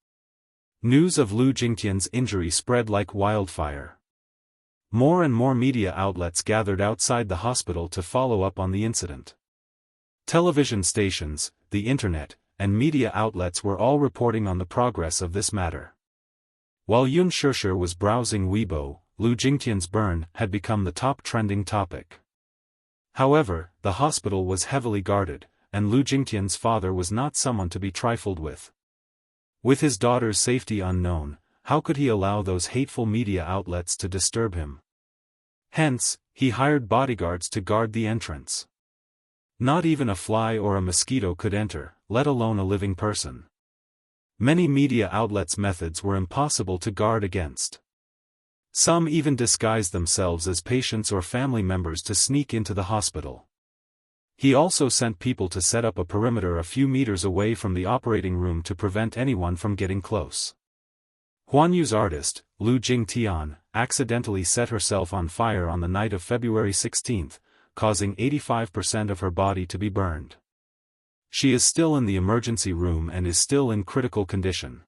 News of Lu Jingtian's injury spread like wildfire. More and more media outlets gathered outside the hospital to follow up on the incident. Television stations, the internet, and media outlets were all reporting on the progress of this matter. While Yun Shishir was browsing Weibo, Lu Jingtian's burn had become the top trending topic. However, the hospital was heavily guarded, and Lu Jingtian's father was not someone to be trifled with. With his daughter's safety unknown, how could he allow those hateful media outlets to disturb him? Hence, he hired bodyguards to guard the entrance. Not even a fly or a mosquito could enter, let alone a living person. Many media outlets' methods were impossible to guard against. Some even disguised themselves as patients or family members to sneak into the hospital. He also sent people to set up a perimeter a few meters away from the operating room to prevent anyone from getting close. Huanyu's artist, Lu Jingtian, accidentally set herself on fire on the night of February 16, causing 85% of her body to be burned. She is still in the emergency room and is still in critical condition.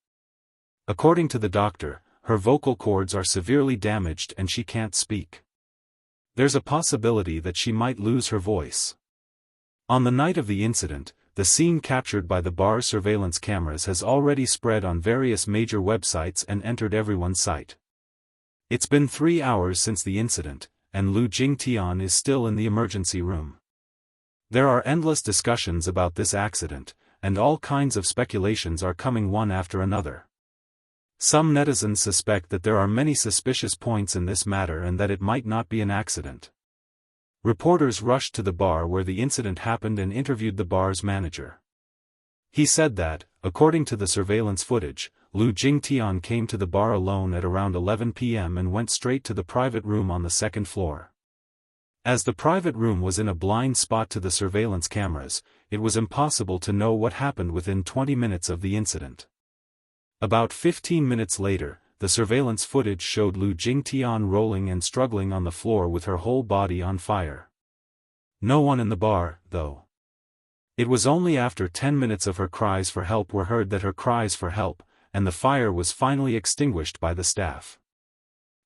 According to the doctor, her vocal cords are severely damaged and she can't speak. There's a possibility that she might lose her voice. On the night of the incident, the scene captured by the bar's surveillance cameras has already spread on various major websites and entered everyone's sight. It's been 3 hours since the incident, and Lu Jingtian is still in the emergency room. There are endless discussions about this accident, and all kinds of speculations are coming one after another. Some netizens suspect that there are many suspicious points in this matter and that it might not be an accident. Reporters rushed to the bar where the incident happened and interviewed the bar's manager. He said that, according to the surveillance footage, Lu Jingtian came to the bar alone at around 11 p.m. and went straight to the private room on the second floor. As the private room was in a blind spot to the surveillance cameras, it was impossible to know what happened within 20 minutes of the incident. About 15 minutes later, the surveillance footage showed Lu Jingtian rolling and struggling on the floor with her whole body on fire. No one in the bar, though. It was only after 10 minutes of her cries for help were heard that her cries for help, and the fire was finally extinguished by the staff.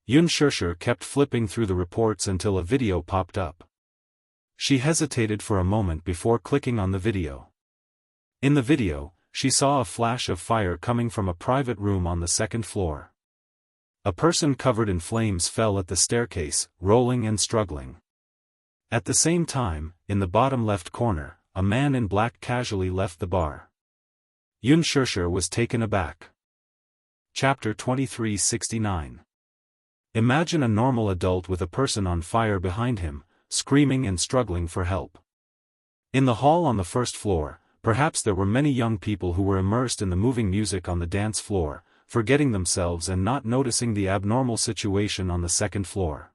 Xianxia kept flipping through the reports until a video popped up. She hesitated for a moment before clicking on the video. In the video, she saw a flash of fire coming from a private room on the second floor. A person covered in flames fell at the staircase, rolling and struggling. At the same time, in the bottom left corner, a man in black casually left the bar. Xianxia was taken aback. Chapter 2369. Imagine a normal adult with a person on fire behind him, screaming and struggling for help. In the hall on the first floor, perhaps there were many young people who were immersed in the moving music on the dance floor, forgetting themselves and not noticing the abnormal situation on the second floor.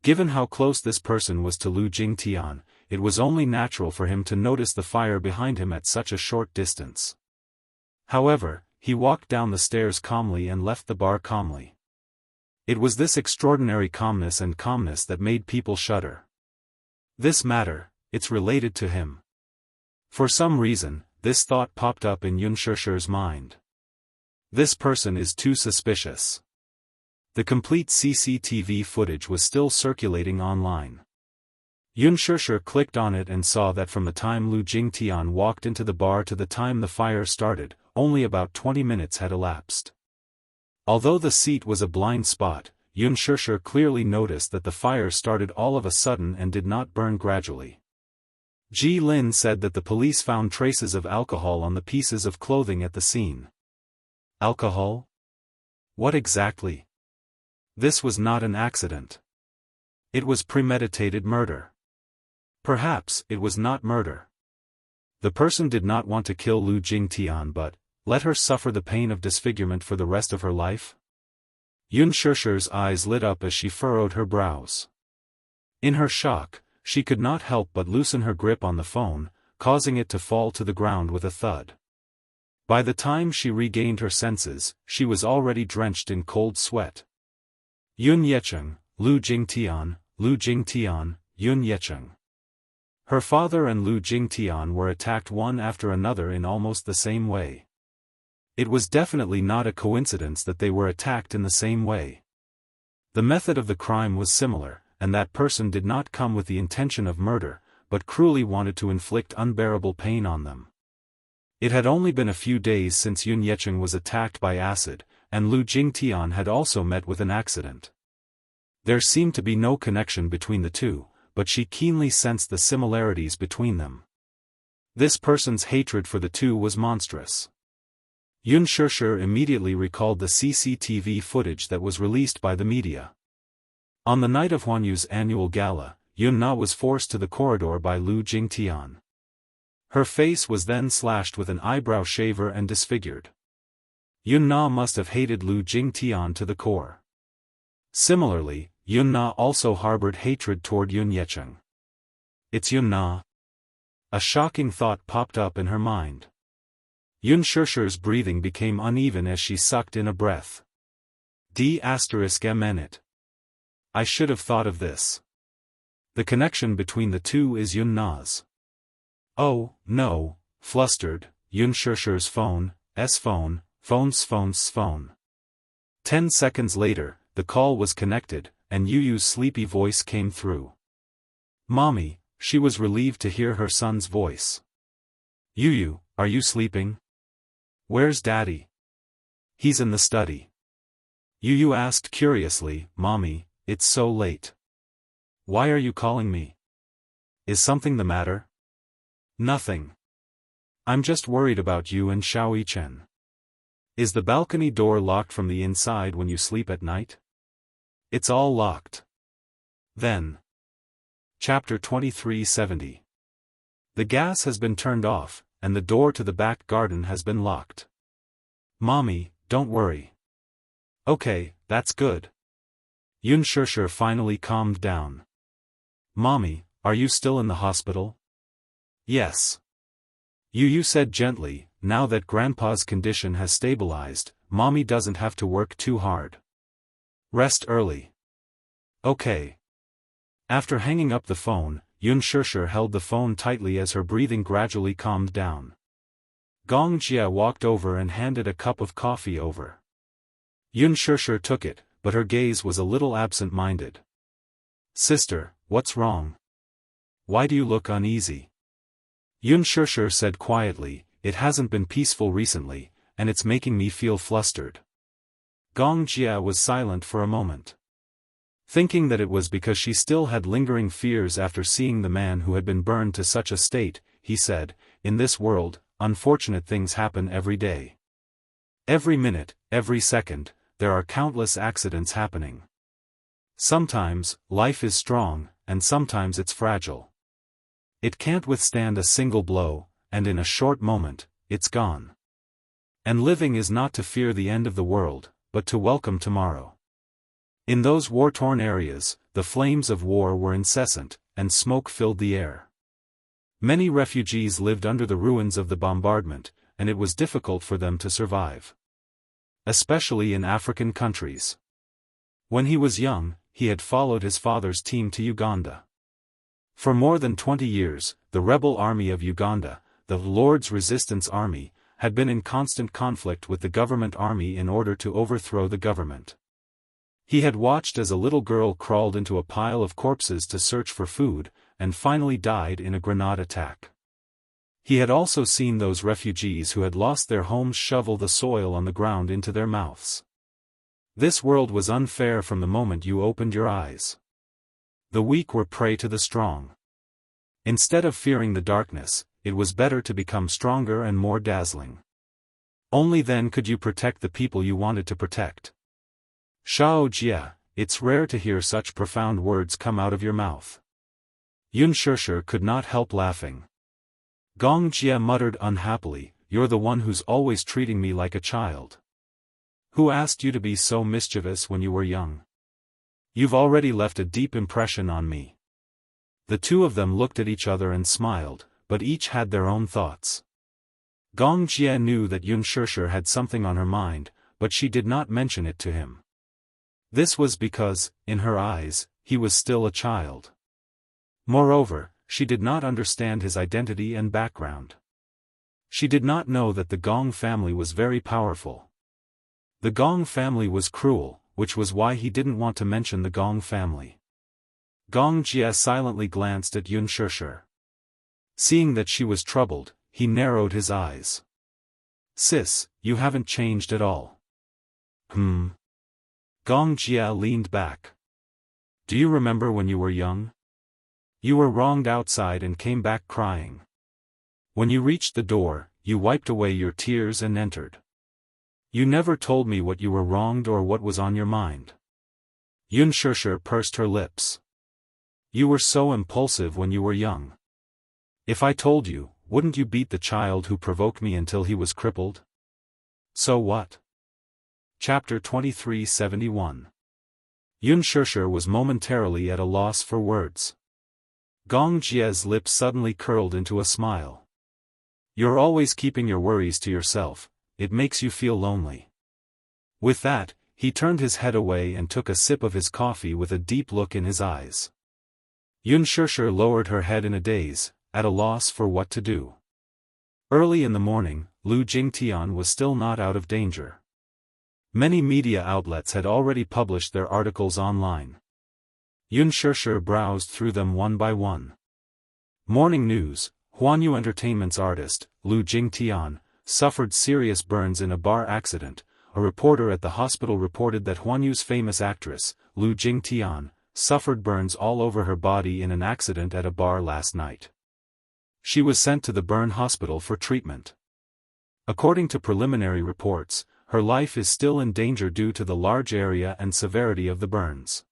Given how close this person was to Lu Jingtian, it was only natural for him to notice the fire behind him at such a short distance. However, he walked down the stairs calmly and left the bar calmly. It was this extraordinary calmness that made people shudder. This matter, it's related to him. For some reason, this thought popped up in Xianxia's mind. This person is too suspicious. The complete CCTV footage was still circulating online. Xianxia clicked on it and saw that from the time Lu Jingtian walked into the bar to the time the fire started, only about 20 minutes had elapsed. Although the seat was a blind spot, Xianxia clearly noticed that the fire started all of a sudden and did not burn gradually. Ji Lin said that the police found traces of alcohol on the pieces of clothing at the scene. Alcohol? What exactly? This was not an accident. It was premeditated murder. Perhaps it was not murder. The person did not want to kill Lu Jingtian but let her suffer the pain of disfigurement for the rest of her life? Xianxia's eyes lit up as she furrowed her brows. In her shock, she could not help but loosen her grip on the phone, causing it to fall to the ground with a thud. By the time she regained her senses, she was already drenched in cold sweat. Yun Yecheng, Lu Jingtian, Yun Yecheng. Her father and Lu Jingtian were attacked one after another in almost the same way. It was definitely not a coincidence that they were attacked in the same way. The method of the crime was similar, and that person did not come with the intention of murder, but cruelly wanted to inflict unbearable pain on them. It had only been a few days since Yun Yecheng was attacked by acid, and Lu Jingtian had also met with an accident. There seemed to be no connection between the two, but she keenly sensed the similarities between them. This person's hatred for the two was monstrous. Xianxia immediately recalled the CCTV footage that was released by the media. On the night of Huanyu's annual gala, Yun Na was forced to the corridor by Lu Jingtian. Her face was then slashed with an eyebrow shaver and disfigured. Yun Na must have hated Lu Jingtian to the core. Similarly, Yun Na also harbored hatred toward Yun Yecheng. It's Yun Na. A shocking thought popped up in her mind. Yun Shusher's breathing became uneven as she sucked in a breath. D***MN. I should have thought of this. The connection between the two is Yun Na's. Oh, no, flustered, Yun Shusher's phone, phone. 10 seconds later, the call was connected, and Yuyu's sleepy voice came through. Mommy, she was relieved to hear her son's voice. Yuyu, are you sleeping? Where's Daddy? He's in the study. Yuyu asked curiously, Mommy, it's so late. Why are you calling me? Is something the matter? Nothing. I'm just worried about you and Xiao Chen. Is the balcony door locked from the inside when you sleep at night? It's all locked. Then. Chapter 2370. The gas has been turned off, and the door to the back garden has been locked. Mommy, don't worry. Okay, that's good. Yun Shusher finally calmed down. Mommy, are you still in the hospital? Yes. Yuyu said gently, now that Grandpa's condition has stabilized, Mommy doesn't have to work too hard. Rest early. Okay. After hanging up the phone, Yun Shusher held the phone tightly as her breathing gradually calmed down. Gong Jia walked over and handed a cup of coffee over. Yun Shusher took it, but her gaze was a little absent-minded. Sister, what's wrong? Why do you look uneasy? Yun Shusher said quietly, it hasn't been peaceful recently, and it's making me feel flustered. Gong Jia was silent for a moment. Thinking that it was because she still had lingering fears after seeing the man who had been burned to such a state, he said, in this world, unfortunate things happen every day. Every minute, every second, there are countless accidents happening. Sometimes, life is strong, and sometimes it's fragile. It can't withstand a single blow, and in a short moment, it's gone. And living is not to fear the end of the world, but to welcome tomorrow. In those war-torn areas, the flames of war were incessant, and smoke filled the air. Many refugees lived under the ruins of the bombardment, and it was difficult for them to survive. Especially in African countries. When he was young, he had followed his father's team to Uganda. For more than 20 years, the rebel army of Uganda, the Lord's Resistance Army, had been in constant conflict with the government army in order to overthrow the government. He had watched as a little girl crawled into a pile of corpses to search for food, and finally died in a grenade attack. He had also seen those refugees who had lost their homes shovel the soil on the ground into their mouths. This world was unfair from the moment you opened your eyes. The weak were prey to the strong. Instead of fearing the darkness, it was better to become stronger and more dazzling. Only then could you protect the people you wanted to protect. Shao Jia, it's rare to hear such profound words come out of your mouth. Yun Shusher could not help laughing. Gong Jia muttered unhappily, you're the one who's always treating me like a child. Who asked you to be so mischievous when you were young? You've already left a deep impression on me. The two of them looked at each other and smiled, but each had their own thoughts. Gong Jia knew that Yun Shusher had something on her mind, but she did not mention it to him. This was because, in her eyes, he was still a child. Moreover, she did not understand his identity and background. She did not know that the Gong family was very powerful. The Gong family was cruel, which was why he didn't want to mention the Gong family. Gong Jia silently glanced at Yun Shusher. Seeing that she was troubled, he narrowed his eyes. Sis, you haven't changed at all. Gong Jia leaned back. Do you remember when you were young? You were wronged outside and came back crying. When you reached the door, you wiped away your tears and entered. You never told me what you were wronged or what was on your mind. Yun Shusher pursed her lips. You were so impulsive when you were young. If I told you, wouldn't you beat the child who provoked me until he was crippled? So what? Chapter 2371. Xianxia was momentarily at a loss for words. Gong Jie's lips suddenly curled into a smile. You're always keeping your worries to yourself, it makes you feel lonely. With that, he turned his head away and took a sip of his coffee with a deep look in his eyes. Xianxia lowered her head in a daze, at a loss for what to do. Early in the morning, Lu Jingtian was still not out of danger. Many media outlets had already published their articles online. Xianxia browsed through them one by one. Morning news: Huanyu Entertainment's artist, Lu Jingtian, suffered serious burns in a bar accident. A reporter at the hospital reported that Huanyu's famous actress, Lu Jingtian, suffered burns all over her body in an accident at a bar last night. She was sent to the burn hospital for treatment. According to preliminary reports, her life is still in danger due to the large area and severity of the burns.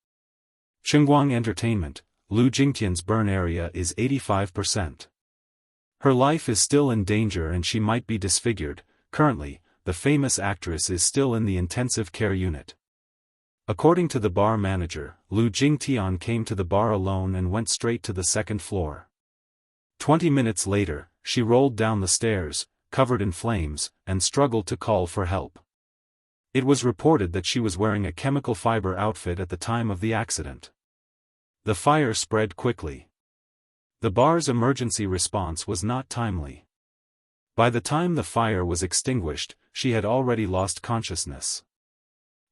Chengguang Entertainment, Lu Jingtian's burn area is 85%. Her life is still in danger and she might be disfigured. Currently, the famous actress is still in the intensive care unit. According to the bar manager, Lu Jingtian came to the bar alone and went straight to the second floor. 20 minutes later, she rolled down the stairs, covered in flames, and struggled to call for help. It was reported that she was wearing a chemical fiber outfit at the time of the accident. The fire spread quickly. The bar's emergency response was not timely. By the time the fire was extinguished, she had already lost consciousness.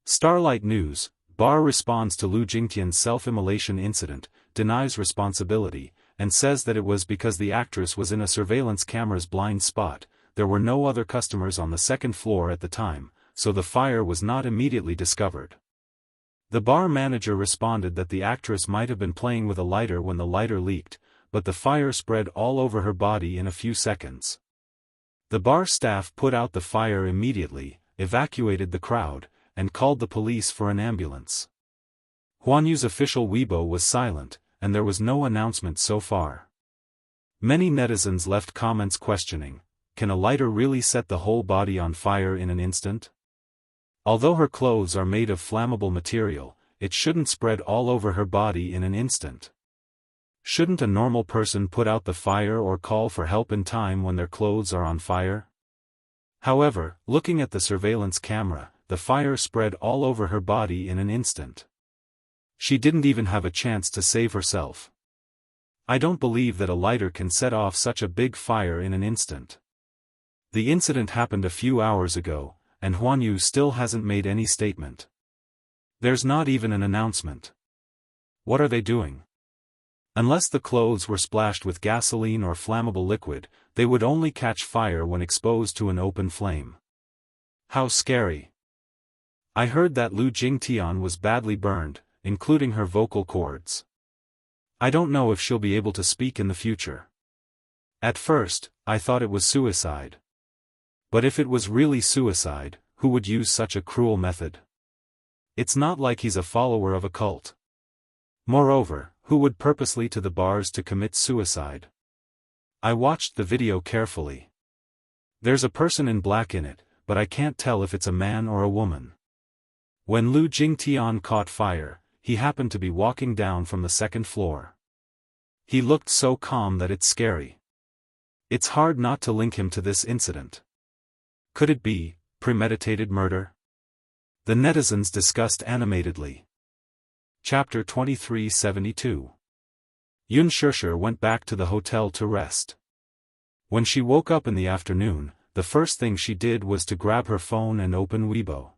Starlight News: Bar responds to Lu Jingtian's self-immolation incident, denies responsibility, and says that it was because the actress was in a surveillance camera's blind spot. There were no other customers on the second floor at the time, so the fire was not immediately discovered. The bar manager responded that the actress might have been playing with a lighter when the lighter leaked, but the fire spread all over her body in a few seconds. The bar staff put out the fire immediately, evacuated the crowd, and called the police for an ambulance. Huanyu's official Weibo was silent, and there was no announcement so far. Many netizens left comments questioning, can a lighter really set the whole body on fire in an instant? Although her clothes are made of flammable material, it shouldn't spread all over her body in an instant. Shouldn't a normal person put out the fire or call for help in time when their clothes are on fire? However, looking at the surveillance camera, the fire spread all over her body in an instant. She didn't even have a chance to save herself. I don't believe that a lighter can set off such a big fire in an instant. The incident happened a few hours ago, and Huanyu still hasn't made any statement. There's not even an announcement. What are they doing? Unless the clothes were splashed with gasoline or flammable liquid, they would only catch fire when exposed to an open flame. How scary. I heard that Lu Jingtian was badly burned, including her vocal cords. I don't know if she'll be able to speak in the future. At first, I thought it was suicide. But if it was really suicide, who would use such a cruel method? It's not like he's a follower of a cult. Moreover, who would purposely to the bars to commit suicide? I watched the video carefully. There's a person in black in it, but I can't tell if it's a man or a woman. When Lu Jingtian caught fire, he happened to be walking down from the second floor. He looked so calm that it's scary. It's hard not to link him to this incident. Could it be premeditated murder? The netizens discussed animatedly. Chapter 2372. Xianxia went back to the hotel to rest. When she woke up in the afternoon, the first thing she did was to grab her phone and open Weibo.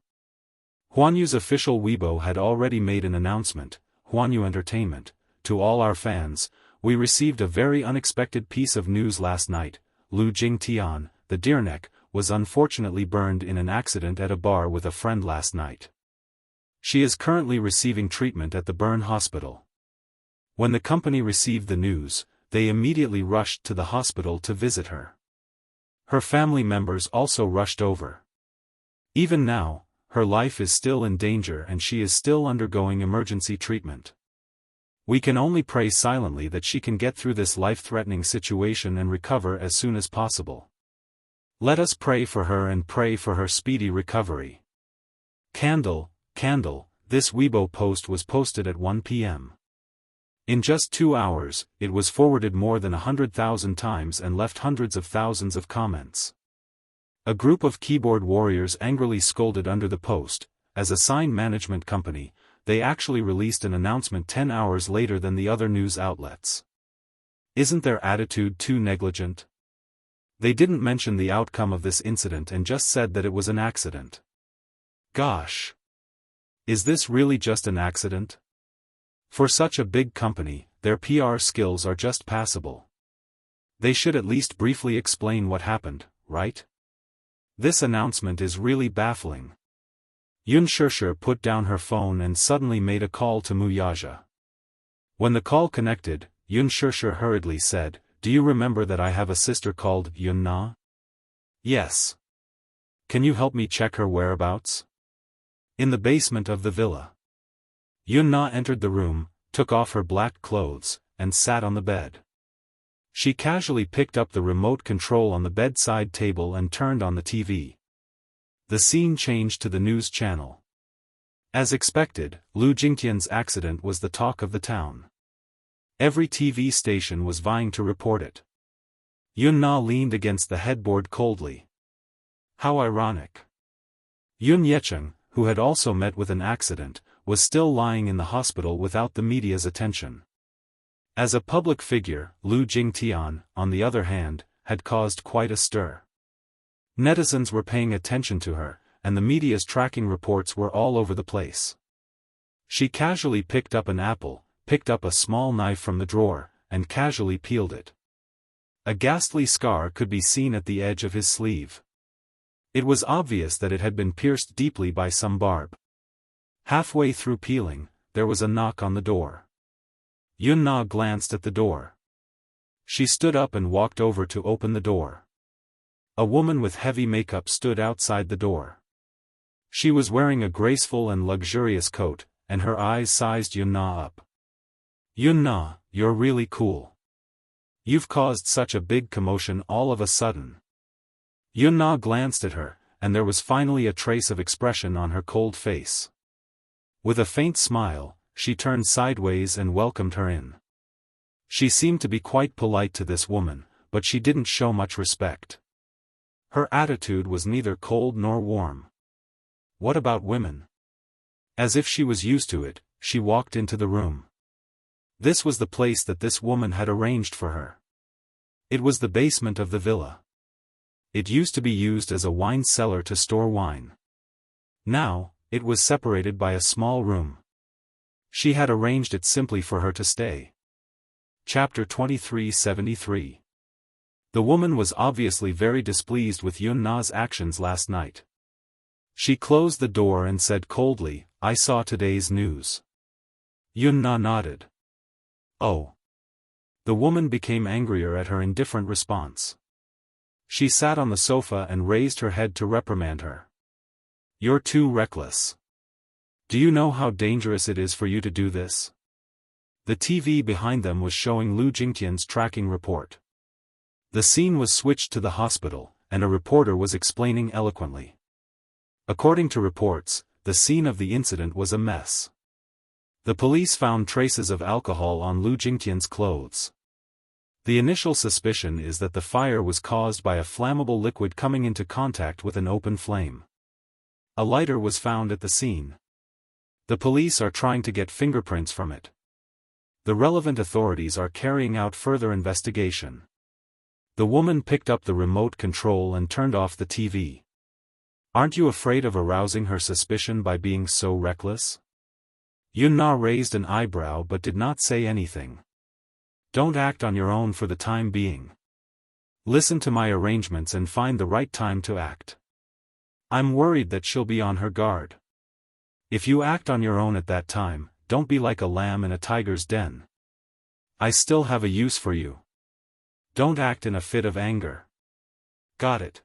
Huanyu's official Weibo had already made an announcement: Huanyu Entertainment, to all our fans, we received a very unexpected piece of news last night. Lu Jingtian, the deerneck, was unfortunately burned in an accident at a bar with a friend last night. She is currently receiving treatment at the burn hospital. When the company received the news, they immediately rushed to the hospital to visit her. Her family members also rushed over. Even now, her life is still in danger and she is still undergoing emergency treatment. We can only pray silently that she can get through this life-threatening situation and recover as soon as possible. Let us pray for her and pray for her speedy recovery. Candle, this Weibo post was posted at 1 p.m. In just 2 hours, it was forwarded more than 100,000 times and left hundreds of thousands of comments. A group of keyboard warriors angrily scolded under the post. As a sign management company, they actually released an announcement 10 hours later than the other news outlets. Isn't their attitude too negligent? They didn't mention the outcome of this incident and just said that it was an accident. Gosh! Is this really just an accident? For such a big company, their PR skills are just passable. They should at least briefly explain what happened, right? This announcement is really baffling. Xianxia put down her phone and suddenly made a call to Wuxia. When the call connected, Xianxia hurriedly said, "Do you remember that I have a sister called Yunna?" "Yes." "Can you help me check her whereabouts?" "In the basement of the villa." Yunna entered the room, took off her black clothes, and sat on the bed. She casually picked up the remote control on the bedside table and turned on the TV. The scene changed to the news channel. As expected, Lu Jingtian's accident was the talk of the town. Every TV station was vying to report it. Yunna leaned against the headboard coldly. How ironic. Yun Yecheng, who had also met with an accident, was still lying in the hospital without the media's attention. As a public figure, Lu Jingtian, on the other hand, had caused quite a stir. Netizens were paying attention to her, and the media's tracking reports were all over the place. She casually picked up an apple, picked up a small knife from the drawer, and casually peeled it. A ghastly scar could be seen at the edge of his sleeve. It was obvious that it had been pierced deeply by some barb. Halfway through peeling, there was a knock on the door. Yunna glanced at the door. She stood up and walked over to open the door. A woman with heavy makeup stood outside the door. She was wearing a graceful and luxurious coat, and her eyes sized Yunna up. "Yunna, you're really cool. You've caused such a big commotion all of a sudden." Yunna glanced at her, and there was finally a trace of expression on her cold face. With a faint smile, she turned sideways and welcomed her in. She seemed to be quite polite to this woman, but she didn't show much respect. Her attitude was neither cold nor warm. What about women? As if she was used to it, she walked into the room. This was the place that this woman had arranged for her. It was the basement of the villa. It used to be used as a wine cellar to store wine. Now, it was separated by a small room. She had arranged it simply for her to stay. Chapter 2373. The woman was obviously very displeased with Yunna's actions last night. She closed the door and said coldly, "I saw today's news." Yunna nodded. "Oh." The woman became angrier at her indifferent response. She sat on the sofa and raised her head to reprimand her. "You're too reckless. Do you know how dangerous it is for you to do this?" The TV behind them was showing Lu Jingtian's tracking report. The scene was switched to the hospital, and a reporter was explaining eloquently. According to reports, the scene of the incident was a mess. The police found traces of alcohol on Lu Jingtian's clothes. The initial suspicion is that the fire was caused by a flammable liquid coming into contact with an open flame. A lighter was found at the scene. The police are trying to get fingerprints from it. The relevant authorities are carrying out further investigation. The woman picked up the remote control and turned off the TV. "Aren't you afraid of arousing her suspicion by being so reckless?" Yunna raised an eyebrow but did not say anything. "Don't act on your own for the time being. Listen to my arrangements and find the right time to act. I'm worried that she'll be on her guard. If you act on your own at that time, don't be like a lamb in a tiger's den. I still have a use for you. Don't act in a fit of anger." "Got it."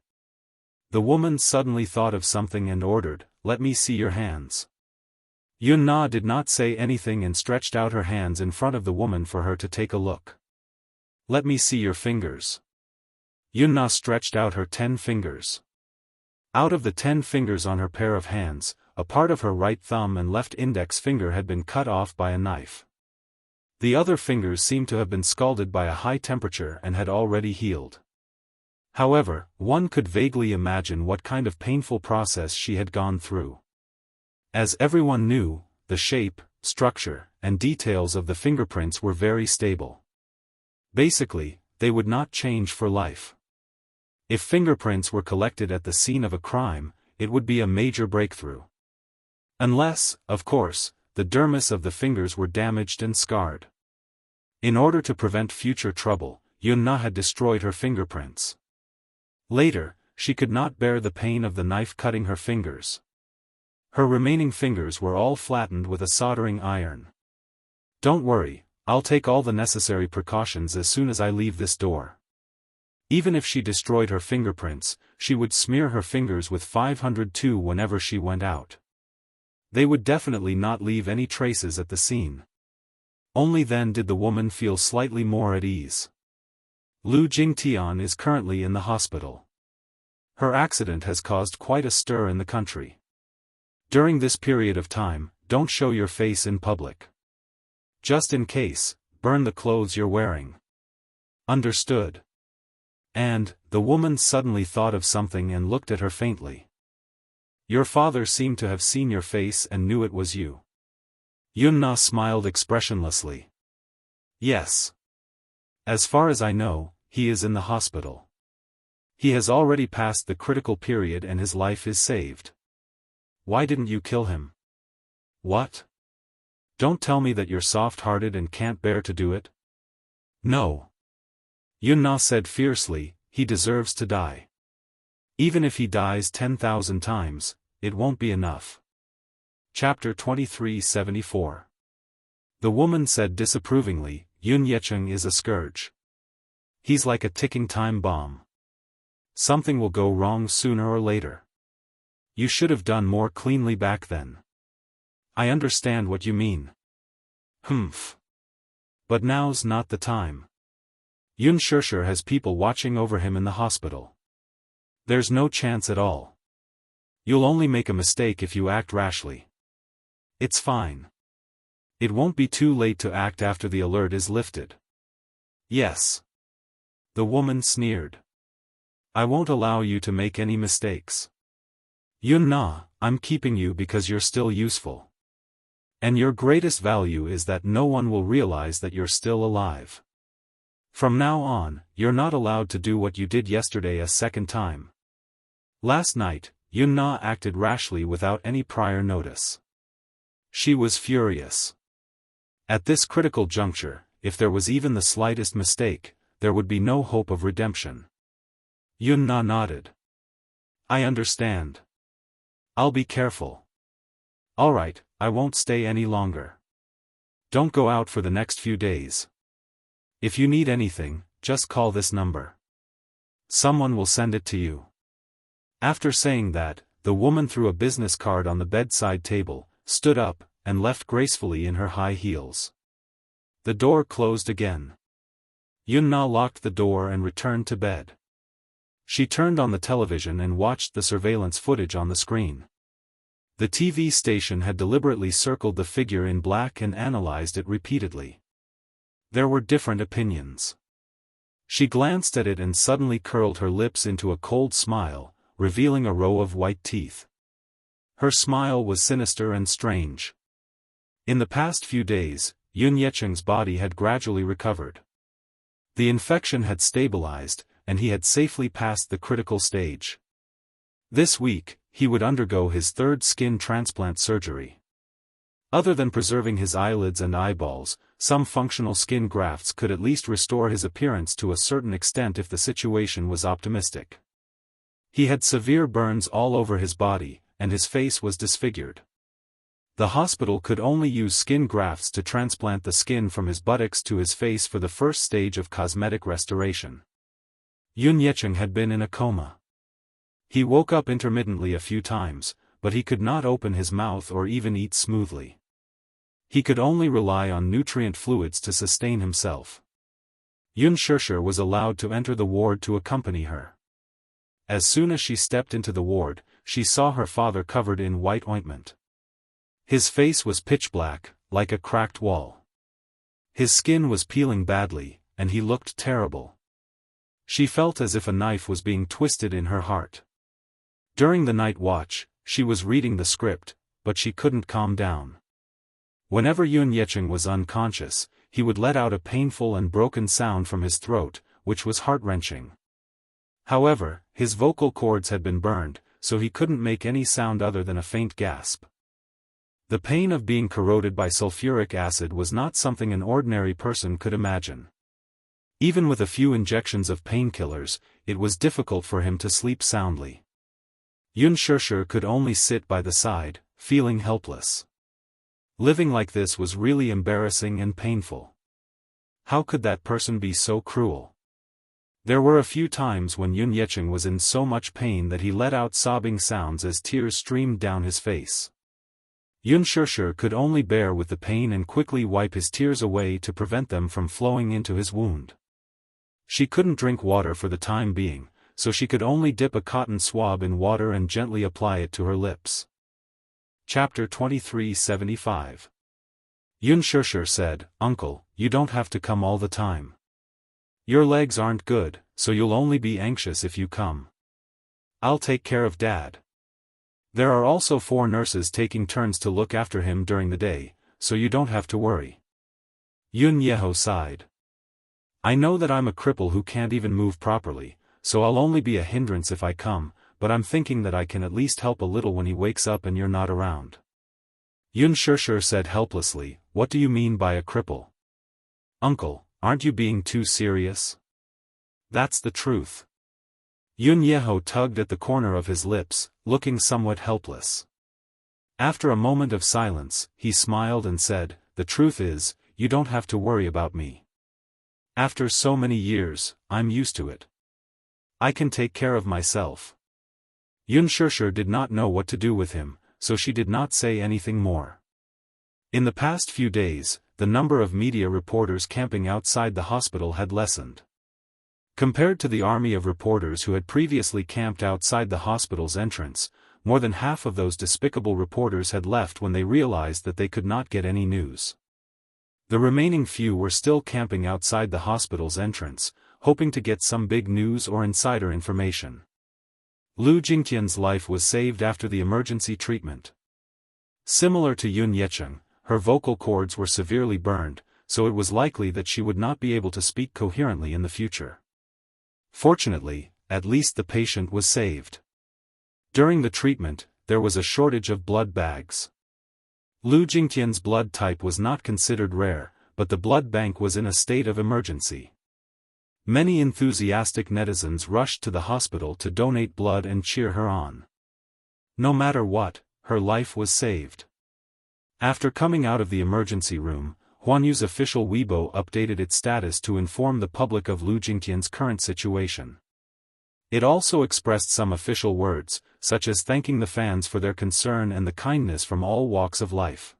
The woman suddenly thought of something and ordered, "Let me see your hands." Yunna did not say anything and stretched out her hands in front of the woman for her to take a look. "Let me see your fingers." Yunna stretched out her 10 fingers. Out of the 10 fingers on her pair of hands, a part of her right thumb and left index finger had been cut off by a knife. The other fingers seemed to have been scalded by a high temperature and had already healed. However, one could vaguely imagine what kind of painful process she had gone through. As everyone knew, the shape, structure, and details of the fingerprints were very stable. Basically, they would not change for life. If fingerprints were collected at the scene of a crime, it would be a major breakthrough. Unless, of course, the dermis of the fingers were damaged and scarred. In order to prevent future trouble, Yun-na had destroyed her fingerprints. Later, she could not bear the pain of the knife cutting her fingers. Her remaining fingers were all flattened with a soldering iron. "Don't worry, I'll take all the necessary precautions as soon as I leave this door." Even if she destroyed her fingerprints, she would smear her fingers with 502 whenever she went out. They would definitely not leave any traces at the scene. Only then did the woman feel slightly more at ease. Lu Jingtian is currently in the hospital. Her accident has caused quite a stir in the country. During this period of time, don't show your face in public. Just in case, burn the clothes you're wearing. Understood? And, the woman suddenly thought of something and looked at her faintly. Your father seemed to have seen your face and knew it was you. Yun-na smiled expressionlessly. Yes. As far as I know, he is in the hospital. He has already passed the critical period and his life is saved. Why didn't you kill him? What? Don't tell me that you're soft-hearted and can't bear to do it. No. Yun-na said fiercely, he deserves to die. Even if he dies 10,000 times, it won't be enough. Chapter 2374. The woman said disapprovingly, Yun Yecheng is a scourge. He's like a ticking time bomb. Something will go wrong sooner or later. You should have done more cleanly back then. I understand what you mean. Humph. But now's not the time. Yun Shishir has people watching over him in the hospital. There's no chance at all. You'll only make a mistake if you act rashly. It's fine. It won't be too late to act after the alert is lifted. Yes. The woman sneered. I won't allow you to make any mistakes. Yun-na, I'm keeping you because you're still useful. And your greatest value is that no one will realize that you're still alive. From now on, you're not allowed to do what you did yesterday a second time. Last night, Yun-na acted rashly without any prior notice. She was furious. At this critical juncture, if there was even the slightest mistake, there would be no hope of redemption. Yun-na nodded. I understand. I'll be careful. Alright, I won't stay any longer. Don't go out for the next few days. If you need anything, just call this number. Someone will send it to you. After saying that, the woman threw a business card on the bedside table, stood up, and left gracefully in her high heels. The door closed again. Yun-na locked the door and returned to bed. She turned on the television and watched the surveillance footage on the screen. The TV station had deliberately circled the figure in black and analyzed it repeatedly. There were different opinions. She glanced at it and suddenly curled her lips into a cold smile, revealing a row of white teeth. Her smile was sinister and strange. In the past few days, Yun Yecheng's body had gradually recovered. The infection had stabilized, and he had safely passed the critical stage. This week, he would undergo his third skin transplant surgery. Other than preserving his eyelids and eyeballs, some functional skin grafts could at least restore his appearance to a certain extent if the situation was optimistic. He had severe burns all over his body, and his face was disfigured. The hospital could only use skin grafts to transplant the skin from his buttocks to his face for the first stage of cosmetic restoration. Yun Yecheng had been in a coma. He woke up intermittently a few times, but he could not open his mouth or even eat smoothly. He could only rely on nutrient fluids to sustain himself. Yun Shishir was allowed to enter the ward to accompany her. As soon as she stepped into the ward, she saw her father covered in white ointment. His face was pitch black, like a cracked wall. His skin was peeling badly, and he looked terrible. She felt as if a knife was being twisted in her heart. During the night watch, she was reading the script, but she couldn't calm down. Whenever Yun Yecheng was unconscious, he would let out a painful and broken sound from his throat, which was heart-wrenching. However, his vocal cords had been burned, so he couldn't make any sound other than a faint gasp. The pain of being corroded by sulfuric acid was not something an ordinary person could imagine. Even with a few injections of painkillers, it was difficult for him to sleep soundly. Yun Shishir could only sit by the side, feeling helpless. Living like this was really embarrassing and painful. How could that person be so cruel? There were a few times when Yun Yecheng was in so much pain that he let out sobbing sounds as tears streamed down his face. Yun Shishir could only bear with the pain and quickly wipe his tears away to prevent them from flowing into his wound. She couldn't drink water for the time being, so she could only dip a cotton swab in water and gently apply it to her lips. Chapter 2375. Yun Shishir said, "Uncle, you don't have to come all the time. Your legs aren't good, so you'll only be anxious if you come. I'll take care of Dad. There are also 4 nurses taking turns to look after him during the day, so you don't have to worry." Yun Yeho sighed. "I know that I'm a cripple who can't even move properly, so I'll only be a hindrance if I come, but I'm thinking that I can at least help a little when he wakes up and you're not around." Yun Shishir said helplessly, "What do you mean by a cripple? Uncle, aren't you being too serious? That's the truth." Yun Yeho tugged at the corner of his lips, looking somewhat helpless. After a moment of silence, he smiled and said, "The truth is, you don't have to worry about me. After so many years, I'm used to it. I can take care of myself." Yun Shishir did not know what to do with him, so she did not say anything more. In the past few days, the number of media reporters camping outside the hospital had lessened. Compared to the army of reporters who had previously camped outside the hospital's entrance, more than half of those despicable reporters had left when they realized that they could not get any news. The remaining few were still camping outside the hospital's entrance, hoping to get some big news or insider information. Lu Jingtian's life was saved after the emergency treatment. Similar to Yun Yecheng, her vocal cords were severely burned, so it was likely that she would not be able to speak coherently in the future. Fortunately, at least the patient was saved. During the treatment, there was a shortage of blood bags. Lu Jingtian's blood type was not considered rare, but the blood bank was in a state of emergency. Many enthusiastic netizens rushed to the hospital to donate blood and cheer her on. No matter what, her life was saved. After coming out of the emergency room, Huanyu's official Weibo updated its status to inform the public of Lu Jingtian's current situation. It also expressed some official words, such as thanking the fans for their concern and the kindness from all walks of life.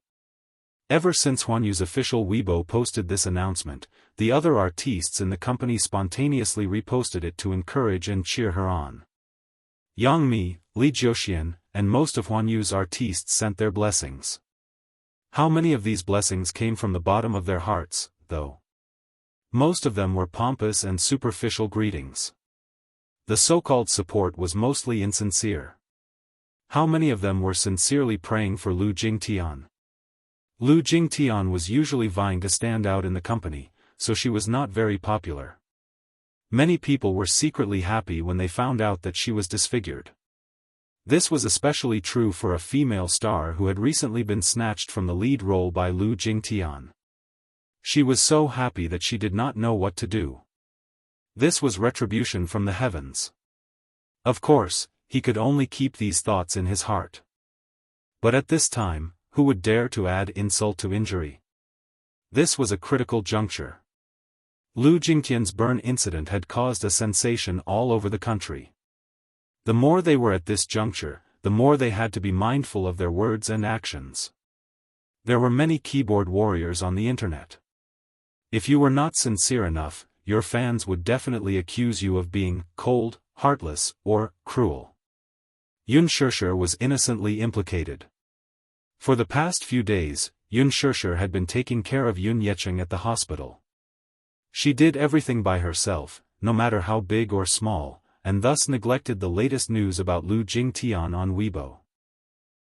Ever since Huanyu's official Weibo posted this announcement, the other artistes in the company spontaneously reposted it to encourage and cheer her on. Yang Mi, Li Jiuxian, and most of Huanyu's artistes sent their blessings. How many of these blessings came from the bottom of their hearts, though? Most of them were pompous and superficial greetings. The so-called support was mostly insincere. How many of them were sincerely praying for Lu Jingtian? Lu Jingtian was usually vying to stand out in the company, so she was not very popular. Many people were secretly happy when they found out that she was disfigured. This was especially true for a female star who had recently been snatched from the lead role by Lu Jingtian. She was so happy that she did not know what to do. This was retribution from the heavens. Of course, he could only keep these thoughts in his heart. But at this time, who would dare to add insult to injury? This was a critical juncture. Lu Jingtian's burn incident had caused a sensation all over the country. The more they were at this juncture, the more they had to be mindful of their words and actions. There were many keyboard warriors on the internet. If you were not sincere enough, your fans would definitely accuse you of being cold, heartless, or cruel. Yun Shishir was innocently implicated. For the past few days, Yun Shishir had been taking care of Yun Yeqing at the hospital. She did everything by herself, no matter how big or small, and thus neglected the latest news about Lu Jingtian on Weibo.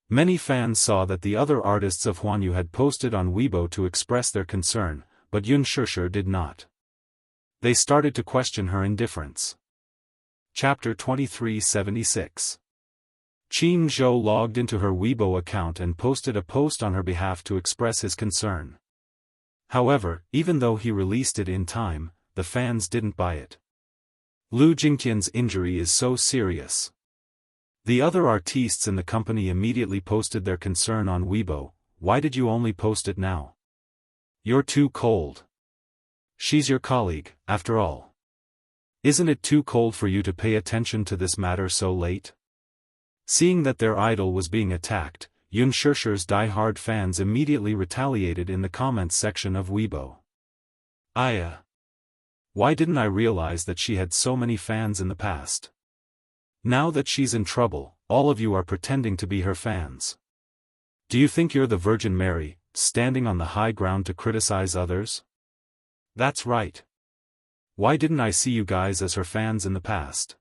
Many fans saw that the other artists of Huanyu had posted on Weibo to express their concern, but Yun Shishir did not. They started to question her indifference. Chapter 2376. Qin Zhou logged into her Weibo account and posted a post on her behalf to express his concern. However, even though he released it in time, the fans didn't buy it. Lu Jingtian's injury is so serious. The other artistes in the company immediately posted their concern on Weibo. Why did you only post it now? You're too cold. She's your colleague, after all. Isn't it too cold for you to pay attention to this matter so late? Seeing that their idol was being attacked, Yun Shishir's die-hard fans immediately retaliated in the comments section of Weibo. Why didn't I realize that she had so many fans in the past? Now that she's in trouble, all of you are pretending to be her fans. Do you think you're the Virgin Mary, standing on the high ground to criticize others? That's right. Why didn't I see you guys as her fans in the past?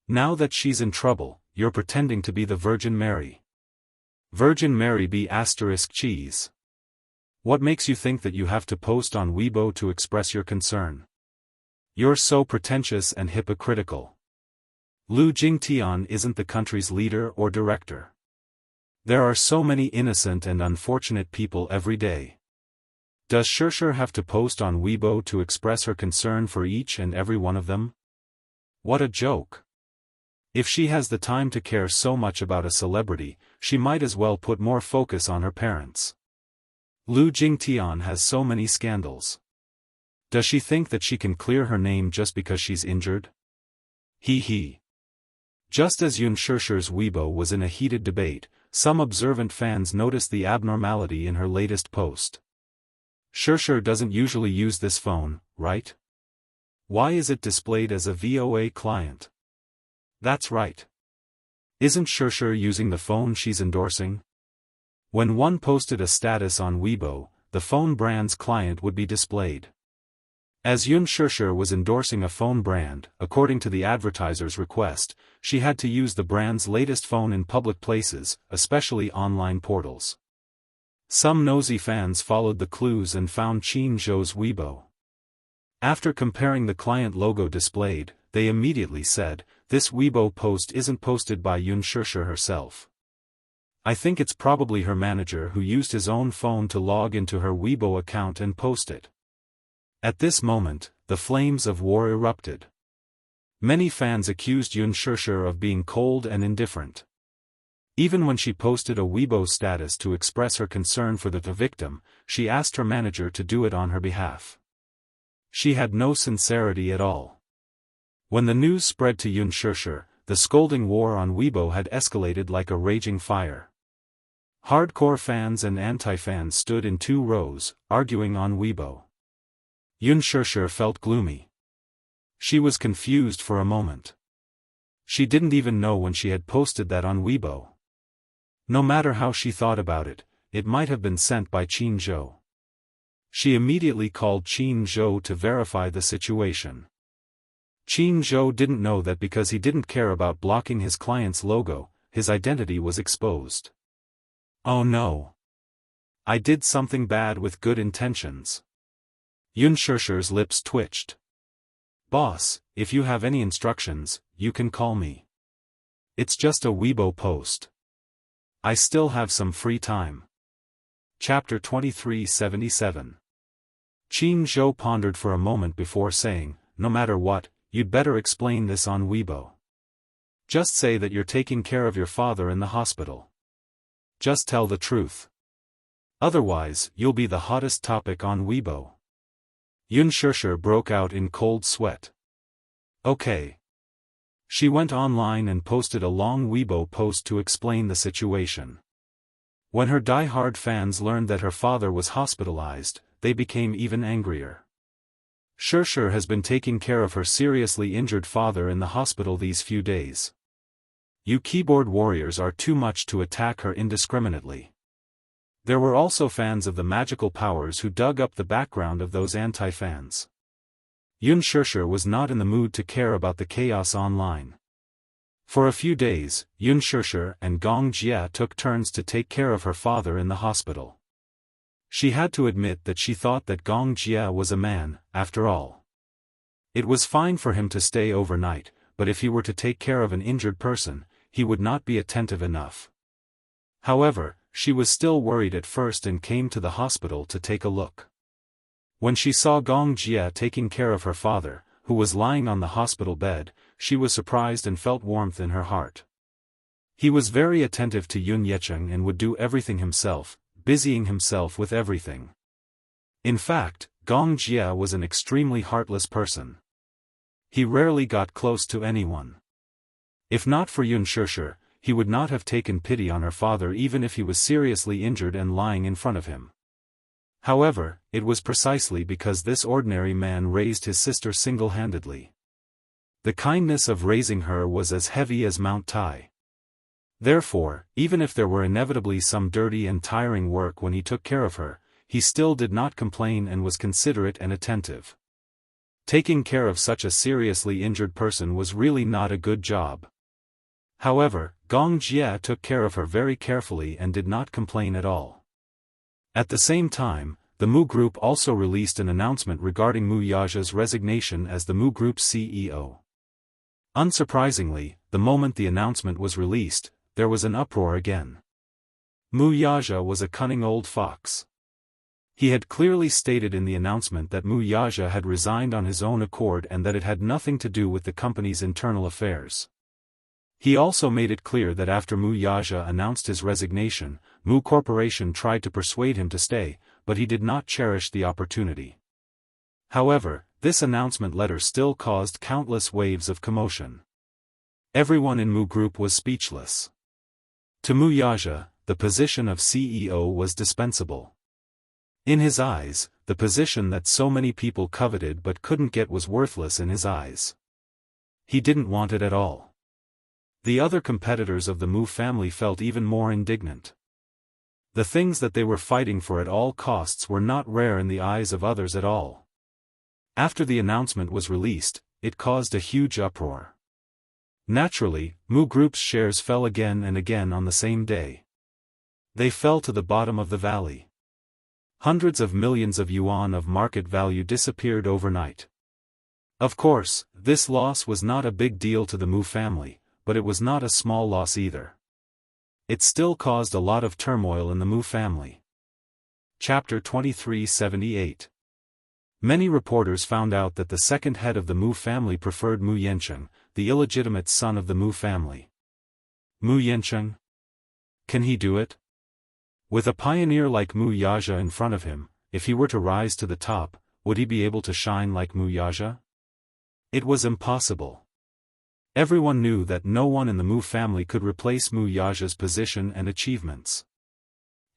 Now that she's in trouble, you're pretending to be the Virgin Mary. Virgin Mary be * cheese. What makes you think that you have to post on Weibo to express your concern? You're so pretentious and hypocritical. Lu Jingtian isn't the country's leader or director. There are so many innocent and unfortunate people every day. Does Shishir have to post on Weibo to express her concern for each and every one of them? What a joke. If she has the time to care so much about a celebrity, she might as well put more focus on her parents. Lu Jingtian has so many scandals. Does she think that she can clear her name just because she's injured? He. Just as Yun Shishir's Weibo was in a heated debate, some observant fans noticed the abnormality in her latest post. Shishir doesn't usually use this phone, right? Why is it displayed as a VOA client? That's right. Isn't Shishir using the phone she's endorsing? When one posted a status on Weibo, the phone brand's client would be displayed. As Yun Shishir was endorsing a phone brand, according to the advertiser's request, she had to use the brand's latest phone in public places, especially online portals. Some nosy fans followed the clues and found Qin Zhou's Weibo. After comparing the client logo displayed, they immediately said, "This Weibo post isn't posted by Yun Shishir herself. I think it's probably her manager who used his own phone to log into her Weibo account and post it." At this moment, the flames of war erupted. Many fans accused Yun Shishir of being cold and indifferent. Even when she posted a Weibo status to express her concern for the victim, she asked her manager to do it on her behalf. She had no sincerity at all. When the news spread to Yun Shishir, the scolding war on Weibo had escalated like a raging fire. Hardcore fans and anti-fans stood in 2 rows, arguing on Weibo. Yun Shishir felt gloomy. She was confused for a moment. She didn't even know when she had posted that on Weibo. No matter how she thought about it, it might have been sent by Qin Zhou. She immediately called Qin Zhou to verify the situation. Qin Zhou didn't know that because he didn't care about blocking his client's logo, his identity was exposed. Oh no. I did something bad with good intentions. Yun Shishir's lips twitched. Boss, if you have any instructions, you can call me. It's just a Weibo post. I still have some free time. Chapter 2377. Qin Zhou pondered for a moment before saying, "No matter what, you'd better explain this on Weibo. Just say that you're taking care of your father in the hospital. Just tell the truth. Otherwise, you'll be the hottest topic on Weibo." Yun Shishir broke out in cold sweat. Okay. She went online and posted a long Weibo post to explain the situation. When her die-hard fans learned that her father was hospitalized, they became even angrier. Shishir has been taking care of her seriously injured father in the hospital these few days. You keyboard warriors are too much to attack her indiscriminately. There were also fans of the magical powers who dug up the background of those anti-fans. Unspoken was not in the mood to care about the chaos online. For a few days, Unspoken and Gong Jia took turns to take care of her father in the hospital. She had to admit that she thought that Gong Jia was a man, after all. It was fine for him to stay overnight, but if he were to take care of an injured person, he would not be attentive enough. However, she was still worried at first and came to the hospital to take a look. When she saw Gong Jia taking care of her father, who was lying on the hospital bed, she was surprised and felt warmth in her heart. He was very attentive to Yun Yecheng and would do everything himself, busying himself with everything. In fact, Gong Jia was an extremely heartless person. He rarely got close to anyone. If not for Unspoken, he would not have taken pity on her father even if he was seriously injured and lying in front of him. However, it was precisely because this ordinary man raised his sister single-handedly. The kindness of raising her was as heavy as Mount Tai. Therefore, even if there were inevitably some dirty and tiring work when he took care of her, he still did not complain and was considerate and attentive. Taking care of such a seriously injured person was really not a good job. However, Gong Jia took care of her very carefully and did not complain at all. At the same time, the Mu Group also released an announcement regarding Mu Yaja's resignation as the Mu Group's CEO. Unsurprisingly, the moment the announcement was released, there was an uproar again. Mu Yaja was a cunning old fox. He had clearly stated in the announcement that Mu Yaja had resigned on his own accord and that it had nothing to do with the company's internal affairs. He also made it clear that after Mu Yaja announced his resignation, Mu Corporation tried to persuade him to stay, but he did not cherish the opportunity. However, this announcement letter still caused countless waves of commotion. Everyone in Mu Group was speechless. To Mu Yaja, the position of CEO was dispensable. In his eyes, the position that so many people coveted but couldn't get was worthless in his eyes. He didn't want it at all. The other competitors of the Mu family felt even more indignant. The things that they were fighting for at all costs were not rare in the eyes of others at all. After the announcement was released, it caused a huge uproar. Naturally, Mu Group's shares fell again and again on the same day. They fell to the bottom of the valley. Hundreds of millions of yuan of market value disappeared overnight. Of course, this loss was not a big deal to the Mu family, but it was not a small loss either. It still caused a lot of turmoil in the Mu family. Chapter 2378. Many reporters found out that the second head of the Mu family preferred Mu Yancheng, the illegitimate son of the Mu family. Mu Yancheng? Can he do it? With a pioneer like Mu Yaja in front of him, if he were to rise to the top, would he be able to shine like Mu Yaja? It was impossible. Everyone knew that no one in the Mu family could replace Mu Yaja's position and achievements.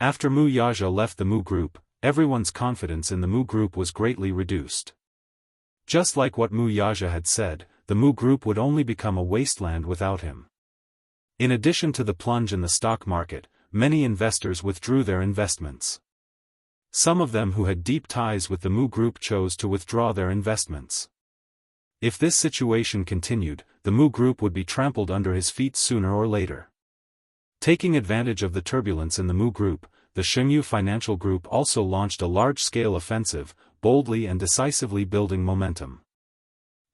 After Mu Yaja left the Mu Group, everyone's confidence in the Mu Group was greatly reduced. Just like what Mu Yaja had said, the Mu Group would only become a wasteland without him. In addition to the plunge in the stock market, many investors withdrew their investments. Some of them who had deep ties with the Mu Group chose to withdraw their investments. If this situation continued, the Mu Group would be trampled under his feet sooner or later. Taking advantage of the turbulence in the Mu Group, the Jianghu Financial Group also launched a large-scale offensive, boldly and decisively building momentum.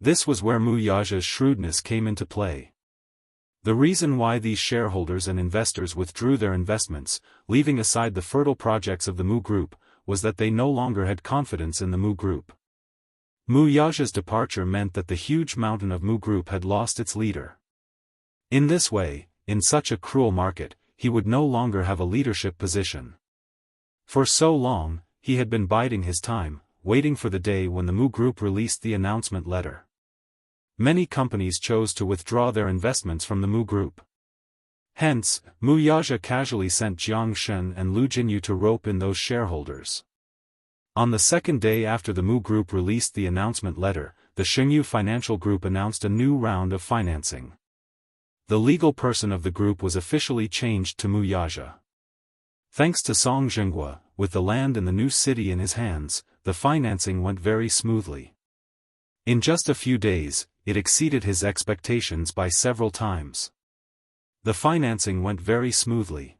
This was where Mu Yaja's shrewdness came into play. The reason why these shareholders and investors withdrew their investments, leaving aside the fertile projects of the Mu Group, was that they no longer had confidence in the Mu Group. Mu Yaja's departure meant that the huge mountain of Mu Group had lost its leader. In this way, in such a cruel market, he would no longer have a leadership position. For so long, he had been biding his time, waiting for the day when the Mu Group released the announcement letter. Many companies chose to withdraw their investments from the Mu Group. Hence, Mu Yaja casually sent Jiang Shen and Lu Jinyu to rope in those shareholders. On the second day after the Mu Group released the announcement letter, the Jianghu Financial Group announced a new round of financing. The legal person of the group was officially changed to Mu Yaja. Thanks to Song Zhenghua, with the land and the new city in his hands, the financing went very smoothly. In just a few days, it exceeded his expectations by several times. The financing went very smoothly.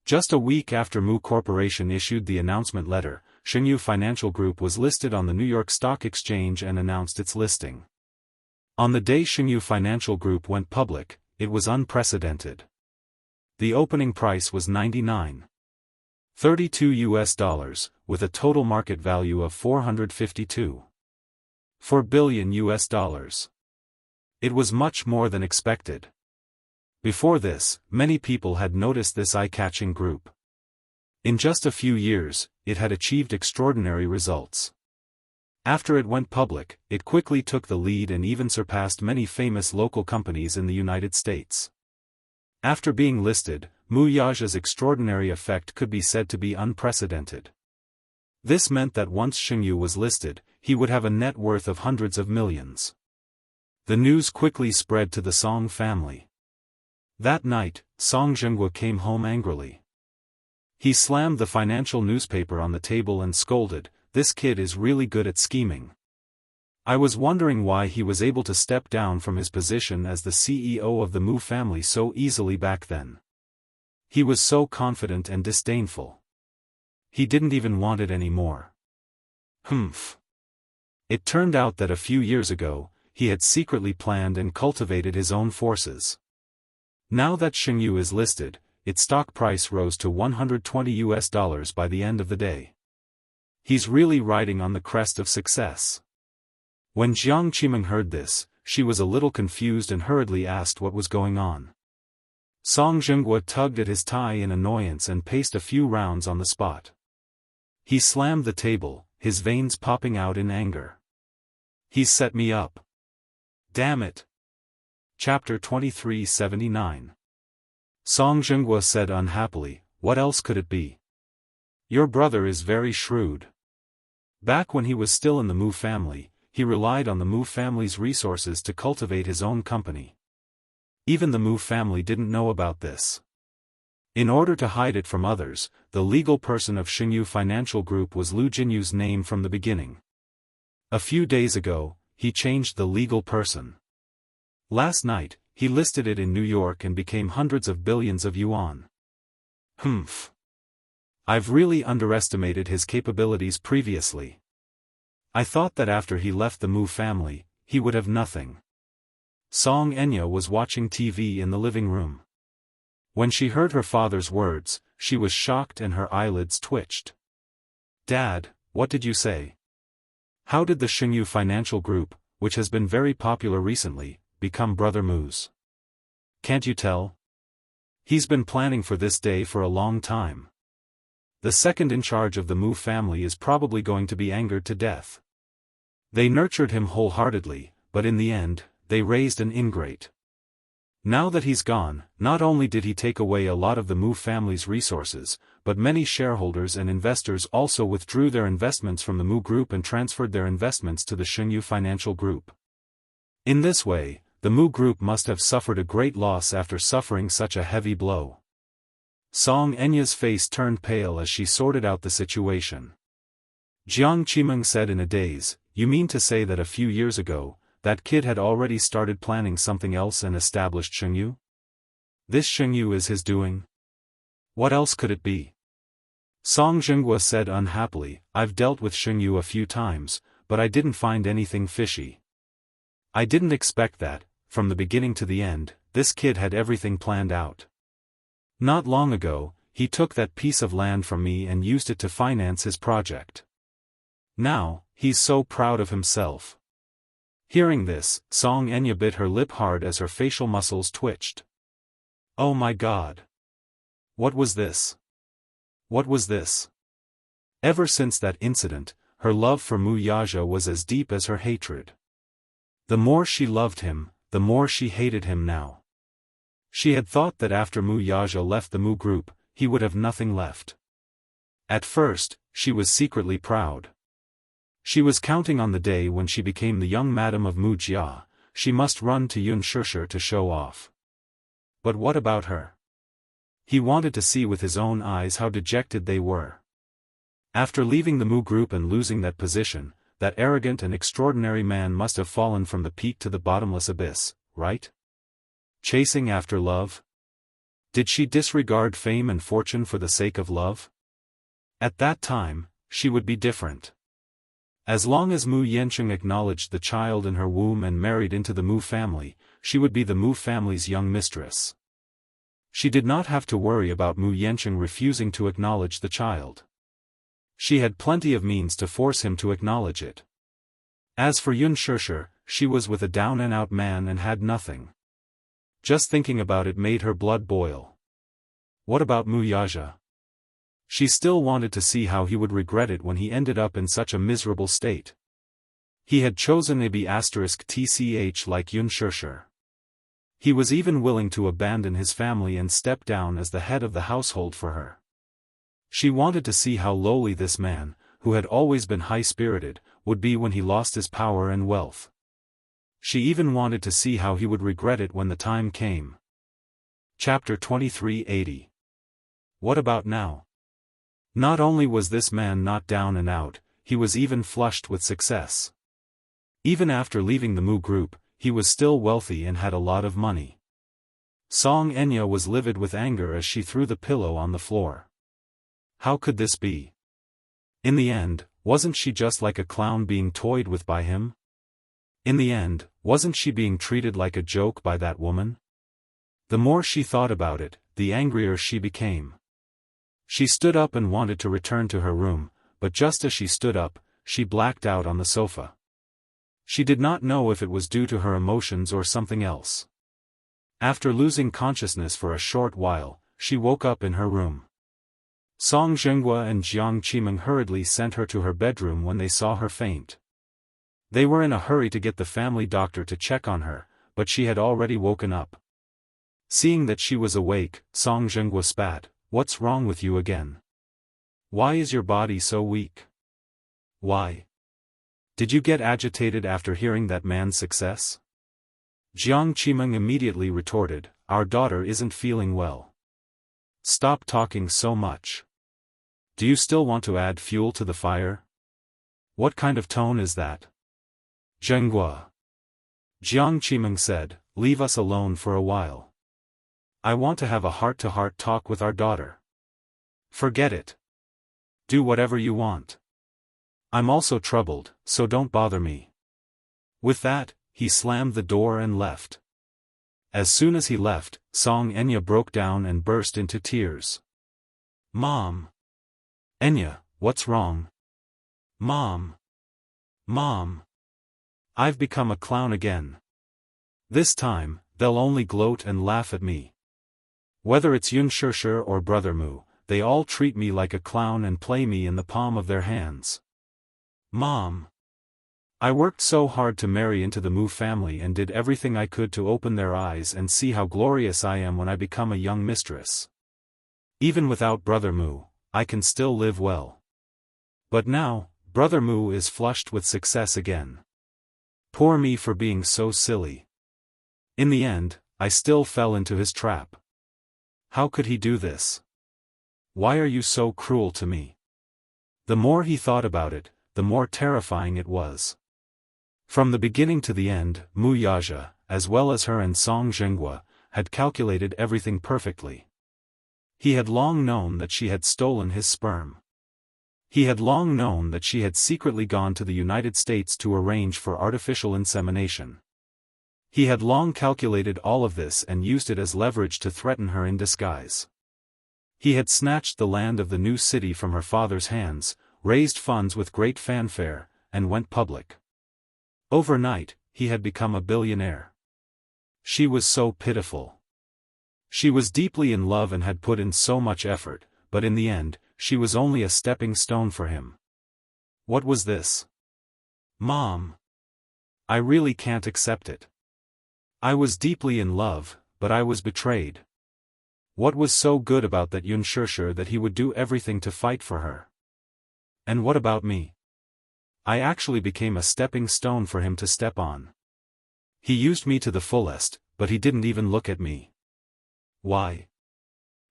Just a week after Mu Corporation issued the announcement letter, Jianghu Financial Group was listed on the New York Stock Exchange and announced its listing. On the day Jianghu Financial Group went public, it was unprecedented. The opening price was $99.32, with a total market value of $452.4 billion. It was much more than expected. Before this, many people had noticed this eye-catching group. In just a few years, it had achieved extraordinary results. After it went public, it quickly took the lead and even surpassed many famous local companies in the United States. After being listed, Mu Yaja's extraordinary effect could be said to be unprecedented. This meant that once Jianghu was listed, he would have a net worth of hundreds of millions. The news quickly spread to the Song family. That night, Song Zhenghua came home angrily. He slammed the financial newspaper on the table and scolded, "This kid is really good at scheming. I was wondering why he was able to step down from his position as the CEO of the Mu family so easily back then. He was so confident and disdainful. He didn't even want it anymore." Humph. It turned out that a few years ago, he had secretly planned and cultivated his own forces. Now that Jianghu is listed, its stock price rose to $120 by the end of the day. He's really riding on the crest of success. When Jiang Qimeng heard this, she was a little confused and hurriedly asked what was going on. Song Zhenghua tugged at his tie in annoyance and paced a few rounds on the spot. He slammed the table, his veins popping out in anger. "He's set me up. Damn it." Chapter 2379. Song Zhenghua said unhappily, "What else could it be? Your brother is very shrewd. Back when he was still in the Mu family, he relied on the Mu family's resources to cultivate his own company. Even the Mu family didn't know about this. In order to hide it from others, the legal person of Jianghu Financial Group was Lu Jinyu's name from the beginning. A few days ago, he changed the legal person. Last night, he listed it in New York and became hundreds of billions of yuan. Humph. I've really underestimated his capabilities previously. I thought that after he left the Mu family, he would have nothing." Song Enya was watching TV in the living room. When she heard her father's words, she was shocked and her eyelids twitched. "Dad, what did you say? How did the Jianghu Financial Group, which has been very popular recently, become Brother Mu's? Can't you tell? He's been planning for this day for a long time. The second in charge of the Mu family is probably going to be angered to death. They nurtured him wholeheartedly, but in the end, they raised an ingrate. Now that he's gone, not only did he take away a lot of the Mu family's resources, but many shareholders and investors also withdrew their investments from the Mu Group and transferred their investments to the Jianghu Financial Group. In this way, the Mu Group must have suffered a great loss after suffering such a heavy blow." Song Enya's face turned pale as she sorted out the situation. Jiang Qimeng said in a daze, "You mean to say that a few years ago, that kid had already started planning something else and established Jianghu? This Jianghu is his doing? What else could it be?" Song Zhenghua said unhappily, "I've dealt with Jianghu a few times, but I didn't find anything fishy. I didn't expect that, from the beginning to the end, this kid had everything planned out. Not long ago, he took that piece of land from me and used it to finance his project. Now, he's so proud of himself." Hearing this, Song Enya bit her lip hard as her facial muscles twitched. Oh my God! What was this? What was this? Ever since that incident, her love for Mu Yaja was as deep as her hatred. The more she loved him, the more she hated him now. She had thought that after Mu Yaja left the Mu Group, he would have nothing left. At first, she was secretly proud. She was counting on the day when she became the young madam of Mu Jia. She must run to Yunshushi to show off. But what about her? He wanted to see with his own eyes how dejected they were. After leaving the Mu group and losing that position, that arrogant and extraordinary man must have fallen from the peak to the bottomless abyss, right? Chasing after love? Did she disregard fame and fortune for the sake of love? At that time, she would be different. As long as Mu Yancheng acknowledged the child in her womb and married into the Mu family, she would be the Mu family's young mistress. She did not have to worry about Mu Yancheng refusing to acknowledge the child. She had plenty of means to force him to acknowledge it. As for Yun Shishir, she was with a down-and-out man and had nothing. Just thinking about it made her blood boil. What about Mu Yaja? She still wanted to see how he would regret it when he ended up in such a miserable state. He had chosen a B***tch like Yun Shishir. He was even willing to abandon his family and step down as the head of the household for her. She wanted to see how lowly this man, who had always been high-spirited, would be when he lost his power and wealth. She even wanted to see how he would regret it when the time came. Chapter 2380. What about now? Not only was this man not down and out, he was even flushed with success. Even after leaving the Mu group, he was still wealthy and had a lot of money. Song Enya was livid with anger as she threw the pillow on the floor. How could this be? In the end, wasn't she just like a clown being toyed with by him? In the end, wasn't she being treated like a joke by that woman? The more she thought about it, the angrier she became. She stood up and wanted to return to her room, but just as she stood up, she blacked out on the sofa. She did not know if it was due to her emotions or something else. After losing consciousness for a short while, she woke up in her room. Song Zhenghua and Jiang Qimeng hurriedly sent her to her bedroom when they saw her faint. They were in a hurry to get the family doctor to check on her, but she had already woken up. Seeing that she was awake, Song Zhenghua spat, "What's wrong with you again? Why is your body so weak? Why? Did you get agitated after hearing that man's success?" Jiang Qimeng immediately retorted, "Our daughter isn't feeling well. Stop talking so much. Do you still want to add fuel to the fire? What kind of tone is that?" "Zhenghua," Jiang Qimeng said, "leave us alone for a while. I want to have a heart-to-heart talk with our daughter." "Forget it. Do whatever you want. I'm also troubled, so don't bother me." With that, he slammed the door and left. As soon as he left, Song Enya broke down and burst into tears. "Mom! Enya, what's wrong? Mom! Mom! I've become a clown again. This time, they'll only gloat and laugh at me. Whether it's Yun Shishir or Brother Mu, they all treat me like a clown and play me in the palm of their hands. Mom! I worked so hard to marry into the Mu family and did everything I could to open their eyes and see how glorious I am when I become a young mistress. Even without Brother Mu, I can still live well. But now, Brother Mu is flushed with success again. Poor me for being so silly. In the end, I still fell into his trap. How could he do this? Why are you so cruel to me?" The more he thought about it, the more terrifying it was. From the beginning to the end, Mu Yaja, as well as her and Song Zhenghua, had calculated everything perfectly. He had long known that she had stolen his sperm. He had long known that she had secretly gone to the United States to arrange for artificial insemination. He had long calculated all of this and used it as leverage to threaten her in disguise. He had snatched the land of the new city from her father's hands, raised funds with great fanfare, and went public. Overnight, he had become a billionaire. She was so pitiful. She was deeply in love and had put in so much effort, but in the end, she was only a stepping stone for him. What was this? Mom! I really can't accept it. I was deeply in love, but I was betrayed. What was so good about that Yun Shishir that he would do everything to fight for her? And what about me? I actually became a stepping stone for him to step on. He used me to the fullest, but he didn't even look at me. Why?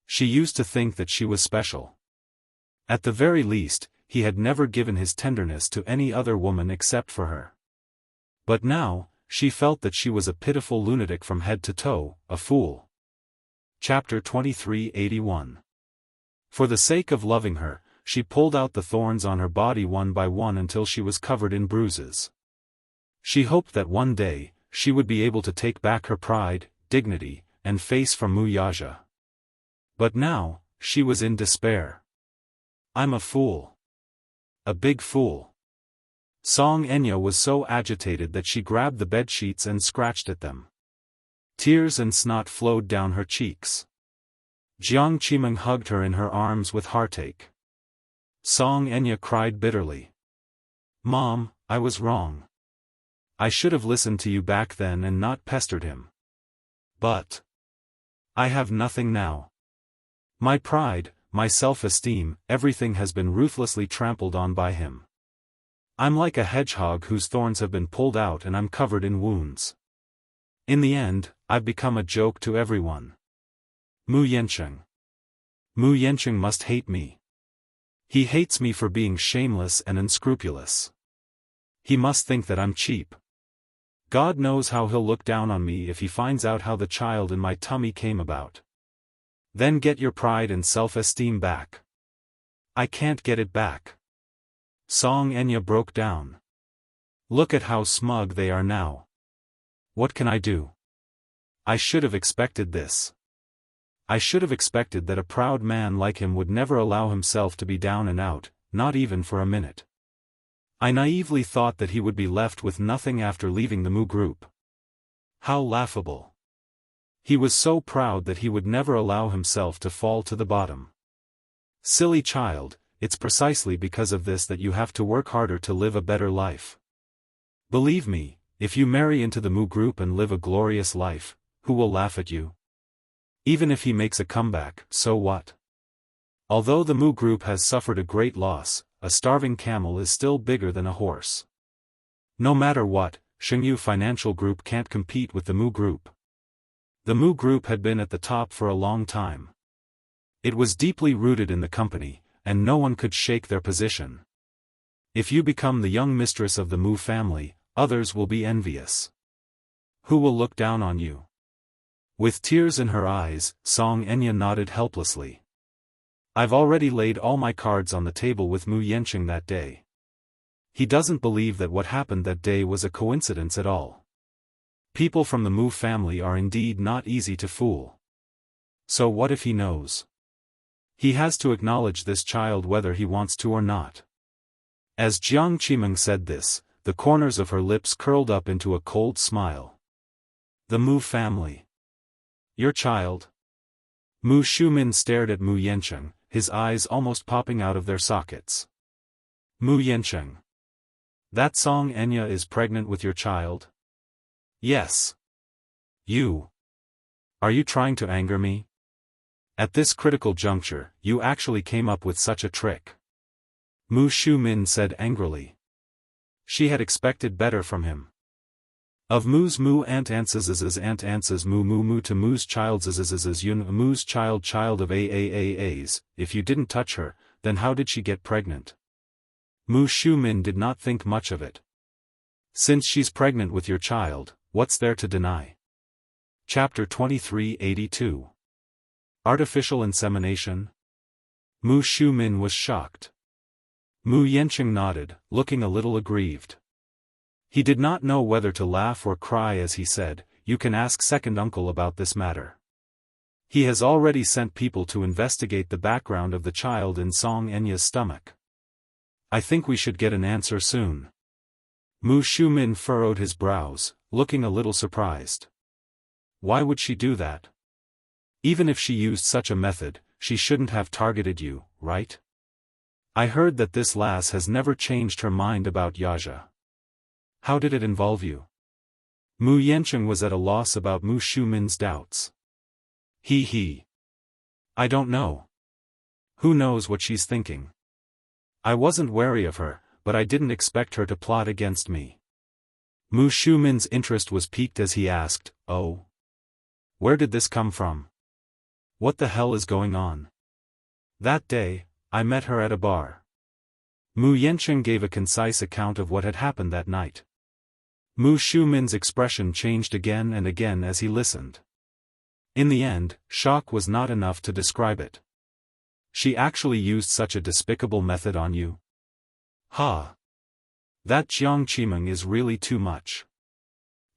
She used to think that she was special. At the very least, he had never given his tenderness to any other woman except for her. But now, she felt that she was a pitiful lunatic from head to toe, a fool. Chapter 2381. For the sake of loving her, she pulled out the thorns on her body one by one until she was covered in bruises. She hoped that one day, she would be able to take back her pride, dignity, and face from Wuxia. But now, she was in despair. I'm a fool. A big fool. Xianxia was so agitated that she grabbed the bedsheets and scratched at them. Tears and snot flowed down her cheeks. Jianghu hugged her in her arms with heartache. Xianxia cried bitterly. Mom, I was wrong. I should have listened to you back then and not pestered him. But I have nothing now. My pride, my self-esteem, everything has been ruthlessly trampled on by him. I'm like a hedgehog whose thorns have been pulled out and I'm covered in wounds. In the end, I've become a joke to everyone. Mu Yancheng must hate me. He hates me for being shameless and unscrupulous. He must think that I'm cheap. God knows how he'll look down on me if he finds out how the child in my tummy came about. Then get your pride and self-esteem back. I can't get it back. Xianxia broke down. Look at how smug they are now. What can I do? I should have expected this. I should have expected that a proud man like him would never allow himself to be down and out, not even for a minute. I naively thought that he would be left with nothing after leaving the Mu group. How laughable. He was so proud that he would never allow himself to fall to the bottom. Silly child, it's precisely because of this that you have to work harder to live a better life. Believe me, if you marry into the Mu group and live a glorious life, who will laugh at you? Even if he makes a comeback, so what? Although the Mu group has suffered a great loss, a starving camel is still bigger than a horse. No matter what, Jianghu Financial Group can't compete with the Mu group. The Mu group had been at the top for a long time. It was deeply rooted in the company, and no one could shake their position. If you become the young mistress of the Mu family, others will be envious. Who will look down on you? With tears in her eyes, Xianxia nodded helplessly. I've already laid all my cards on the table with Mu Yancheng that day. He doesn't believe that what happened that day was a coincidence at all. People from the Mu family are indeed not easy to fool. So what if he knows? He has to acknowledge this child whether he wants to or not. As Jianghu said this, the corners of her lips curled up into a cold smile. The Mu family. Your child? Mu Shumin stared at Mu Yancheng, his eyes almost popping out of their sockets. Mu Yancheng. That Xianxia is pregnant with your child? Yes. You. Are you trying to anger me? At this critical juncture, you actually came up with such a trick. Mu Shumin said angrily. She had expected better from him. Of Mu's Mu Ant Ans's Mu Mu Mu to Mu's child's Yun Mu's child of A's, if you didn't touch her, then how did she get pregnant? Mu Shumin did not think much of it. Since she's pregnant with your child, what's there to deny? Chapter 2382. Artificial insemination? Mu Shumin was shocked. Mu Yancheng nodded, looking a little aggrieved. He did not know whether to laugh or cry as he said, you can ask second uncle about this matter. He has already sent people to investigate the background of the child in Xianxia's stomach. I think we should get an answer soon. Mu Shumin furrowed his brows, looking a little surprised. Why would she do that? Even if she used such a method, she shouldn't have targeted you, right? I heard that this lass has never changed her mind about Yaja. How did it involve you? Mu Yancheng was at a loss about Mu Shumin's doubts. He. I don't know. Who knows what she's thinking? I wasn't wary of her, but I didn't expect her to plot against me. Mu Shumin's interest was piqued as he asked, oh? Where did this come from? What the hell is going on? That day, I met her at a bar. Mu Yanqing gave a concise account of what had happened that night. Mu Shumin's expression changed again and again as he listened. In the end, shock was not enough to describe it. She actually used such a despicable method on you? Ha! That Jiang Qimeng is really too much.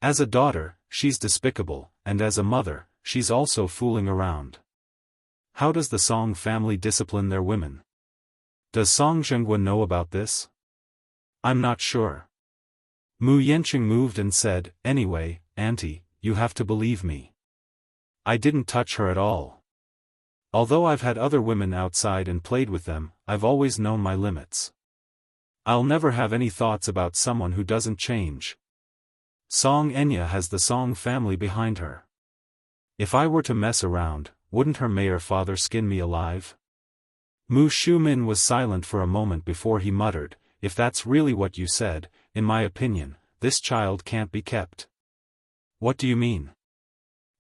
As a daughter, she's despicable, and as a mother, she's also fooling around. How does the Song family discipline their women? Does Song Zhenghua know about this? I'm not sure. Mu Yanqing moved and said, anyway, Auntie, you have to believe me. I didn't touch her at all. Although I've had other women outside and played with them, I've always known my limits. I'll never have any thoughts about someone who doesn't change. Song Enya has the Song family behind her. If I were to mess around, wouldn't her mayor father skin me alive? Mu Shumin was silent for a moment before he muttered, if that's really what you said, in my opinion, this child can't be kept. What do you mean?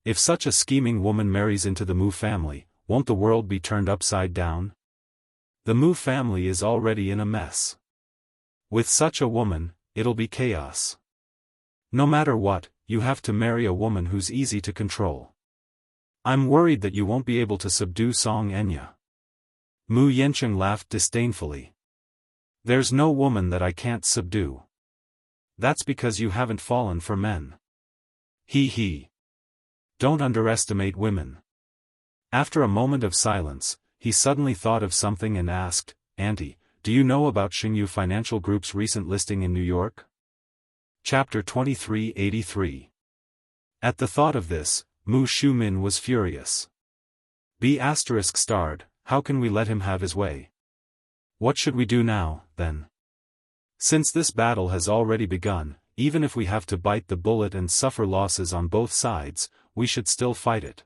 If such a scheming woman marries into the Mu family, won't the world be turned upside down? The Mu family is already in a mess. With such a woman, it'll be chaos. No matter what, you have to marry a woman who's easy to control. I'm worried that you won't be able to subdue Song Enya. Mu Yanqing laughed disdainfully. There's no woman that I can't subdue. That's because you haven't fallen for men. He. Don't underestimate women. After a moment of silence, he suddenly thought of something and asked, Auntie, do you know about Xingyu Financial Group's recent listing in New York? Chapter 2383. At the thought of this, Mu Shumin was furious. B****, how can we let him have his way? What should we do now, then? Since this battle has already begun, even if we have to bite the bullet and suffer losses on both sides, we should still fight it.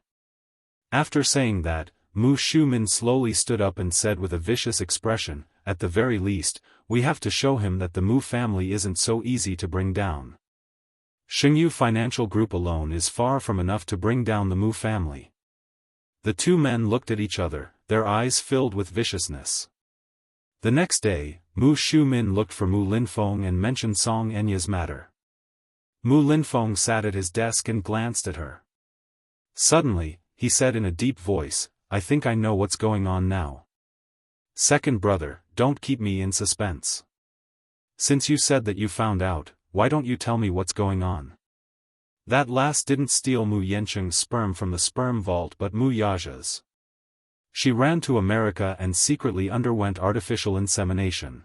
After saying that, Mu Shumin slowly stood up and said with a vicious expression, at the very least, we have to show him that the Mu family isn't so easy to bring down. Xingyu Financial Group alone is far from enough to bring down the Mu family. The two men looked at each other, their eyes filled with viciousness. The next day, Mu Shumin looked for Mu Linfeng and mentioned Song Enya's matter. Mu Linfeng sat at his desk and glanced at her. Suddenly, he said in a deep voice, I think I know what's going on now. Second brother, don't keep me in suspense. Since you said that you found out, why don't you tell me what's going on? That last didn't steal Mu Yanqing's sperm from the sperm vault but Mu Yaja's. She ran to America and secretly underwent artificial insemination.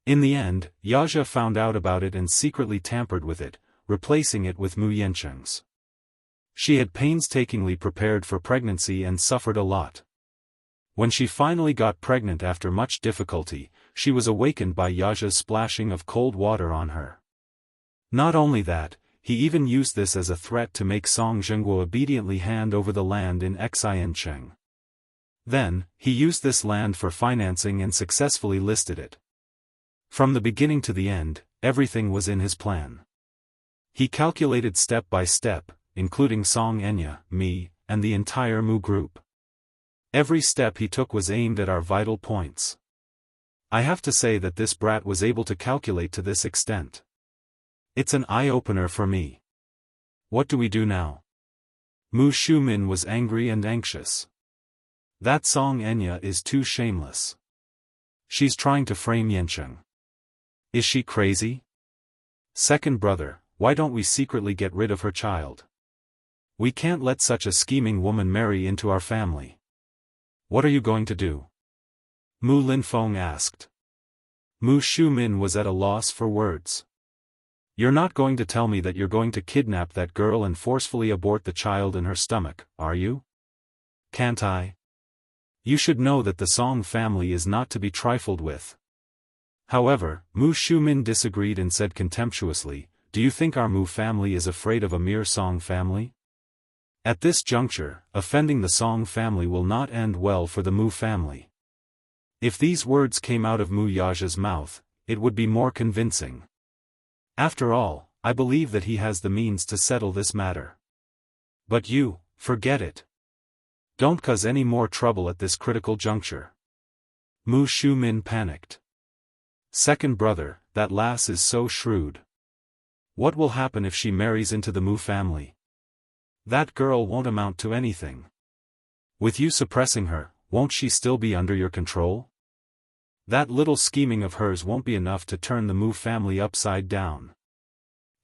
In the end, Yaja found out about it and secretly tampered with it, replacing it with Mu Yanqing's. She had painstakingly prepared for pregnancy and suffered a lot. When she finally got pregnant after much difficulty, she was awakened by Yaja's splashing of cold water on her. Not only that, he even used this as a threat to make Song Zhenghua obediently hand over the land in Xianxia. Then, he used this land for financing and successfully listed it. From the beginning to the end, everything was in his plan. He calculated step by step, including Song Enya, me, and the entire Mu group. Every step he took was aimed at our vital points. I have to say that this brat was able to calculate to this extent. It's an eye-opener for me. What do we do now? Mu Shumin was angry and anxious. That Song Enya is too shameless. She's trying to frame Yanqing. Is she crazy? Second brother, why don't we secretly get rid of her child? We can't let such a scheming woman marry into our family. What are you going to do? Mu Linfeng asked. Mu Shumin was at a loss for words. You're not going to tell me that you're going to kidnap that girl and forcefully abort the child in her stomach, are you? Can't I? You should know that the Song family is not to be trifled with. However, Mu Shumin disagreed and said contemptuously, do you think our Mu family is afraid of a mere Song family? At this juncture, offending the Song family will not end well for the Mu family. If these words came out of Mu Yaja's mouth, it would be more convincing. After all, I believe that he has the means to settle this matter. But you, forget it. Don't cause any more trouble at this critical juncture. Mu Shumin panicked. Second brother, that lass is so shrewd. What will happen if she marries into the Mu family? That girl won't amount to anything. With you suppressing her, won't she still be under your control? That little scheming of hers won't be enough to turn the Mu family upside down.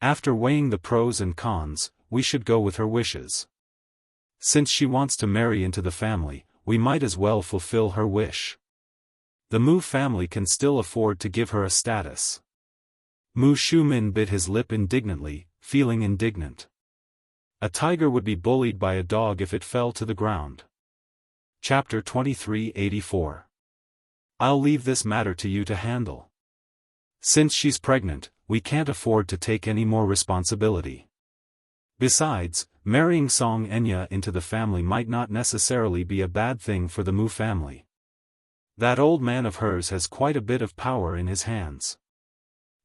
After weighing the pros and cons, we should go with her wishes. Since she wants to marry into the family, we might as well fulfill her wish. The Mu family can still afford to give her a status. Mu Shumin bit his lip indignantly, feeling indignant. A tiger would be bullied by a dog if it fell to the ground. Chapter 2384. I'll leave this matter to you to handle. Since she's pregnant, we can't afford to take any more responsibility. Besides, marrying Song Enya into the family might not necessarily be a bad thing for the Mu family. That old man of hers has quite a bit of power in his hands.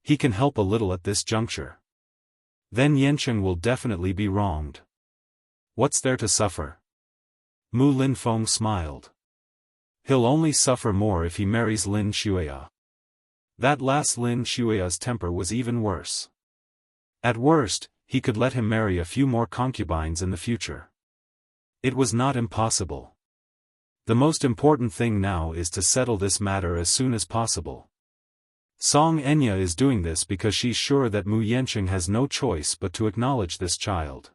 He can help a little at this juncture. Then Yancheng will definitely be wronged. What's there to suffer? Mu Linfeng smiled. He'll only suffer more if he marries Lin Shuya. That last Lin Shuya's temper was even worse. At worst, he could let him marry a few more concubines in the future. It was not impossible. The most important thing now is to settle this matter as soon as possible. Song Enya is doing this because she's sure that Mu Yancheng has no choice but to acknowledge this child.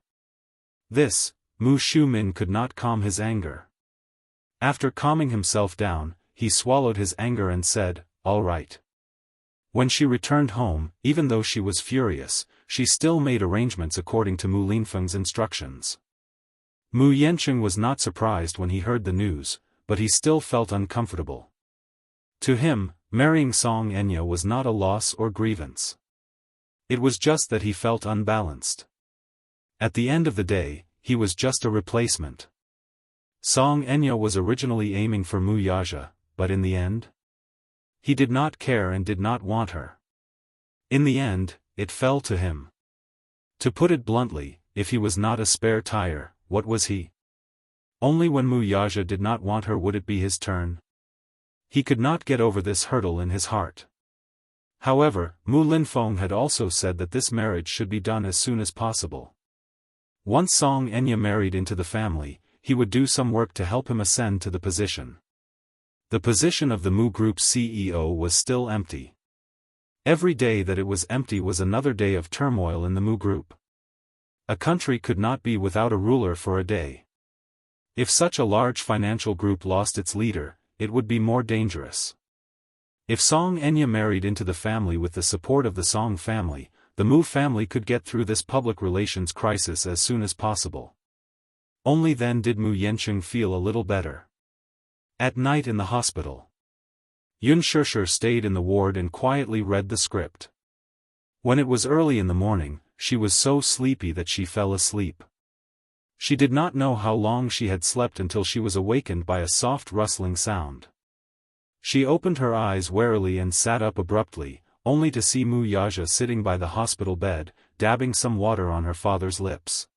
This, Mu Shumin could not calm his anger. After calming himself down, he swallowed his anger and said, "All right." When she returned home, even though she was furious, she still made arrangements according to Mu Linfeng's instructions. Mu Yancheng was not surprised when he heard the news, but he still felt uncomfortable. To him, marrying Song Enya was not a loss or grievance. It was just that he felt unbalanced. At the end of the day, he was just a replacement. Song Enya was originally aiming for Mu Yaja, but in the end? He did not care and did not want her. In the end, it fell to him. To put it bluntly, if he was not a spare tire, what was he? Only when Mu Yaja did not want her would it be his turn. He could not get over this hurdle in his heart. However, Mu Linfeng had also said that this marriage should be done as soon as possible. Once Song Enya married into the family, he would do some work to help him ascend to the position. The position of the Mu Group's CEO was still empty. Every day that it was empty was another day of turmoil in the Mu Group. A country could not be without a ruler for a day. If such a large financial group lost its leader, it would be more dangerous. If Song Enya married into the family with the support of the Song family, the Mu family could get through this public relations crisis as soon as possible. Only then did Mu Yancheng feel a little better. At night in the hospital, Yun Shishir stayed in the ward and quietly read the script. When it was early in the morning, she was so sleepy that she fell asleep. She did not know how long she had slept until she was awakened by a soft rustling sound. She opened her eyes warily and sat up abruptly, only to see Mu Yaja sitting by the hospital bed, dabbing some water on her father's lips.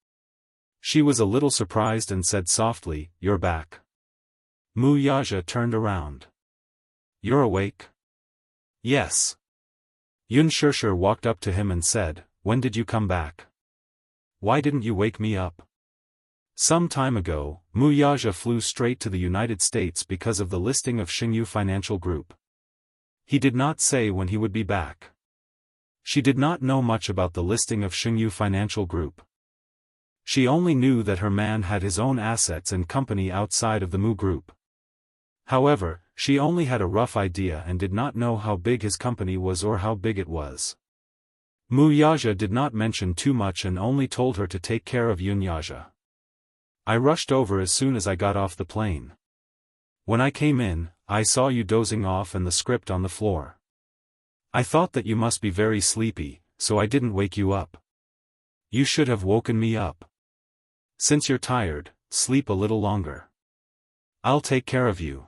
She was a little surprised and said softly, "You're back." Mu Yaja turned around. "You're awake?" "Yes." Yun Shishir walked up to him and said, "When did you come back? Why didn't you wake me up?" Some time ago, Mu Yaja flew straight to the United States because of the listing of Xingyu Financial Group. He did not say when he would be back. She did not know much about the listing of Xingyu Financial Group. She only knew that her man had his own assets and company outside of the Mu Group. However, she only had a rough idea and did not know how big his company was or how big it was. Mu Yaja did not mention too much and only told her to take care of Yun Yaja. "I rushed over as soon as I got off the plane. When I came in, I saw you dozing off and the script on the floor. I thought that you must be very sleepy, so I didn't wake you up. You should have woken me up. Since you're tired, sleep a little longer. I'll take care of you."